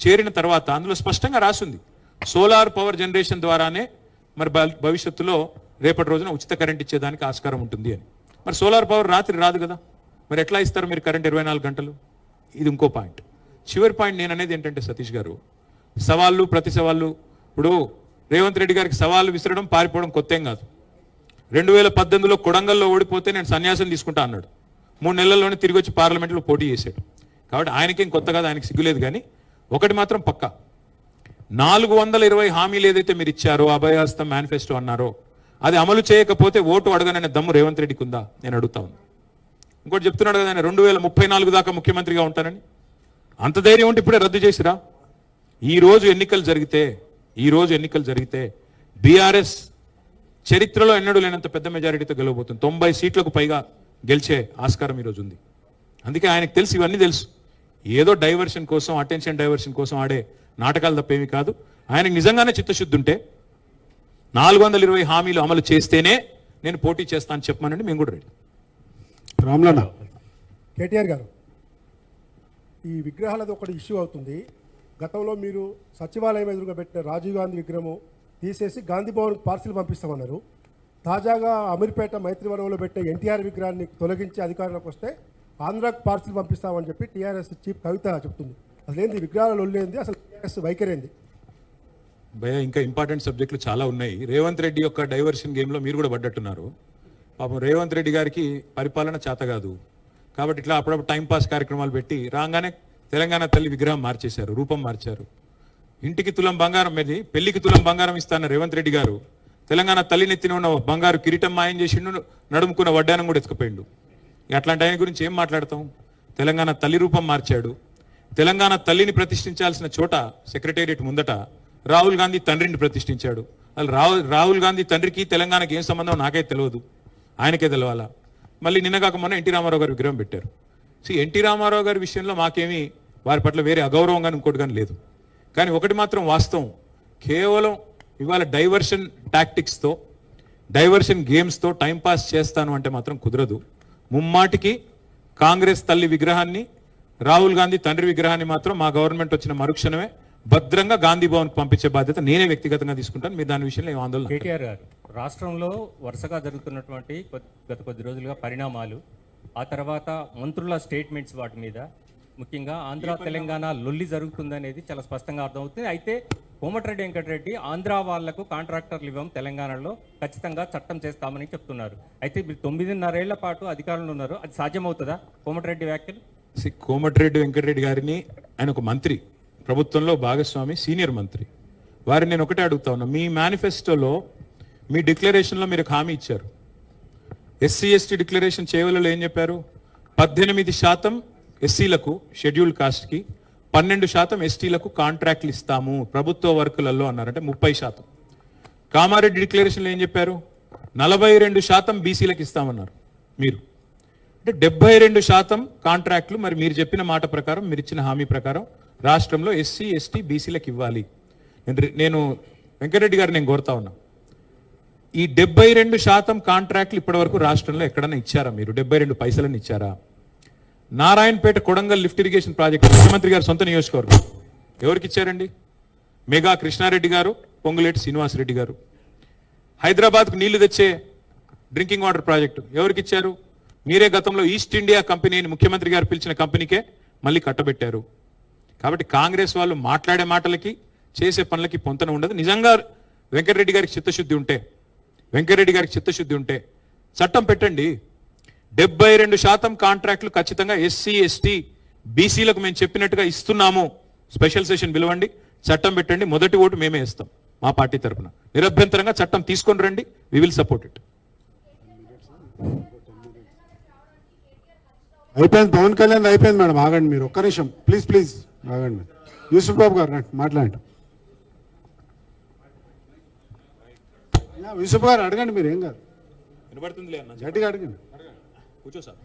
చేరిన తర్వాత అందులో స్పష్టంగా రాసింది సోలార్ పవర్ జనరేషన్ ద్వారానే మరి భవిష్యత్తులో రేపటి రోజున ఉచిత కరెంట్ ఇచ్చేదానికి ఆస్కారం ఉంటుంది అని. మరి సోలార్ పవర్ రాత్రి రాదు కదా, మరి ఎట్లా ఇస్తారు మీరు కరెంట్ 24 గంటలు? ఇది ఇంకో పాయింట్. చివరి పాయింట్ నేను అనేది ఏంటంటే సతీష్ గారు, సవాళ్ళు ప్రతి సవాళ్ళు, ఇప్పుడు రేవంత్ రెడ్డి గారికి సవాళ్ళు విసరడం పారిపోవడం కొత్త ఏం కాదు. 2018లో కొడంగల్లో ఓడిపోతే నేను సన్యాసం తీసుకుంటా అన్నాడు. 3 నెలల్లోనే తిరిగి వచ్చి పార్లమెంట్లో పోటీ చేశాడు. కాబట్టి ఆయనకేం కొత్త కాదు, ఆయనకి సిగ్గులేదు. కానీ ఒకటి మాత్రం పక్కా, 420 హామీలు ఏదైతే మీరు ఇచ్చారో, అభయహస్తం మేనిఫెస్టో అన్నారో, అది అమలు చేయకపోతే ఓటు అడగననే దమ్ము రేవంత్ రెడ్డికి ఉందా? నేను అడుగుతా ఉన్నా. ఇంకోటి చెప్తున్నాడు కదా ఆయన 2034 దాకా ముఖ్యమంత్రిగా ఉంటానని. అంత ధైర్యం ఉంటే ఇప్పుడే రద్దు చేసిరా? ఈ రోజు ఎన్నికలు జరిగితే బీఆర్ఎస్ చరిత్రలో ఎన్నడూ లేనంత పెద్ద మెజారిటీతో గెలవబోతుంది. 90 సీట్లకు పైగా గెలిచే ఆస్కారం ఈరోజు ఉంది. అందుకే ఆయనకు తెలుసు, ఇవన్నీ తెలుసు. ఏదో డైవర్షన్ కోసం, అటెన్షన్ డైవర్షన్ కోసం ఆడే నాటకాలు తప్పేమీ కాదు. ఆయనకు నిజంగానే చిత్తశుద్ధి ఉంటే 420 హామీలు అమలు చేస్తేనే నేను పోటీ చేస్తాను చెప్పమనండి, మేము కూడా రెడీ. రామ్లన్న. కేటీఆర్ గారు, ఈ విగ్రహాలది ఒకటి ఇష్యూ అవుతుంది. గతంలో మీరు సచివాలయం ఎదురుగా పెట్టిన రాజీవ్ గాంధీ విగ్రహము తీసేసి గాంధీ భవన్కి పార్సిల్ పంపిస్తామన్నారు. తాజాగా అమీర్పేట మైత్రివనంలో పెట్టే ఎన్టీఆర్ విగ్రహాన్ని తొలగించి అధికారంలోకి వస్తే ఆంధ్రాకు పార్సిల్ పంపిస్తామని చెప్పి టీఆర్ఎస్ చీఫ్ కవిత చెప్తుంది. అసలు ఏంది విగ్రహాల లొల్లేంది, అసలు టీఆర్ఎస్ వైఖరేంది? భయ ఇంకా ఇంపార్టెంట్ సబ్జెక్టులు చాలా ఉన్నాయి. రేవంత్ రెడ్డి యొక్క డైవర్షన్ గేమ్లో మీరు కూడా పడ్డట్టున్నారు. పాపం రేవంత్ రెడ్డి గారికి పరిపాలన చేత కాదు కాబట్టి ఇట్లా అప్పుడప్పుడు టైంపాస్ కార్యక్రమాలు పెట్టి రాగానే తెలంగాణ తల్లి విగ్రహం మార్చేశారు, రూపం మార్చారు. ఇంటికి తులం బంగారం మీద పెళ్లికి తులం బంగారం ఇస్తాన్న రేవంత్ రెడ్డి గారు తెలంగాణ తల్లినెత్తిన ఉన్న బంగారు కిరీటం మాయం చేసిండు, నడుముకున్న వడ్డానం కూడా ఎత్తుకుపోయిండు. అట్లాంటి ఆయన గురించి ఏం మాట్లాడతాం? తెలంగాణ తల్లి రూపం మార్చాడు. తెలంగాణ తల్లిని ప్రతిష్ఠించాల్సిన చోట సెక్రటేరియట్ ముందట రాహుల్ గాంధీ తండ్రిని ప్రతిష్ఠించాడు. అసలు రాహుల్ గాంధీ తండ్రికి తెలంగాణకి ఏం సంబంధం నాకే తెలియదు, ఆయనకే తెలవాలా. మళ్ళీ నిన్నగాక మొన్న ఎన్టీ రామారావు గారు విగ్రహం పెట్టారు. ఎన్టీ రామారావు గారి విషయంలో మాకేమీ వారి పట్ల వేరే అగౌరవం కానీ ఇంకోటి కానీ లేదు. కానీ ఒకటి మాత్రం వాస్తవం, కేవలం ఇవాళ డైవర్షన్ టాక్టిక్స్తో, డైవర్షన్ గేమ్స్తో టైంపాస్ చేస్తాను అంటే మాత్రం కుదరదు. ముమ్మాటికి కాంగ్రెస్ తల్లి విగ్రహాన్ని, రాహుల్ గాంధీ తండ్రి విగ్రహాన్ని మాత్రం మా గవర్నమెంట్ వచ్చిన మరుక్షణమే భద్రంగా గాంధీ భవన్కి పంపించే బాధ్యత నేనే వ్యక్తిగతంగా తీసుకుంటాను. మీరు దాని విషయంలో ఏం ఆందోళన. కేటీఆర్ గారు, రాష్ట్రంలో వరుసగా జరుగుతున్నటువంటి గత కొద్ది రోజులుగా పరిణామాలు, ఆ తర్వాత మంత్రుల స్టేట్మెంట్స్ వాటి మీద, ముఖ్యంగా ఆంధ్ర తెలంగాణ లొల్లి జరుగుతుందనేది చాలా స్పష్టంగా అర్థమవుతుంది. అయితే కోమటిరెడ్డి వెంకటరెడ్డి ఆంధ్ర వాళ్లకు కాంట్రాక్టర్లు ఇవ్వం, తెలంగాణలో ఖచ్చితంగా చట్టం చేస్తామని చెప్తున్నారు. అయితే మీరు 9.5 ఏళ్ల పాటు అధికారంలో ఉన్నారు, అది సాధ్యమవుతుందా కోమటిరెడ్డి వ్యాఖ్యలు? కోమటిరెడ్డి వెంకటరెడ్డి గారిని, ఆయన ఒక మంత్రి, ప్రభుత్వంలో భాగస్వామి, సీనియర్ మంత్రి, వారిని నేను ఒకటే అడుగుతా ఉన్నా. మీ మేనిఫెస్టోలో, మీ డిక్లరేషన్లో మీరు ఒక హామీ ఇచ్చారు. ఎస్సీ ఎస్టీ డిక్లరేషన్ చేయవలలో ఏం చెప్పారు? 18% ఎస్సీలకు, షెడ్యూల్డ్ కాస్ట్కి, 12% ఎస్టీలకు కాంట్రాక్ట్లు ఇస్తాము ప్రభుత్వ వర్కులలో అన్నారంటే 30%. కామారెడ్డి డిక్లరేషన్లో ఏం చెప్పారు? 42% బీసీలకు ఇస్తామన్నారు మీరు. అంటే 72% కాంట్రాక్ట్లు. మరి మీరు చెప్పిన మాట ప్రకారం, మీరు ఇచ్చిన హామీ ప్రకారం రాష్ట్రంలో ఎస్సీ ఎస్టీ బీసీలకు ఇవ్వాలి. నేను వెంకటరెడ్డి గారు నేను కోరుతా ఉన్నా, ఈ 72% కాంట్రాక్ట్లు ఇప్పటి వరకు రాష్ట్రంలో ఎక్కడన్నా ఇచ్చారా మీరు? 72 పైసలను ఇచ్చారా? Narayanpet Kodangal lift irrigation project ముఖ్యమంత్రి గారు సొంత నియోజకవర్గం, ఎవరికి ఇచ్చారండి? మెగా కృష్ణారెడ్డి గారు, పొంగులేటి శ్రీనివాసరెడ్డి గారు. హైదరాబాద్కు నీళ్లు తెచ్చే డ్రింకింగ్ వాటర్ ప్రాజెక్టు ఎవరికి ఇచ్చారు? మీరే గతంలో ఈస్ట్ ఇండియా కంపెనీని, ముఖ్యమంత్రి గారు పిలిచిన కంపెనీకే మళ్ళీ కట్టబెట్టారు. కాబట్టి కాంగ్రెస్ వాళ్ళు మాట్లాడే మాటలకి, చేసే పనులకి పొంతన ఉండదు. నిజంగా వెంకటరెడ్డి గారికి చిత్తశుద్ధి ఉంటే చట్టం పెట్టండి. 72% కాంట్రాక్టులు ఖచ్చితంగా ఎస్సీ ఎస్టీ బీసీలకు మేము చెప్పినట్టుగా ఇస్తున్నాము. స్పెషల్ సెషన్ పిలవండి, చట్టం పెట్టండి. మొదటి ఓటు మేమే ఇస్తాం మా పార్టీ తరఫున. నిరభ్యంతరంగా చట్టం తీసుకొని రండి, వి విల్ సపోర్ట్ ఇట్. అయిపోయింది, పవన్ కళ్యాణ్ అయిపోయింది మేడం. ఆగండి మీరు ఒక్క నిమిషం ప్లీజ్ ఆగండి. యూసుఫ్ బాబు గారు మాట్లాడండి. యూసుఫ్ గారు అడగండి, మీరు ఏం కాదు, వినబడుతుంది గట్టిగా అడగండి. కూర్చో సార్.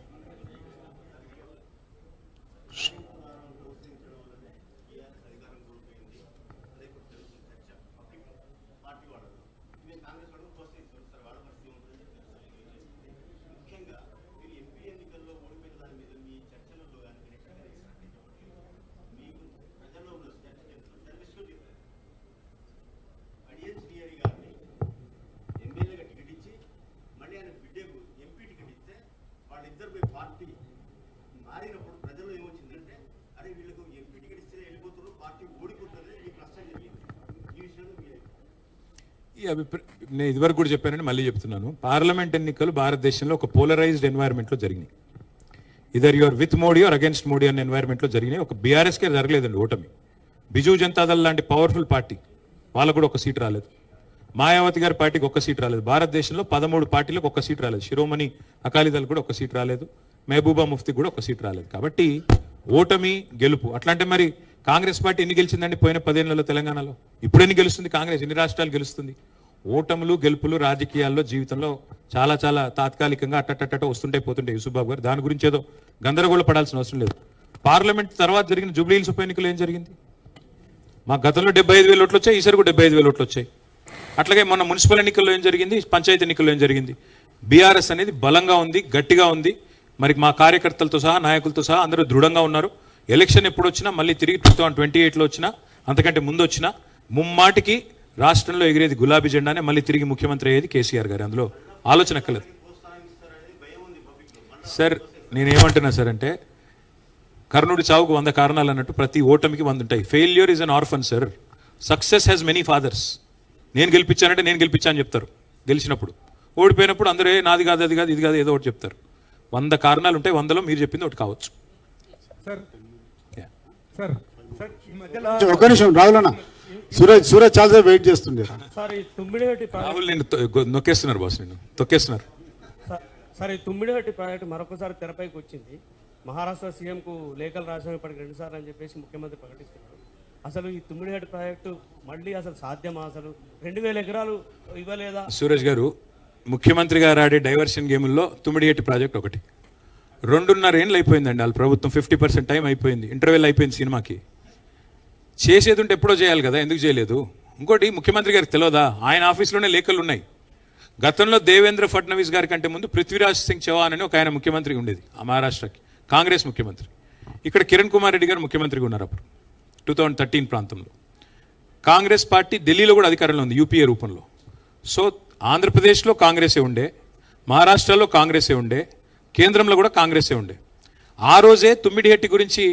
నేను ఇదివరకు కూడా చెప్పానని మళ్ళీ చెప్తున్నాను. పార్లమెంట్ ఎన్నికలు భారతదేశంలో ఒక పోలరైజ్డ్ ఎన్వైర్న్మెంట్లో జరిగినాయి. Either your with Modi or against Modi అనే ఎన్వైర్న్మెంట్లో జరిగినాయి. ఒక బీఆర్ఎస్కే జరగలేదండి ఓటమి. బిజు జనతాదళ్ లాంటి పవర్ఫుల్ పార్టీ, వాళ్ళకు కూడా ఒక సీట్ రాలేదు. మాయావతి గారి పార్టీకి ఒక్క సీట్ రాలేదు. భారతదేశంలో 13 పార్టీలకు ఒక్క సీట్ రాలేదు. శిరోమణి అకాలీదళ్ కూడా ఒక సీట్ రాలేదు. మహబూబా ముఫ్తీ కూడా ఒక సీట్ రాలేదు. కాబట్టి ఓటమి గెలుపు అట్లాంటి. మరి కాంగ్రెస్ పార్టీ ఎన్ని గెలిచిందండి పోయిన 10 ఏళ్లలో తెలంగాణలో? ఇప్పుడు ఎన్ని గెలుస్తుంది కాంగ్రెస్? ఎన్ని రాష్ట్రాలు గెలుస్తుంది? ఓటములు గెలుపులు రాజకీయాల్లో జీవితంలో చాలా చాలా తాత్కాలికంగా అట్టట్ట వస్తుంటాయి పోతుంటాయి. యూసుఫ్ బాబు గారు దాని గురించి ఏదో గందరగోళ పడాల్సిన అవసరం లేదు. పార్లమెంట్ తర్వాత జరిగిన జూబ్లీ హిల్స్ ఉప ఎన్నికలు ఏం జరిగింది? మా గతంలో 75,000 ఓట్లు వచ్చాయి, ఈసారి కూడా 75,000 ఓట్లు వచ్చాయి. అట్లాగే మొన్న మున్సిపల్ ఎన్నికల్లో ఏం జరిగింది, పంచాయతీ ఎన్నికల్లో ఏం జరిగింది? బీఆర్ఎస్ అనేది బలంగా ఉంది, గట్టిగా ఉంది. మరి మా కార్యకర్తలతో సహా నాయకులతో సహా అందరూ దృఢంగా ఉన్నారు. ఎలక్షన్ ఎప్పుడు వచ్చినా మళ్ళీ తిరిగి 2028లో వచ్చినా అంతకంటే ముందు వచ్చినా ముమ్మాటికి రాష్ట్రంలో ఎగిరేది గులాబీ జెండానే, మళ్ళీ తిరిగి ముఖ్యమంత్రి అయ్యేది కేసీఆర్ గారు. అందులో ఆలోచన ఎక్కలేదు సార్. నేనేమంటున్నా సార్ అంటే కర్ణుడి చావుకు 100 కారణాలు అన్నట్టు ప్రతి ఓటమికి 100 ఉంటాయి. Failure is an orphan sir, success has many fathers. నేను గెలిపించానంటే నేను గెలిపించాను చెప్తారు గెలిచినప్పుడు, ఓడిపోయినప్పుడు అందరూ నాది కాదు అది కాదు ఇది కాదు ఏదో ఒకటి చెప్తారు. 100 కారణాలు ఉంటాయి, 100లో మీరు చెప్పింది ఒకటి కావచ్చు. ఒక నిమిషం రాహుల్ సూరజ్ చాలా వెయిట్ చేస్తుండే. రాహుల్ నేను నొక్కేస్తున్నారు బాస్, నేను తొక్కేస్తున్నారు. సార్ ఈ తుమ్మిడిహట్టి ప్రాజెక్టు మరొకసారి తెరపైకి వచ్చింది. మహారాష్ట్ర సీఎంకు లేఖలు రాసిన ఇప్పటికి 2 సార్లు అని చెప్పేసి ముఖ్యమంత్రి ప్రకటిస్తున్నారు. అసలు ఈ తుమ్మిడిహట్టి ప్రాజెక్టు మళ్ళీ అసలు సాధ్యమా? అసలు 2,000 ఎకరాలు ఇవ్వలేదా? సూరజ్ గారు, ముఖ్యమంత్రి గారు ఆడే డైవర్షన్ గేముల్లో తుమ్మిడిహట్టి ప్రాజెక్ట్ ఒకటి. 2.5 ఏళ్ళు అయిపోయిందండి వాళ్ళ ప్రభుత్వం, 50% టైం అయిపోయింది, ఇంటర్వెల్ అయిపోయింది సినిమాకి. చేసేది ఉంటే ఎప్పుడో చేయాలి కదా, ఎందుకు చేయలేదు? ఇంకోటి ముఖ్యమంత్రి గారికి తెలియదా? ఆయన ఆఫీస్లోనే లేఖలు ఉన్నాయి. గతంలో దేవేంద్ర ఫడ్నవీస్ గారి కంటే ముందు పృథ్వీరాజ్ సింగ్ చౌహాన్ అని ఒక ఆయన ముఖ్యమంత్రి ఉండేది ఆ మహారాష్ట్రకి, కాంగ్రెస్ ముఖ్యమంత్రి. ఇక్కడ కిరణ్ కుమార్ రెడ్డి గారు ముఖ్యమంత్రిగా ఉన్నారు అప్పుడు 2013 ప్రాంతంలో. కాంగ్రెస్ పార్టీ ఢిల్లీలో కూడా అధికారంలో ఉంది యూపీఏ రూపంలో. సో ఆంధ్రప్రదేశ్లో కాంగ్రెసే ఉండే, మహారాష్ట్రలో కాంగ్రెసే ఉండే, కేంద్రంలో కూడా కాంగ్రెసే ఉండే. ఆ రోజే తుమ్మిడిహట్టి గురించి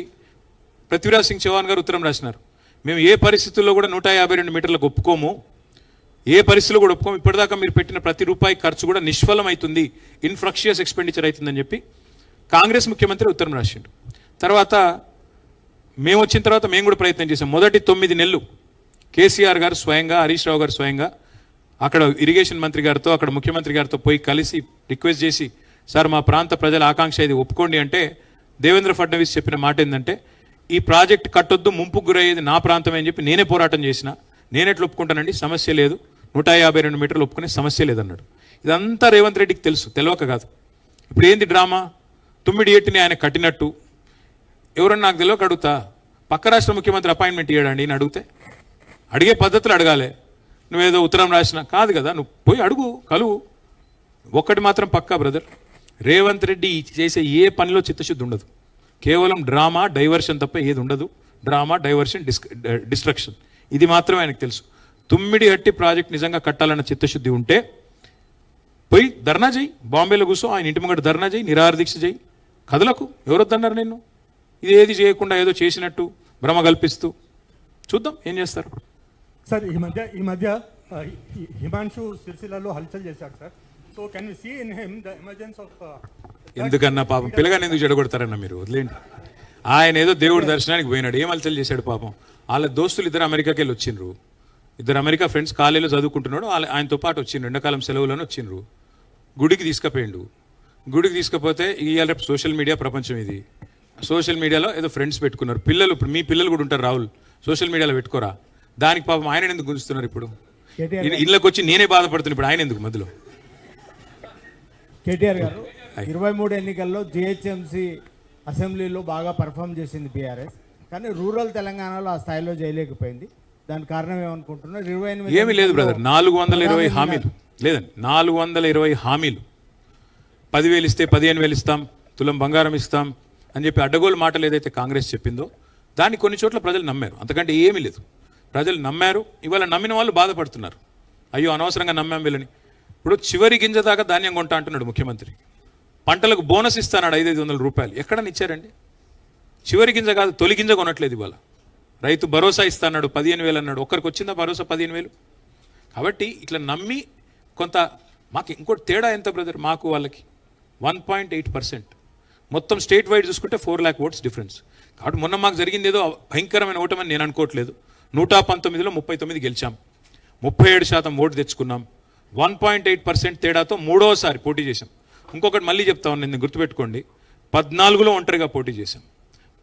పృథ్వీరాజ్ సింగ్ చౌహాన్ గారు ఉత్తరం రాసినారు. మేము ఏ పరిస్థితుల్లో కూడా 152 మీటర్లకు ఒప్పుకోము, ఏ పరిస్థితుల్లో కూడా ఒప్పుకోము, ఇప్పటిదాకా మీరు పెట్టిన ప్రతి రూపాయి ఖర్చు కూడా నిష్ఫలం అవుతుంది, ఇన్ఫ్రక్షియస్ ఎక్స్పెండిచర్ అవుతుందని చెప్పి కాంగ్రెస్ ముఖ్యమంత్రి ఉత్తరం రాసిండు. తర్వాత మేము వచ్చిన తర్వాత మేము కూడా ప్రయత్నం చేసాం. మొదటి 9 నెలలు కేసీఆర్ గారు స్వయంగా, హరీష్ రావు గారు స్వయంగా అక్కడ ఇరిగేషన్ మంత్రి గారితో, అక్కడ ముఖ్యమంత్రి గారితో పోయి కలిసి రిక్వెస్ట్ చేసి, సార్ మా ప్రాంత ప్రజల ఆకాంక్ష ఇది ఒప్పుకోండి అంటే దేవేంద్ర ఫడ్నవీస్ చెప్పిన మాట ఏంటంటే, ఈ ప్రాజెక్ట్ కట్టొద్దు, ముంపుకు గురయ్యేది నా ప్రాంతమే అని చెప్పి నేనే పోరాటం చేసిన, నేనెట్లు ఒప్పుకుంటానండి, సమస్య లేదు, 152 మీటర్లు ఒప్పుకునే సమస్య లేదన్నాడు. ఇదంతా రేవంత్ రెడ్డికి తెలుసు, తెలియక కాదు. ఇప్పుడు ఏంది డ్రామా? తుమ్మిడిహట్టిని ఆయన కట్టినట్టు ఎవరన్నా నాకు తెలియక అడుగుతా, పక్క రాష్ట్ర ముఖ్యమంత్రి అపాయింట్మెంట్ ఇవ్వడండి అని అడిగితే, అడిగే పద్ధతులు అడగాలి. నువ్వేదో ఉత్తరం రాసినా కాదు కదా, నువ్వు పోయి అడుగు, కలువు. ఒక్కటి మాత్రం పక్కా బ్రదర్, రేవంత్ రెడ్డి చేసే ఏ పనిలో చిత్తశుద్ధి ఉండదు. కేవలం డ్రామా, డైవర్షన్ తప్ప ఏది ఉండదు. డ్రామా, డైవర్షన్, డిస్ట్రక్షన్, ఇది మాత్రమే ఆయనకు తెలుసు. తుమ్మిడిహట్టి ప్రాజెక్ట్ నిజంగా కట్టాలన్న చిత్తశుద్ధి ఉంటే పోయి ధర్నా చేయి, బాంబేలో కూర్చో, ఆయన ఇంటి ముంగట ధర్నా చేయి, నిరాహార దీక్ష చేయి, కథలకు ఎవరొద్దన్నారు నిన్ను? ఇది ఏది చేయకుండా ఏదో చేసినట్టు భ్రమ కల్పిస్తూ చూద్దాం ఏం చేస్తారు. సార్ ఈ మధ్య హిమాంశు సిరిసిల్లలో హల్చల్ చేశాడు sir. So can we see in him the emergence of ఎందుకన్నా పాపం పిల్లగాని ఎందుకు చెడగొడతారన్న మీరు, వదిలేండి. ఆయన ఏదో దేవుడి దర్శనానికి పోయినాడు, ఏం హల్చల్ చేశాడు పాపం. వాళ్ళ దోస్తులు 2 అమెరికాకి వెళ్ళి వచ్చిండ్రు, 2 అమెరికా ఫ్రెండ్స్ కాలేజీలో చదువుకుంటున్నాడు, ఆయనతో పాటు వచ్చిండ్రు, ఎండాకాలం సెలవులను వచ్చిండ్రు. గుడికి తీసుకుపోయిండు. గుడికి తీసుకుపోతే ఇవాళ రేపు సోషల్ మీడియా ప్రపంచం ఇది. సోషల్ మీడియాలో ఏదో ఫ్రెండ్స్ పెట్టుకున్నారు పిల్లలు. ఇప్పుడు మీ పిల్లలు కూడా ఉంటారు రాహుల్, సోషల్ మీడియాలో పెట్టుకోరా. దానికి పాపం ఆయన ఎందుకు గుంజుతున్నారు? ఇప్పుడు ఇళ్ళకి వచ్చి నేనే బాధపడుతున్నా, ఇప్పుడు ఆయన ఎందుకు మధ్యలో? కేటీఆర్ గారు 23 ఎన్నికల్లో జిహెచ్ఎంసీ అసెంబ్లీలో బాగా పర్ఫామ్ చేసింది బీఆర్ఎస్, కానీ రూరల్ తెలంగాణలో ఆ స్థాయిలో చేయలేకపోయింది. దానికి కారణం ఏమనుకుంటున్నారు? 28 ఏమీ లేదు బ్రదర్, 420 హామీలు లేదండి, 420 హామీలు. 10,000 ఇస్తే 15,000 ఇస్తాం, తులం బంగారం ఇస్తాం అని చెప్పి అడ్డగోలు మాటలు ఏదైతే కాంగ్రెస్ చెప్పిందో దాన్ని కొన్ని చోట్ల ప్రజలు నమ్మారు, అంతకంటే ఏమీ లేదు. ప్రజలు నమ్మారు. ఇవాళ నమ్మిన వాళ్ళు బాధపడుతున్నారు, అయ్యో అనవసరంగా నమ్మాం వీళ్ళని. ఇప్పుడు చివరి గింజ దాకా ధాన్యం కొంటా అంటున్నాడు ముఖ్యమంత్రి. పంటలకు బోనస్ ఇస్తానాడు 500 రూపాయలు, ఎక్కడని ఇచ్చారండి? చివరి గింజ కాదు, తొలి గింజ కొనట్లేదు ఇవాళ. రైతు భరోసా ఇస్తాడు 15,000 అన్నాడు, ఒక్కరికి వచ్చిందా భరోసా 15,000? కాబట్టి ఇట్లా నమ్మి కొంత మాకు ఇంకోటి తేడా ఎంత బ్రదర్, మాకు వాళ్ళకి 1.8%. మొత్తం స్టేట్ వైడ్ చూసుకుంటే 4 lakh ఓట్స్ డిఫరెన్స్. కాబట్టి మొన్న మాకు జరిగింది ఏదో భయంకరమైన ఓటమని నేను అనుకోవట్లేదు. 119లో 39 గెలిచాం, 37% ఓటు తెచ్చుకున్నాం, 1.8% తేడాతో 3వసారి పోటీ చేశాం. ఇంకొకటి మళ్ళీ చెప్తా ఉన్నాను, నేను గుర్తుపెట్టుకోండి, 14లో ఒంటరిగా పోటీ చేశాం,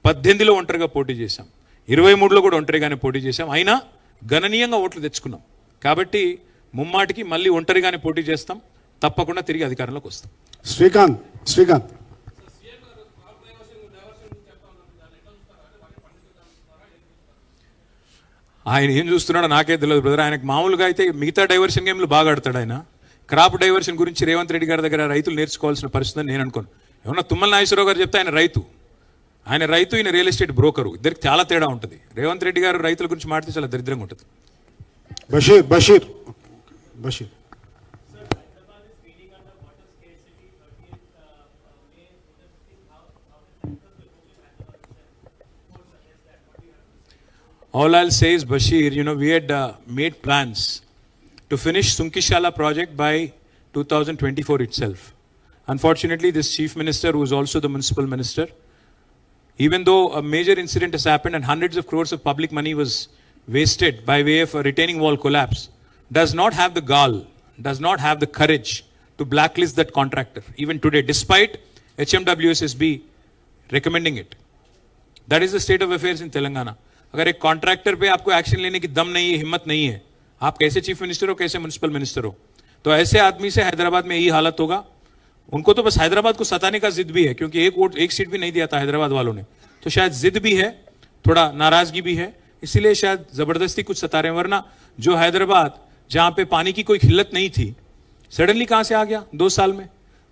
18లో ఒంటరిగా పోటీ చేశాం, 23లో కూడా ఒంటరిగానే పోటీ చేశాం, అయినా గణనీయంగా ఓట్లు తెచ్చుకున్నాం. కాబట్టి ముమ్మాటికి మళ్ళీ ఒంటరిగానే పోటీ చేస్తాం, తప్పకుండా తిరిగి అధికారంలోకి వస్తాం. శ్రీకాంత్ ఆయన ఏం చూస్తున్నాడో నాకే తెలియదు బ్రదర్. ఆయనకు మామూలుగా అయితే మిగతా డైవర్షన్ గేమ్లు బాగా ఆడతాడు. ఆయన క్రాప్ డైవర్షన్ గురించి రేవంత్ రెడ్డి గారి దగ్గర రైతులు నేర్చుకోవాల్సిన పరిస్థితి అని నేను అనుకోను. ఏమన్నా తుమ్మల నాగేశ్వరరావు గారు చెప్తే ఆయన రైతు, ఈయన రియల్ ఎస్టేట్ బ్రోకరు. ఇద్దరికి చాలా తేడా ఉంటుంది. రేవంత్ రెడ్డి గారు రైతుల గురించి మాట్లాడితే చాలా దరిద్రంగా ఉంటుంది. Basheer All I'll say is, Bashir, we had made plans to finish Sunkishala project by 2024 itself. Unfortunately, this chief minister, who is also the municipal minister, even though a major incident has happened and hundreds of crores of public money was wasted by way of a retaining wall collapse, does not have the gall, does not have the courage to blacklist that contractor, even today, despite HMWSSB recommending it. That is the state of affairs in Telangana. अगर एक contractor पे आपको action लेने की दम नहीं है, हिम्मत नहीं है, आप कैसे चीफ मिनिस्टर हो, कैसे म्युनिसिपल मिनिस्टर हो? तो ऐसे आदमी से हैदराबाद में यही हालत होगा. उनको तो बस हैदराबाद को सताने का जिद भी है, क्योंकि एक सीट भी नहीं दिया था हैदराबाद वालों ने, तो शायद जिद भी है, थोड़ा नाराजगी भी है, इसीलिए शायद जबरदस्ती कुछ सता रहे हैं. वरना जो हैदराबाद जहां पे पानी की कोई खिल्लत नहीं थी, सडनली कहां से आ गया 2 साल में?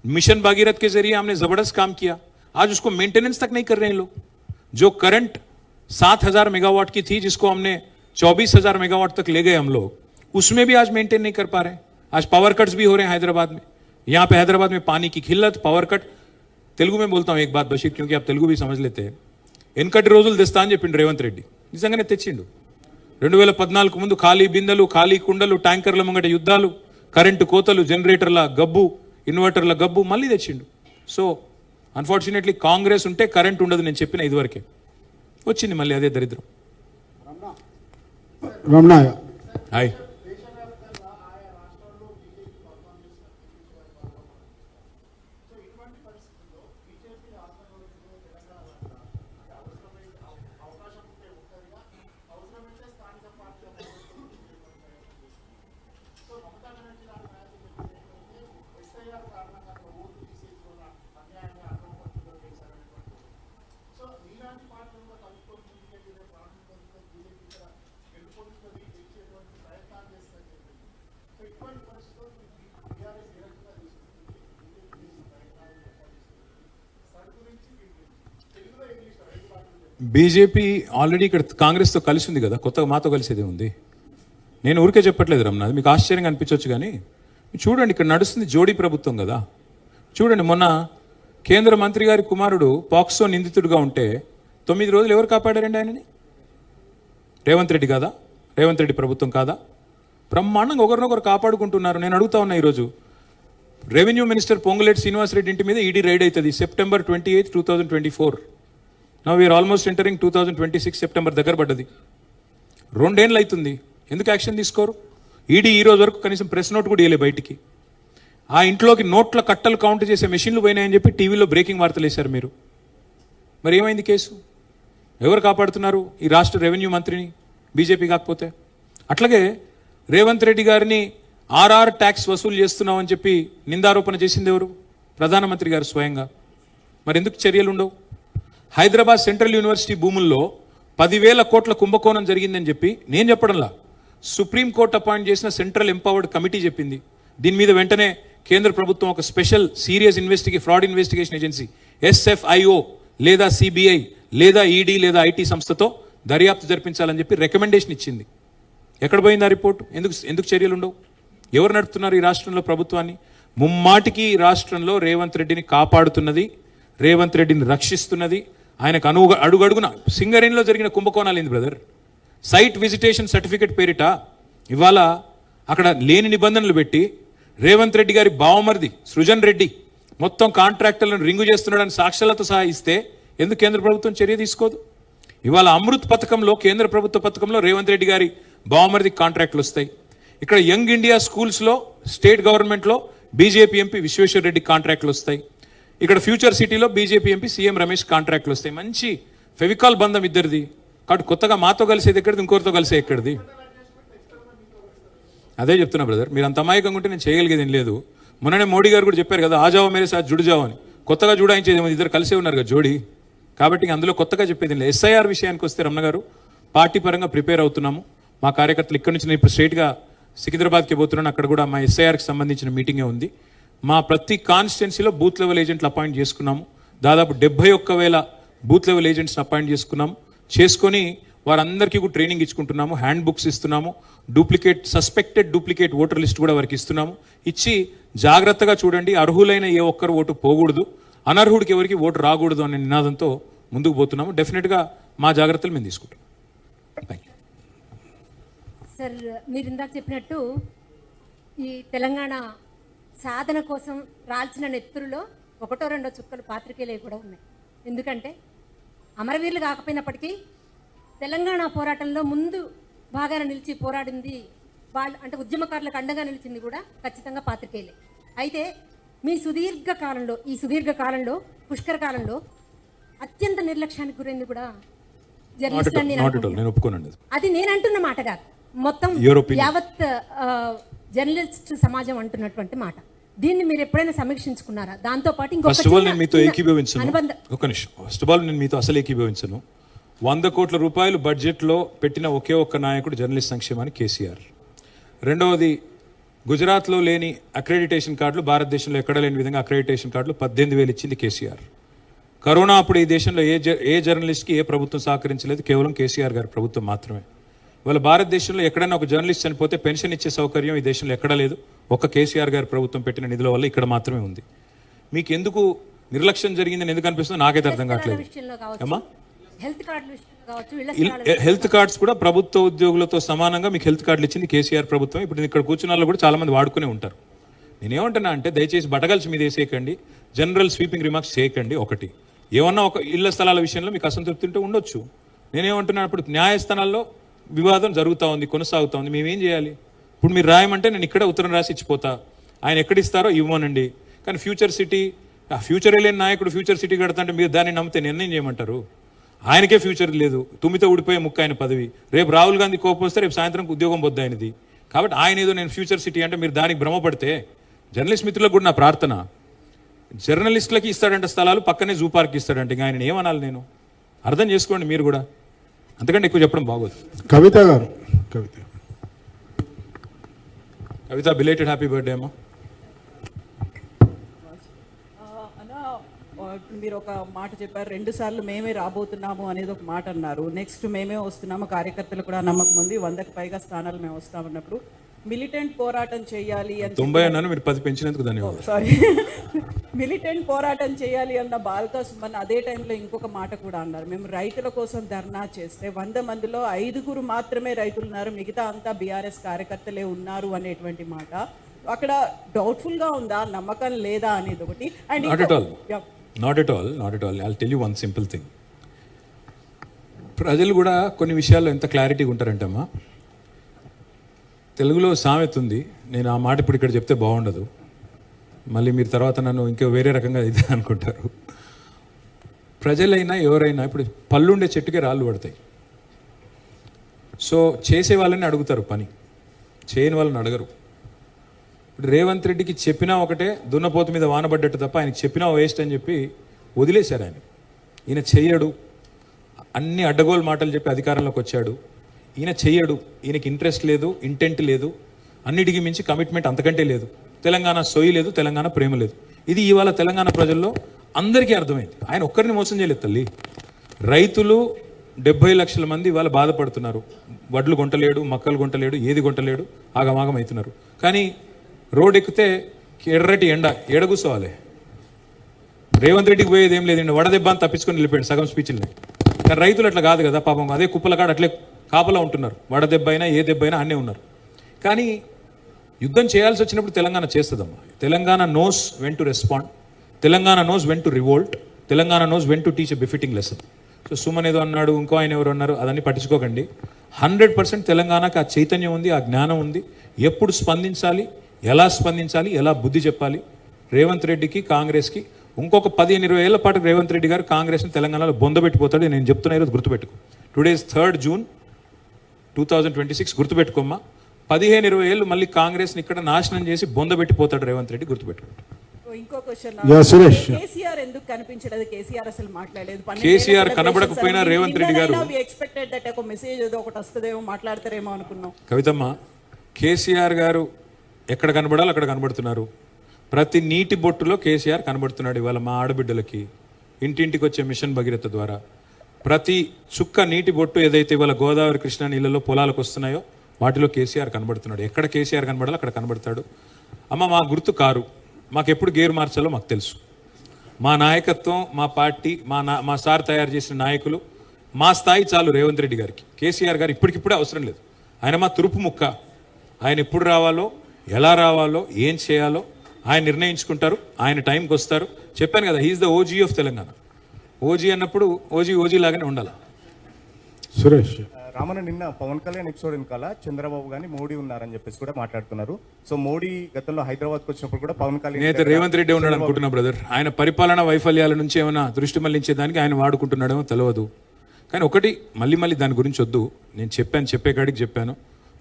मिशन भागीरथ के जरिए हमने जबरदस्त काम किया, आज उसको मेंटेनेंस तक नहीं कर रहे हैं लोग. जो करंट 7,000 मेगावाट की थी, जिसको हमने 24,000 मेगावाट तक ले गए हम लोग, उसमें भी आज मेंटेन नहीं कर पा रहे हैं. आज पावर कट्स भी हो रहे हैं हैदराबाद में. यहाँ पे हैदराबाद में पानी की खिल्लत, पावर कट. तेलुगु में बोलता हूँ एक बात बशीर, क्योंकि आप तेलुगु भी समझ लेते हैं. ఎన్కటి రోజులు తెస్తా అని చెప్పిండు రేవంత్ రెడ్డి, నిజంగానే తెచ్చిండు. 2014 ముందు ఖాళీ బిందెలు, ఖాళీ కుండలు, ట్యాంకర్ల ముంగట యుద్ధాలు, కరెంటు కోతలు, జనరేటర్ల గబ్బు, ఇన్వర్టర్ల గబ్బు మళ్ళీ తెచ్చిండు. సో అన్ఫార్చునేట్లీ కాంగ్రెస్ ఉంటే కరెంట్ ఉండదు, నేను చెప్పిన ఇదివరకే. వచ్చింది మళ్ళీ అదే దరిద్రం. రమణ హాయ్. బీజేపీ ఆల్రెడీ ఇక్కడ కాంగ్రెస్తో కలిసి ఉంది కదా, కొత్తగా మాతో కలిసేదే ఉంది. నేను ఊరికే చెప్పట్లేదు రమణ, అది మీకు ఆశ్చర్యంగా అనిపించవచ్చు, కానీ చూడండి ఇక్కడ నడుస్తుంది జోడీ ప్రభుత్వం కదా. చూడండి, మొన్న కేంద్ర మంత్రి గారి కుమారుడు పాక్సో నిందితుడిగా ఉంటే 9 రోజులు ఎవరు కాపాడారండి ఆయనని? రేవంత్ రెడ్డి కాదా? రేవంత్ రెడ్డి ప్రభుత్వం కాదా? బ్రహ్మాండంగా ఒకరినొకరు కాపాడుకుంటున్నారు. నేను అడుగుతా ఉన్నా, ఈరోజు రెవెన్యూ మినిస్టర్ పొంగులేటి శ్రీనివాసరెడ్డి ఇంటి మీద ఈడీ రైడ్ అవుతుంది September 28, 2024. Now we're almost entering 2026. September దగ్గర పడ్డది, 2 ఏళ్ళు అవుతుంది. ఎందుకు యాక్షన్ తీసుకోరు? ఈడీ ఈ రోజు వరకు కనీసం ప్రెస్ నోట్ కూడా ఇవ్వలే బయటికి. ఆ ఇంట్లోకి నోట్ల కట్టలు కౌంట్ చేసే మెషిన్లు పోయినాయని చెప్పి టీవీలో బ్రేకింగ్ వార్తలు వేశారు మీరు. మరి ఏమైంది కేసు? ఎవరు కాపాడుతున్నారు ఈ రాష్ట్ర రెవెన్యూ మంత్రిని? బీజేపీ కాకపోతే. అట్లాగే రేవంత్ రెడ్డి గారిని RR ట్యాక్స్ వసూలు చేస్తున్నామని చెప్పి నిందారోపణ చేసింది ఎవరు? ప్రధానమంత్రి గారు స్వయంగా. మరి ఎందుకు చర్యలు ఉండవు? హైదరాబాద్ సెంట్రల్ యూనివర్సిటీ భూముల్లో 10,000 కోట్ల కుంభకోణం జరిగిందని చెప్పి నేను చెప్పడంలా, సుప్రీంకోర్టు అపాయింట్ చేసిన సెంట్రల్ ఎంపవర్డ్ కమిటీ చెప్పింది. దీని మీద వెంటనే కేంద్ర ప్రభుత్వం ఒక special serious fraud investigation agency SFIO లేదా CBI లేదా ED లేదా IT సంస్థతో దర్యాప్తు జరిపించాలని చెప్పి రికమెండేషన్ ఇచ్చింది. ఎక్కడ పోయింది ఆ రిపోర్టు? ఎందుకు చర్యలు ఉండవు? ఎవరు నడుపుతున్నారు ఈ రాష్ట్రంలో ప్రభుత్వాన్ని? ముమ్మాటికి ఈ రాష్ట్రంలో రేవంత్ రెడ్డిని కాపాడుతున్నది, రేవంత్ రెడ్డిని రక్షిస్తున్నది. ఆయనకు అడుగడుగున సింగరేణిలో జరిగిన కుంభకోణాలు ఏంది బ్రదర్? సైట్ విజిటేషన్ సర్టిఫికెట్ పేరిట ఇవాళ అక్కడ లేని నిబంధనలు పెట్టి రేవంత్ రెడ్డి గారి బావమరిది సృజన్ రెడ్డి మొత్తం కాంట్రాక్టర్లను రింగు చేస్తున్నాడని సాక్ష్యాలతో సహా ఇస్తే ఎందుకు కేంద్ర ప్రభుత్వం చర్య తీసుకోదు? ఇవాళ అమృత్ పథకంలో, కేంద్ర ప్రభుత్వ పథకంలో రేవంత్ రెడ్డి గారి బావమరిది కాంట్రాక్టులు వస్తాయి. ఇక్కడ యంగ్ ఇండియా స్కూల్స్లో స్టేట్ గవర్నమెంట్లో బీజేపీ ఎంపీ విశ్వేశ్వర రెడ్డి కాంట్రాక్టులు వస్తాయి. ఇక్కడ ఫ్యూచర్ సిటీలో బీజేపీ ఎంపీ సీఎం రమేష్ కాంట్రాక్టులు వస్తాయి. మంచి ఫెవికాల్ బంధం ఇద్దరిది. కాబట్టి కొత్తగా మాతో కలిసేది ఎక్కడిది, ఇంకోరితో కలిసే ఎక్కడిది? అదే చెప్తున్నా బ్రదర్, మీరు అంత అమాయకంగా ఉంటే నేను చేయగలిగేది ఏం లేదు. మొన్ననే మోడీ గారు కూడా చెప్పారు కదా, ఆజావో మేరే సాత్ జుడ్ జావో అని. కొత్తగా జుడాయించేది ఇద్దరు కలిసే ఉన్నారు కదా జోడీ, కాబట్టి అందులో కొత్తగా చెప్పేది లేదు. ఎస్ఐఆర్ విషయానికి వస్తే రమణ గారు, పార్టీ పరంగా ప్రిపేర్ అవుతున్నాము. మా కార్యకర్తలు ఇక్కడ నుంచి నేను ఇప్పుడు స్ట్రైట్గా సికింద్రాబాద్కి పోతున్నాను, అక్కడ కూడా మా ఎస్ఐఆర్కి సంబంధించిన మీటింగే ఉంది. మా ప్రతి కాన్స్టిట్యున్సీలో బూత్ లెవెల్ ఏజెంట్లు అపాయింట్ చేసుకున్నాము. దాదాపు 71,000 బూత్ లెవెల్ ఏజెంట్స్ని అపాయింట్ చేసుకొని వారందరికీ కూడా ట్రైనింగ్ ఇచ్చుకుంటున్నాము, హ్యాండ్ బుక్స్ ఇస్తున్నాము, సస్పెక్టెడ్ డూప్లికేట్ ఓటర్ లిస్ట్ కూడా వారికి ఇస్తున్నాము. ఇచ్చి జాగ్రత్తగా చూడండి, అర్హులైన ఏ ఒక్కరు ఓటు పోకూడదు, అనర్హుడికి ఎవరికి ఓటు రాకూడదు అనే నినాదంతో ముందుకు పోతున్నాము. డెఫినెట్గా మా జాగ్రత్తలు మేము తీసుకుంటాం. Thank you sir. మీరు ఇందాక చెప్పినట్టు ఈ తెలంగాణ సాధన కోసం రాల్చిన నెత్తురులో ఒకటో రెండో చుక్కలు పాత్రికేయులు కూడా ఉన్నాయి. ఎందుకంటే అమరవీరులు కాకపోయినప్పటికీ తెలంగాణ పోరాటంలో ముందు బాగా నిలిచి పోరాడింది వాళ్ళు, అంటే ఉద్యమకారులకు అండగా నిలిచింది కూడా ఖచ్చితంగా పాత్రికేయులే. అయితే మీ ఈ సుదీర్ఘ కాలంలో పుష్కర కాలంలో అత్యంత నిర్లక్ష్యానికి గురైంది కూడా జర్నలిస్టులు. అది నేను అంటున్న మాట కాదు, మొత్తం యావత్ జర్నలిస్ట్ సమాజం అంటున్నటువంటి మాట. దీన్ని మీరు ఎప్పుడైనా సమీక్షించుకున్నారా? దాంతో పాటు ఫస్ట్ ఆఫ్ ఆల్ నేను మీతో అసలు ఏకీభవించను. 100 కోట్ల రూపాయలు బడ్జెట్లో పెట్టిన ఒకే ఒక్క నాయకుడు జర్నలిస్ట్ సంక్షేమానికి కేసీఆర్. రెండవది, గుజరాత్లో లేని అక్రెడిటేషన్ కార్డులు భారతదేశంలో ఎక్కడ లేని విధంగా అక్రెడిటేషన్ కార్డులు 18,000 ఇచ్చింది కేసీఆర్. కరోనా అప్పుడు ఈ దేశంలో ఏ జర్నలిస్ట్కి ఏ ప్రభుత్వం సహకరించలేదు, కేవలం కేసీఆర్ గారి ప్రభుత్వం మాత్రమే. ఇవాళ భారతదేశంలో ఎక్కడైనా ఒక జర్నలిస్ట్ చనిపోతే పెన్షన్ ఇచ్చే సౌకర్యం ఈ దేశంలో ఎక్కడా లేదు, ఒక్క కేసీఆర్ గారి ప్రభుత్వం పెట్టిన నిధుల వల్ల ఇక్కడ మాత్రమే ఉంది. మీకు ఎందుకు నిర్లక్ష్యం జరిగిందని ఎందుకు అనిపిస్తుందో నాకైతే అర్థం కావట్లేదు. అమ్మా, హెల్త్ కార్డ్స్ కూడా ప్రభుత్వ ఉద్యోగులతో సమానంగా మీకు హెల్త్ కార్డులు ఇచ్చింది కేసీఆర్ ప్రభుత్వం. ఇప్పుడు ఇక్కడ కూర్చున్న వాళ్ళు కూడా చాలా మంది వాడుకునే ఉంటారు. నేనేమంటున్నా అంటే, దయచేసి బటగల్స్ మీద వేసేయకండి, జనరల్ స్వీపింగ్ రిమార్క్స్ చేయకండి. ఒకటి, ఏమన్నా ఒక ఇళ్ల స్థలాల విషయంలో మీకు అసంతృప్తి ఉంటే ఉండొచ్చు. నేనేమంటున్నాను, ఇప్పుడు న్యాయస్థానాల్లో వివాదం జరుగుతూ ఉంది, కొనసాగుతూ ఉంది, మేమేం చేయాలి? ఇప్పుడు మీరు రాయమంటే నేను ఇక్కడ ఉత్తరం రాసి ఇచ్చిపోతా, ఆయన ఎక్కడిస్తారో ఇవ్వనండి. కానీ ఫ్యూచర్ సిటీ, ఆ ఫ్యూచరే లేని నాయకుడు ఫ్యూచర్ సిటీ కడతా మీరు దాన్ని నమ్మితే నిర్ణయం చేయమంటారు? ఆయనకే ఫ్యూచర్ లేదు, తుమ్మితో ఊడిపోయే ముక్క ఆయన పదవి. రేపు రాహుల్ గాంధీ కోపం వస్తే రేపు సాయంత్రం ఉద్యోగం పొద్దు ఆయనది. కాబట్టి ఆయన ఏదో నేను ఫ్యూచర్ సిటీ అంటే మీరు దానికి భ్రమపడితే, జర్నలిస్ట్ మిత్రులకు కూడా నా ప్రార్థన, జర్నలిస్టులకి ఇస్తాడంటే స్థలాలు, పక్కనే జూ పార్క్ ఇస్తాడంటే ఇంకా ఆయన ఏమనాలి? నేను అర్థం చేసుకోండి మీరు కూడా, అంతకంటే ఎక్కువ చెప్పడం బాగోదు. కవిత గారు, కవిత బిలేటెడ్ హ్యాపీ బర్త్డే అమ్మా. మీరు ఒక మాట చెప్పారు, 2 సార్లు మేమే రాబోతున్నాము అనేది ఒక మాట అన్నారు. నెక్స్ట్ మేమే వస్తున్నాము, కార్యకర్తలు కూడా నమ్మకం ఉంది, 100కి పైగా స్థానాలు మేము వస్తామన్నప్పుడు మిలిటెంట్ పోరాటం చేయాలి అని 90 అన్నాను, మీరు 10 పెంచినందుకు ధన్యవాదాలు. సారీ, మిలిటెంట్ పోరాటం చేయాలి అన్న బాల్కా సుమన్ అదే టైంలో ఇంకొక మాట కూడా అన్నారు, మేము రైతుల కోసం ధర్నా చేస్తే 100 మందిలో 5 మాత్రమే రైతులు ఉన్నారు, మిగతా అంతా బీఆర్ఎస్ కార్యకర్తలే ఉన్నారు అనేటువంటి మాట. అక్కడ డౌట్ఫుల్ గా ఉందా, నమ్మకం లేదా అనేది ఒకటి. Not at all. I'll tell you one simple thing. ప్రజలు కూడా కొన్ని విషయాల్లో ఎంత క్లారిటీగా ఉంటారంటమ్మా. తెలుగులో సామెత ఉంది, నేను ఆ మాట ఇప్పుడు ఇక్కడ చెప్తే బాగుండదు, మళ్ళీ మీరు తర్వాత నన్ను ఇంకో వేరే రకంగా ఇది అనుకుంటారు. ప్రజలైనా ఎవరైనా ఇప్పుడు పళ్ళుండే చెట్టుకే రాళ్ళు పడతాయి. సో చేసే వాళ్ళని అడుగుతారు పని, చేయని వాళ్ళని అడగరు. ఇప్పుడు రేవంత్ రెడ్డికి చెప్పినా ఒకటే, దున్నపోతు మీద వానబడ్డట్టు తప్ప ఆయనకి చెప్పినా వేస్ట్ అని చెప్పి వదిలేశారు. ఈయన చెయ్యడు, అన్ని అడ్డగోలు మాటలు చెప్పి అధికారంలోకి వచ్చాడు. ఈయన చెయ్యడు, ఈయనకి ఇంట్రెస్ట్ లేదు, ఇంటెంట్ లేదు, అన్నిటికీ మించి కమిట్మెంట్ అంతకంటే లేదు. తెలంగాణ సొయ్యి లేదు, తెలంగాణ ప్రేమ లేదు. ఇది ఇవాళ తెలంగాణ ప్రజల్లో అందరికీ అర్థమైంది. ఆయన ఒక్కరిని మోసం చేయలేదు తల్లి. రైతులు 70 లక్షల మంది ఇవాళ బాధపడుతున్నారు. వడ్లు కొంటలేడు, మక్కలు కొంటలేడు, ఏది కొంటలేడు, ఆగమాగం అవుతున్నారు. కానీ రోడ్ ఎక్కితే ఎర్రటి ఎండ, కూర్చోవాలి. రేవంత్ రెడ్డికి పోయేది ఏం లేదండి, వడదెబ్బ అని తప్పించుకొని వెళ్ళిపోయాడు సగం స్పీచ్లని. కానీ రైతులు అట్లా కాదు కదా పాపం, అదే కుప్పల కాడ అట్లే కాపలా ఉంటున్నారు. వడదెబ్బ అయినా ఏ దెబ్బ అయినా అన్నీ ఉన్నారు. కానీ యుద్ధం చేయాల్సి వచ్చినప్పుడు తెలంగాణ చేస్తుందమ్మా. Telangana knows when to respond, Telangana knows when to revolt, Telangana knows when to teach a befitting lesson. So Suman ఏదో అన్నాడు, ఇంకో ఆయన ఎవరు అన్నారు, అదన్నీ పట్టించుకోకండి. 100% తెలంగాణకు ఆ చైతన్యం ఉంది, ఆ జ్ఞానం ఉంది. ఎప్పుడు స్పందించాలి, ఎలా స్పందించాలి, ఎలా బుద్ధి చెప్పాలి. రేవంత్ రెడ్డికి, కాంగ్రెస్కి ఇంకొక 15-20 ఏళ్ల పాటు రేవంత్ రెడ్డి గారు కాంగ్రెస్ని తెలంగాణలో బొందబెట్టిపోతాడు. నేను చెప్తున్నా, ఈరోజు గుర్తుపెట్టుకో. Today is 3rd June 2026, గుర్తుపెట్టుకోమ్మా. 15-20 ఏళ్ళు మళ్ళీ కాంగ్రెస్ని ఇక్కడ నాశనం చేసి బొందబెట్టిపోతాడు రేవంత్ రెడ్డి, గుర్తుపెట్టుకోండి. ఇంకో క్వశ్చన్, Yeah, Suresh. కేసీఆర్ ఎందుకు కనిపించలేదు? కేసీఆర్ అసలు మాట్లాడలేదు. కేసీఆర్ కనబడకపోయినా రేవంత్ రెడ్డి గారు ఎక్స్పెక్టెడ్ దట్ ఒక మెసేజ్ ఏదో ఒకటి వస్తుందేమో, మాట్లాడతారేమో అనుకున్నాం. కవితమ్మ, కేసీఆర్ గారు ఎక్కడ కనబడాలో అక్కడ కనబడుతున్నారు. ప్రతి నీటి బొట్టులో కేసీఆర్ కనబడుతున్నాడు. ఇవాళ మా ఆడబిడ్డలకి ఇంటింటికి వచ్చే మిషన్ భగీరథ ద్వారా ప్రతి చుక్క నీటి బొట్టు ఏదైతే ఇవాళ గోదావరి కృష్ణా నీళ్ళలో పొలాలకు వస్తున్నాయో వాటిలో కేసీఆర్ కనబడుతున్నాడు. ఎక్కడ కేసీఆర్ కనబడాలో అక్కడ కనబడతాడు. అమ్మ, మా గుర్తు కారు. మాకు ఎప్పుడు గేరు మార్చాలో మాకు తెలుసు. మా నాయకత్వం, మా పార్టీ, మా సార్ తయారు చేసిన నాయకులు, మా స్థాయి చాలు రేవంత్ రెడ్డి గారికి. కేసీఆర్ గారు ఇప్పటికిప్పుడే అవసరం లేదు. ఆయన మా తురుపు ముక్క. ఆయన ఎప్పుడు రావాలో, ఎలా రావాలో, ఏం చేయాలో ఆయన నిర్ణయించుకుంటారు. ఆయన టైంకి వస్తారు. చెప్పాను కదా, he is the OG of Telangana. OG అన్నప్పుడు ఓజీ లాగానే ఉండాలి. సురేష్, రామన్న, నిన్న పవన్ కళ్యాణ్ ఎపిసోడ్ వెనకాల చంద్రబాబు గాని మోడీ ఉన్నారని చెప్పేసి కూడా మాట్లాడుతున్నారు. సో మోడీ గతంలో హైదరాబాద్కి వచ్చినప్పుడు కూడా పవన్ కళ్యాణ్ నేత రేవంత్ రెడ్డి ఉన్నాడు అనుకుంటున్నా బ్రదర్. ఆయన పరిపాలన వైఫల్యాల నుంచి ఏమైనా దృష్టి మళ్లించేదానికి ఆయన వాడుకుంటున్నాడేమో తెలియదు. కానీ ఒకటి మళ్ళీ దాని గురించి వద్దు. నేను చెప్పే కాడికి చెప్పాను.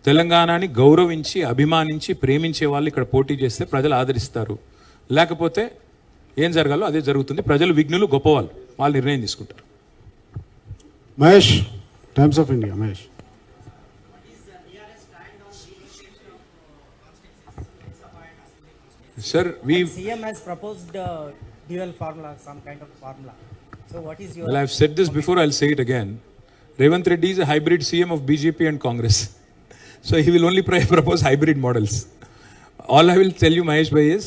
తెలంగాణని గౌరవించి, అభిమానించి, ప్రేమించే వాళ్ళు ఇక్కడ పోటీ చేస్తే ప్రజలు ఆదరిస్తారు. లేకపోతే ఏం జరగాలో అదే జరుగుతుంది. ప్రజలు విఘ్నులు, గొప్పవాళ్ళు, వాళ్ళు నిర్ణయం తీసుకుంటారు. Mahesh, times of India. Mahesh, sir, CM has proposed dual formula, some kind of formula. So what is your... Well, I've said this before, I'll say it again. Revanth Reddy is a hybrid CM of BJP and Congress. So he will only propose hybrid models. All I will tell you, Mahesh Bhai, is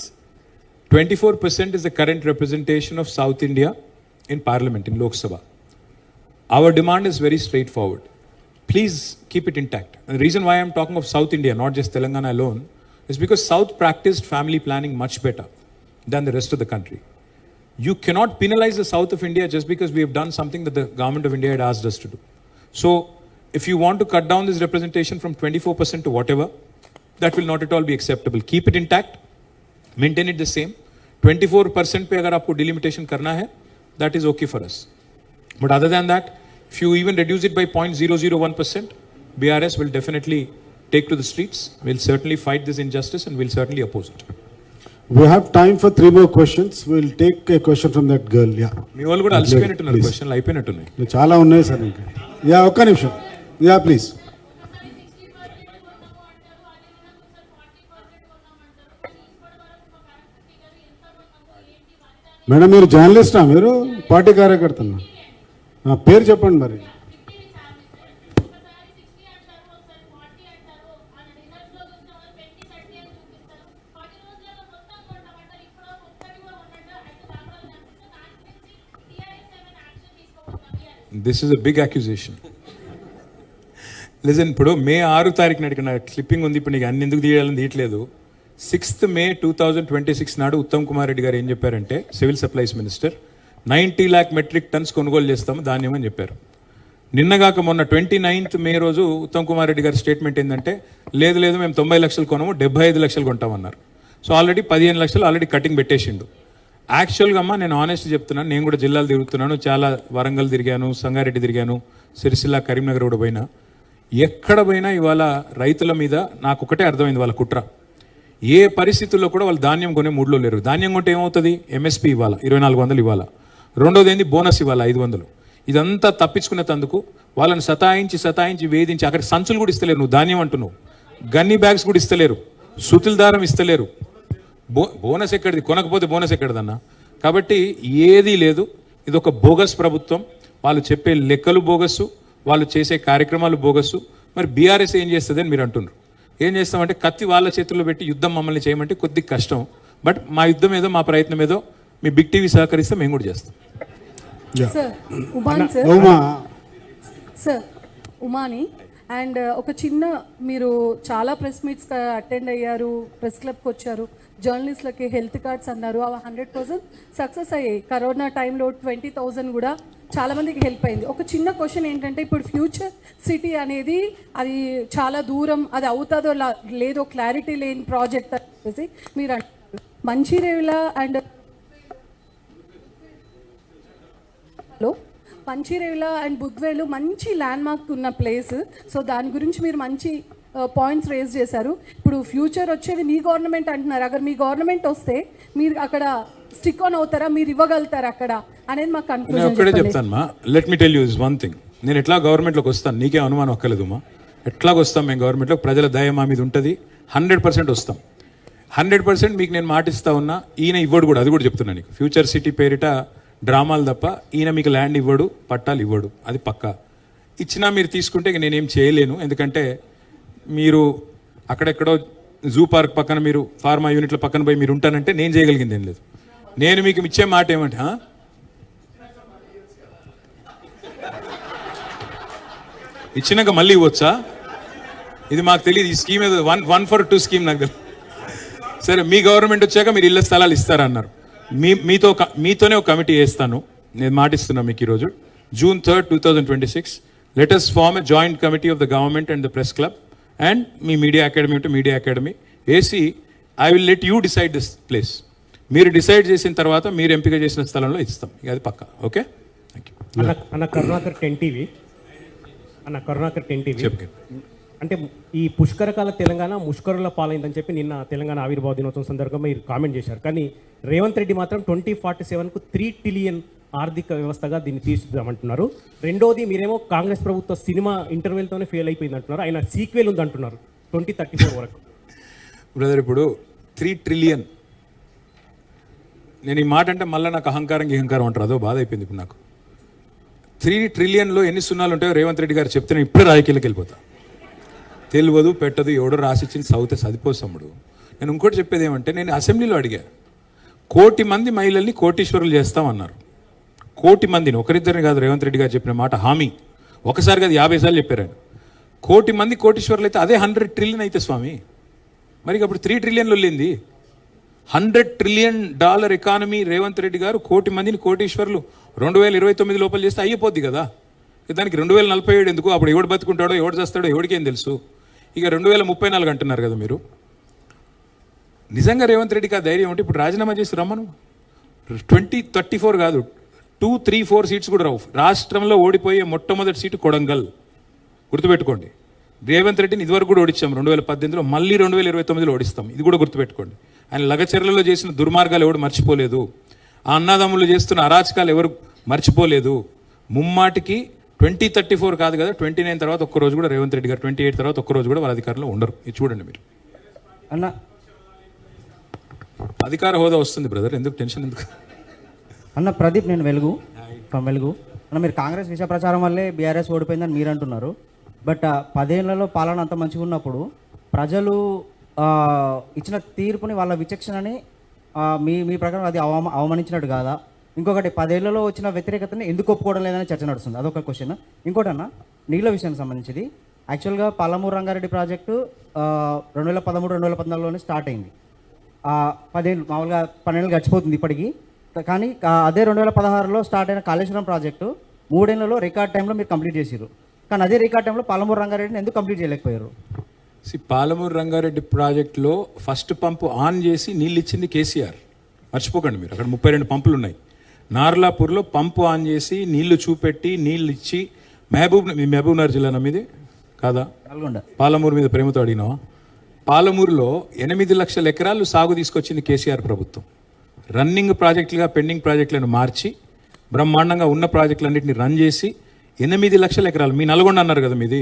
24% is the current representation of South India in Parliament, in Lok Sabha. Our demand is very straightforward. Please keep it intact. And the reason why I'm talking of South India, not just Telangana alone, is because South practiced family planning much better than the rest of the country. You cannot penalize the South of India just because we have done something that the government of India had asked us to do. So, if you want to cut down this representation from 24% to whatever, that will not at all be acceptable. Keep it intact, maintain it the same. 24% पे अगर आपको delimitation करना है, that is okay for us. But other than that, if you even reduce it by 0.001%, BRS will definitely take to the streets. We'll certainly fight this injustice and we'll certainly oppose it. we have time for 3 more questions. We'll take a question from that girl. Yeah. మీ వాళ్ళు కూడా అలసిపోయినట్టున్నారు, క్వశ్చన్లు అయిపోయినట్టున్నాయి. చాలా ఉన్నాయి sir ఇంకా. Yeah, ఒక్క నిమిషం. Yeah, please. Madam, మీరు జర్నలిస్టా? మీరు పార్టీ కార్యకర్తనా? పేరు చెప్పండి మరి. This is a big accusation. Listen, ఇప్పుడు May 6 నాటికి నా క్లిప్పింగ్ ఉంది. ఇప్పుడు నీకు అన్ని ఎందుకు తీయాలని తీయట్లేదు. 6th May 2026 నాడు ఉత్తమ్ కుమార్ రెడ్డి గారు ఏం చెప్పారంటే, civil supplies minister, 90 lakh metric tons కొనుగోలు చేస్తాము ధాన్యం అని చెప్పారు. నిన్నగాక మొన్న 29th May రోజు ఉత్తమ్ కుమార్ రెడ్డి గారి స్టేట్మెంట్ ఏంటంటే, లేదు మేము 90 లక్షలు కొనము, 75 లక్షలు కొంటామన్నారు. సో ఆల్రెడీ 15 లక్షలు ఆల్రెడీ కటింగ్ పెట్టేసిండు. యాక్చువల్గా అమ్మా, నేను ఆనెస్ట్ చెప్తున్నాను, నేను కూడా జిల్లాలు తిరుగుతున్నాను, చాలా వరంగల్ తిరిగాను, సంగారెడ్డి తిరిగాను, సిరిసిల్ల, కరీంనగర్ కూడా పోయినా. ఎక్కడ పోయినా ఇవాళ రైతుల మీద నాకు ఒకటే అర్థమైంది, వాళ్ళ కుట్ర. ఏ పరిస్థితుల్లో కూడా వాళ్ళు ధాన్యం కొనే మూడ్లో లేరు. ధాన్యం కొంటే ఏమవుతుంది? MSP ఇవ్వాలా, 2400 ఇవ్వాలా. రెండోది ఏంది? బోనస్ ఇవ్వాలా, 500. ఇదంతా తప్పించుకునే తందుకు వాళ్ళని సతాయించి వేధించి అక్కడ సంచులు కూడా ఇస్తలేరు. నువ్వు ధాన్యం అంటున్నావు, గన్నీ బ్యాగ్స్ కూడా ఇస్తలేరు, సుతుల దారం ఇస్తలేరు. బోనస్ ఎక్కడిది? కొనకపోతే బోనస్ ఎక్కడిదన్నా? కాబట్టి ఏదీ లేదు. ఇది ఒక బోగస్ ప్రభుత్వం. వాళ్ళు చెప్పే లెక్కలు బోగస్సు, వాళ్ళు చేసే కార్యక్రమాలు బోగస్సు. మరి బీఆర్ఎస్ ఏం చేస్తుంది అని మీరు అంటున్నారు. ఏం చేస్తామంటే, కత్తి వాళ్ళ చేతుల్లో పెట్టి యుద్ధం మమ్మల్ని చేయమంటే కొద్ది కష్టం. బట్ మా యుద్ధం ఏదో, మా ప్రయత్నం ఏదో, మీ బిగ్ టీవీ సహకరిస్తే మేము కూడా చేస్తాం. సార్, ఉమాని అండ్ ఒక చిన్న, మీరు చాలా ప్రెస్ మీట్స్ అటెండ్ అయ్యారు, ప్రెస్ క్లబ్కి వచ్చారు, జర్నలిస్ట్లకి హెల్త్ కార్డ్స్ అన్నారు, అవి 100% సక్సెస్ అయ్యాయి. కరోనా టైంలో 20,000 కూడా చాలామందికి హెల్ప్ అయింది. ఒక చిన్న క్వశ్చన్ ఏంటంటే, ఇప్పుడు ఫ్యూచర్ సిటీ అనేది అది చాలా దూరం, అది అవుతుందో లేదో క్లారిటీ లేని ప్రాజెక్ట్ అనేసి మీరు అంటారు. మంచిర్యాల అండ్ మంచిర్యాల అండ్ బుద్వేలు మంచి ల్యాండ్ మార్క్ ఉన్న ప్లేస్. సో దాని గురించి మీరు మంచి పాయింట్స్ రేజ్ చేశారు. ఇప్పుడు ఫ్యూచర్ వచ్చేది మీ గవర్నమెంట్ అంటున్నారు. అगर మీ గవర్నమెంట్ వస్తే మీరు అక్కడ స్టిక్ ఆన్ అవుతారా, మీరు ఇవ్వగలుగుతారా అక్కడ అనేది మాకు నేను ఒక్కడే చెప్తాను మా, let me tell you is one thing. నేను ఎట్లా గవర్నమెంట్లోకి వస్తాను, నీకే అనుమానం ఒక్కలేదు మా. ఎట్లాగ వస్తాం మేము గవర్నమెంట్లో, ప్రజల దయ మా మీద ఉంటుంది. 100% వస్తాం. 100% మీకు నేను మాటిస్తా ఉన్నా. ఈయన ఇవ్వడు కూడా, అది కూడా చెప్తున్నా నీకు. ఫ్యూచర్ సిటీ పేరిట డ్రామాలు తప్ప ఈయన మీకు ల్యాండ్ ఇవ్వడు, పట్టాలు ఇవ్వడు, అది పక్కా. ఇచ్చినా మీరు తీసుకుంటే ఇక నేనేం చేయలేను. ఎందుకంటే మీరు అక్కడెక్కడో జూ పార్క్ పక్కన, మీరు ఫార్మా యూనిట్ల పక్కన పోయి మీరు ఉంటానంటే నేను చేయగలిగింది ఏం లేదు. నేను మీకు ఇచ్చే మాట ఏమంటే, ఇచ్చినాక మళ్ళీ ఇవ్వచ్చా? ఇది మాకు తెలియదు. ఈ స్కీమ్ ఏదో 1 for 2 స్కీమ్ నాకు తెలియదు. సరే, మీ గవర్నమెంట్ వచ్చాక మీరు ఇళ్ళ స్థలాలు ఇస్తారన్నారు. మీతోనే ఒక కమిటీ వేస్తాను, నేను మాటిస్తున్నా మీకు ఈరోజు. June 3rd, 2026 let us form a joint committee of the government and the press club and me media academy ఉంటే మీడియా అకాడమీ వేసి I will let you decide this place. మీరు డిసైడ్ చేసిన తర్వాత మీరు ఎంపిక చేసిన స్థలంలో ఇస్తాం, ఇక అది పక్కా. Okay, thank you. అన్న కరుణాకర్ 10 టీవీ అంటే ఈ పుష్కరకాల తెలంగాణ ముష్కరుల పాలైందని చెప్పి నిన్న తెలంగాణ ఆవిర్భావ దినోత్సవం సందర్భంగా మీరు కామెంట్ చేశారు. కానీ రేవంత్ రెడ్డి మాత్రం 2047కు 3 ట్రిలియన్ ఆర్థిక వ్యవస్థగా దీన్ని తీర్చిదిద్దామంటున్నారు. రెండోది, మీరేమో కాంగ్రెస్ ప్రభుత్వ సినిమా ఇంటర్వెల్తోనే ఫెయిల్ అయిపోయింది అంటున్నారు. ఆయన సీక్వెల్ ఉంది అంటున్నారు 2034 వరకు. బ్రదర్, ఇప్పుడు 3 ట్రిలియన్, నేను ఈ మాట అంటే మళ్ళీ నాకు అహంకారం అంటారు, అదో బాధ అయిపోయింది ఇప్పుడు నాకు. 3 ట్రిలియన్లో ఎన్ని సున్నాలు ఉంటాయో రేవంత్ రెడ్డి గారు చెప్తే నేను ఇప్పుడే రాజకీయాలకు వెళ్ళిపోతా. తెలియదు, పెట్టదు, ఎవడో రాసిచ్చింది చదివితే సదిపోసమ్ముడు. నేను ఇంకోటి చెప్పేది ఏమంటే, నేను అసెంబ్లీలో అడిగా, 1 కోటి మంది మహిళల్ని కోటీశ్వరులు చేస్తామన్నారు. 1 కోటి మందిని, ఒకరిద్దరిని కాదు. రేవంత్ రెడ్డి గారు చెప్పిన మాట హామీ ఒకసారి కాదు 50 సార్లు చెప్పారు ఆయన. 1 కోటి మంది కోటీశ్వరులు అయితే అదే 100 ట్రిలియన్ అయితే స్వామి. మరి అప్పుడు 3 ట్రిలియన్లు వెళ్ళింది. $100 ట్రిలియన్ ఎకానమీ రేవంత్ రెడ్డి గారు 1 కోటి మందిని కోటీశ్వరులు 2029 లోపల చేస్తే అయిపోద్ది కదా. దానికి 2047 ఎందుకు? అప్పుడు ఎవడు బతుకుంటాడో ఎవడు చేస్తాడో ఎవడికేం తెలుసు. ఇక 2034 అంటున్నారు కదా మీరు. నిజంగా రేవంత్ రెడ్డికి ఆ ధైర్యం ఉంటే ఇప్పుడు రాజీనామా చేసి రమ్మను. 2034 కాదు, 2, 3, 4 సీట్స్ కూడా రావు. రాష్ట్రంలో ఓడిపోయే మొట్టమొదటి సీటు కొడంగల్, గుర్తుపెట్టుకోండి. రేవంత్ రెడ్డిని ఇదివరకు కూడా ఓడించాం 2018లో, మళ్ళీ 2029లో ఓడిస్తాం, ఇది కూడా గుర్తుపెట్టుకోండి. ఆయన లగచర్లలో చేసిన దుర్మార్గాలు ఎవడు మర్చిపోలేదు. ఆ అన్నదమ్ములు చేస్తున్న అరాచకాలు ఎవరు మర్చిపోలేదు. ముమ్మాటికి 2034 కాదు కదా, 29 తర్వాత ఒక్కరోజు కూడా రేవంత్ రెడ్డి గారు, 28 తర్వాత ఒక్కరోజు కూడా వాళ్ళ అధికారంలో ఉండరు. ఇది చూడండి మీరు. అన్న అధికార హోదా వస్తుంది బ్రదర్, ఎందుకు టెన్షన్ ఎందుకు? అన్న ప్రదీప్, నేను వెలుగు అన్న, మీరు కాంగ్రెస్ విష ప్రచారం వల్లే బీఆర్ఎస్ ఓడిపోయిందని మీరు అంటున్నారు. బట్ 10 ఏళ్లలో పాలన అంత మంచిగా ఉన్నప్పుడు ప్రజలు ఇచ్చిన తీర్పుని, వాళ్ళ విచక్షణని మీ ప్రకారం అది అవమానించినట్టు కాదా? ఇంకొకటి, 10 ఏళ్లలో వచ్చిన వ్యతిరేకతని ఎందుకు ఒప్పుకోవడం లేదని చర్చ నడుస్తుంది, అదొక క్వశ్చన్. ఇంకోటి అన్న, నీళ్ళ విషయానికి సంబంధించింది. యాక్చువల్గా పాలమూరు రంగారెడ్డి ప్రాజెక్టు 2013-2014లోనే స్టార్ట్ అయింది. 10 ఏళ్ళు, మామూలుగా 12 ఏళ్ళు గడిచిపోతుంది ఇప్పటికీ. కానీ అదే 2016లో స్టార్ట్ అయిన కాళేశ్వరం ప్రాజెక్టు 3 ఏళ్లలో రికార్డ్ టైంలో మీరు కంప్లీట్ చేసారు. కానీ అదే రికార్డ్ టైంలో పాలమూరు రంగారెడ్డిని ఎందుకు కంప్లీట్ చేయలేకపోయారు? పాలమూరు రంగారెడ్డి ప్రాజెక్టులో ఫస్ట్ పంపు ఆన్ చేసి నీళ్ళు ఇచ్చింది కేసీఆర్, మర్చిపోకండి మీరు. అక్కడ 32 పంపులు ఉన్నాయి. నార్లాపూర్లో పంపు ఆన్ చేసి నీళ్లు చూపెట్టి నీళ్ళు ఇచ్చి, మహబూబ్నగర్ జిల్లా నమ్మిది కాదా, పాలమూరు మీద ప్రేమతో అడిగినావా? పాలమూరులో 8 లక్షల ఎకరాలు సాగు తీసుకొచ్చింది కేసీఆర్ ప్రభుత్వం. రన్నింగ్ ప్రాజెక్టులుగా పెండింగ్ ప్రాజెక్టులను మార్చి బ్రహ్మాండంగా ఉన్న ప్రాజెక్టులన్నింటినీ రన్ చేసి 8 లక్షల ఎకరాలు. మీ నల్గొండ అన్నారు కదా, మీది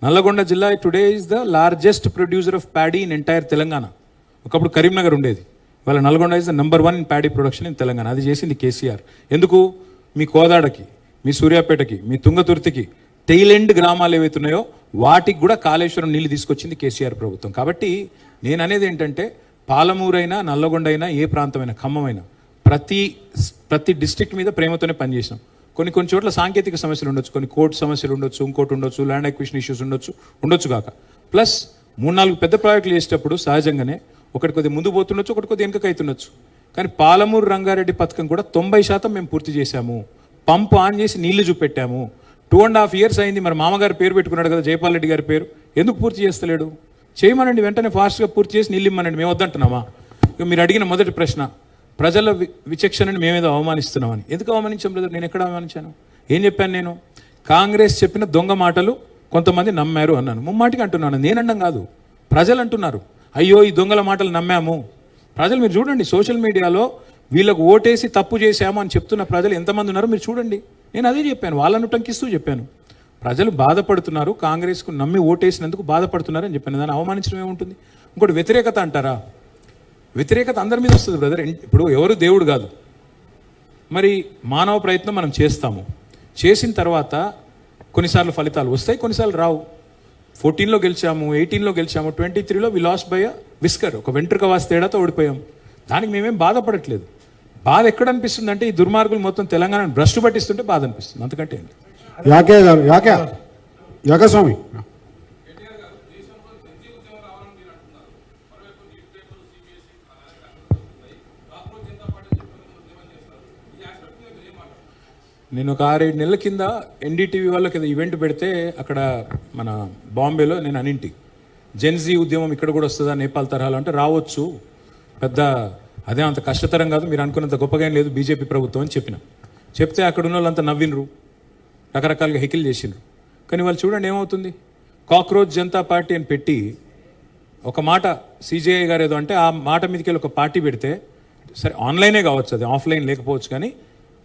నల్లగొండ జిల్లా today is the largest producer of paddy in entire Telangana. ఒకప్పుడు కరీంనగర్ ఉండేది, వాళ్ళ Nalgonda is the number 1 in paddy production in Telangana. అది చేసింది కేసీఆర్. ఎందుకు? మీ కోదాడకి, మీ సూర్యాపేటకి, మీ తుంగతుర్తికి టెయిలెండ్ గ్రామాలు ఏవైతున్నాయో వాటికి కూడా కాళేశ్వరం నీళ్ళు తీసుకొచ్చింది కేసీఆర్ ప్రభుత్వం. కాబట్టి నేను అనేది ఏంటంటే, పాలమూరైనా నల్లగొండ అయినా ఏ ప్రాంతమైనా ఖమ్మమైనా ప్రతి డిస్ట్రిక్ట్ మీద ప్రేమతోనే పనిచేసినాం. కొన్ని చోట్ల సాంకేతిక సమస్యలు ఉండొచ్చు, కొన్ని కోర్టు సమస్యలు ఉండొచ్చు, ఇంకోటి ఉండొచ్చు, ల్యాండ్ అక్విజిషన్ ఇష్యూస్ ఉండొచ్చు కాక. ప్లస్ 3-4 పెద్ద ప్రాజెక్టులు చేసేటప్పుడు సహజంగానే ఒకటి కొద్దిగా ముందు పోతుండొచ్చు, ఒకటి కొద్దిగా వెనుక అవుతుండొచ్చు. కానీ పాలమూరు రంగారెడ్డి పథకం కూడా 90% మేము పూర్తి చేశాము. పంపు ఆన్ చేసి నీళ్లు చూపెట్టాము. 2.5 years అయింది. మరి మామగారు పేరు పెట్టుకున్నాడు కదా, జైపాల్ రెడ్డి గారి పేరు, ఎందుకు పూర్తి చేస్తలేడు? చేయమనండి, వెంటనే ఫాస్ట్గా పూర్తి చేసి నీళ్ళు ఇమ్మనండి. మేము వద్దంటున్నామా? ఇక మీరు అడిగిన మొదటి ప్రశ్న, ప్రజల విచక్షణని మేమేదో అవమానిస్తున్నామని. ఎందుకు అవమానించాం బ్రదర్? నేను ఎక్కడ అవమానించాను? ఏం చెప్పాను నేను? కాంగ్రెస్ చెప్పిన దొంగ మాటలు కొంతమంది నమ్మారు అన్నాను. ముమ్మాటికి అంటున్నాను, నేనడం కాదు, ప్రజలు అంటున్నారు. అయ్యో ఈ దొంగల మాటలు నమ్మాము. ప్రజలు మీరు చూడండి, సోషల్ మీడియాలో వీళ్ళకు ఓటేసి తప్పు చేశాము అని చెప్తున్న ప్రజలు ఎంతమంది ఉన్నారో మీరు చూడండి. నేను అదే చెప్పాను, వాళ్ళను టంకిస్తూ చెప్పాను. ప్రజలు బాధపడుతున్నారు, కాంగ్రెస్కు నమ్మి ఓటేసినందుకు బాధపడుతున్నారు అని చెప్పాను. దాన్ని అవమానించడం ఏముంటుంది? ఇంకోటి వ్యతిరేకత అంటారా? వ్యతిరేకత అందరి మీద వస్తుంది బ్రదర్. ఇప్పుడు ఎవరు దేవుడు కాదు. మరి మానవ ప్రయత్నం మనం చేస్తాము. చేసిన తర్వాత కొన్నిసార్లు ఫలితాలు వస్తాయి, కొన్నిసార్లు రావు. 14లో గెలిచాము, 18లో గెలిచాము, 23లో వి లాస్ట్ బై విస్కర్, ఒక వెంట్రుక వాసి తేడాతో ఓడిపోయాం. దానికి మేమేం బాధపడట్లేదు. బాధ ఎక్కడ అనిపిస్తుంది అంటే ఈ దుర్మార్గులు మొత్తం తెలంగాణను భ్రష్టు పట్టిస్తుంటే బాధ అనిపిస్తుంది, అంతకంటే ఏంటి. యాకే స్వామి, నేను ఒక 6-7 నెలల కింద ఎన్డీటీవీ వాళ్ళకి ఈవెంట్ పెడితే అక్కడ మన బాంబేలో నేను అనింటి జెన్జీ ఉద్యమం ఇక్కడ కూడా వస్తుందా నేపాల్ తరహాలో అంటే రావచ్చు, పెద్ద అదే అంత కష్టతరం కాదు, మీరు అనుకున్నంత గొప్పగా ఏం లేదు బీజేపీ ప్రభుత్వం అని చెప్పిన. చెప్తే అక్కడ ఉన్న వాళ్ళంతా నవ్వినరు, రకరకాలుగా హెకిల్ చేసిండ్రు. కానీ వాళ్ళు చూడండి ఏమవుతుంది, కాక్రోచ్ జనతా పార్టీ అని పెట్టి ఒక మాట సిజేఐ గారు ఏదో అంటే ఆ మాట మీదకి వెళ్ళి ఒక పార్టీ పెడితే, సరే ఆన్లైనే కావచ్చు, అది ఆఫ్లైన్ లేకపోవచ్చు, కానీ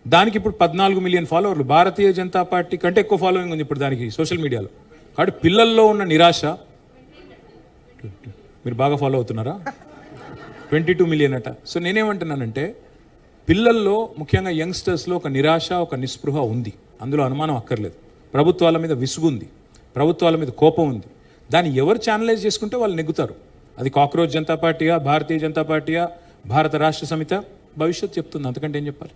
దానికి ఇప్పుడు 14 మిలియన్ ఫాలోవర్లు. భారతీయ జనతా పార్టీ కంటే ఎక్కువ ఫాలోయింగ్ ఉంది ఇప్పుడు దానికి సోషల్ మీడియాలో. కాబట్టి పిల్లల్లో ఉన్న నిరాశ, మీరు బాగా ఫాలో అవుతున్నారా, 22 మిలియన్ అట. సో నేనేమంటున్నానంటే పిల్లల్లో ముఖ్యంగా యంగ్స్టర్స్లో ఒక నిరాశ, ఒక నిస్పృహ ఉంది, అందులో అనుమానం అక్కర్లేదు. ప్రభుత్వాల మీద విసుగు ఉంది, ప్రభుత్వాల మీద కోపం ఉంది. దాన్ని ఎవరు ఛానలైజ్ చేసుకుంటే వాళ్ళు నెగ్గుతారు. అది కాక్రోచ్ జనతా పార్టీయా, భారతీయ జనతా పార్టీయా, భారత రాష్ట్ర సమిత, భవిష్యత్తు చెప్తుంది, అంతకంటే ఏం చెప్పాలి.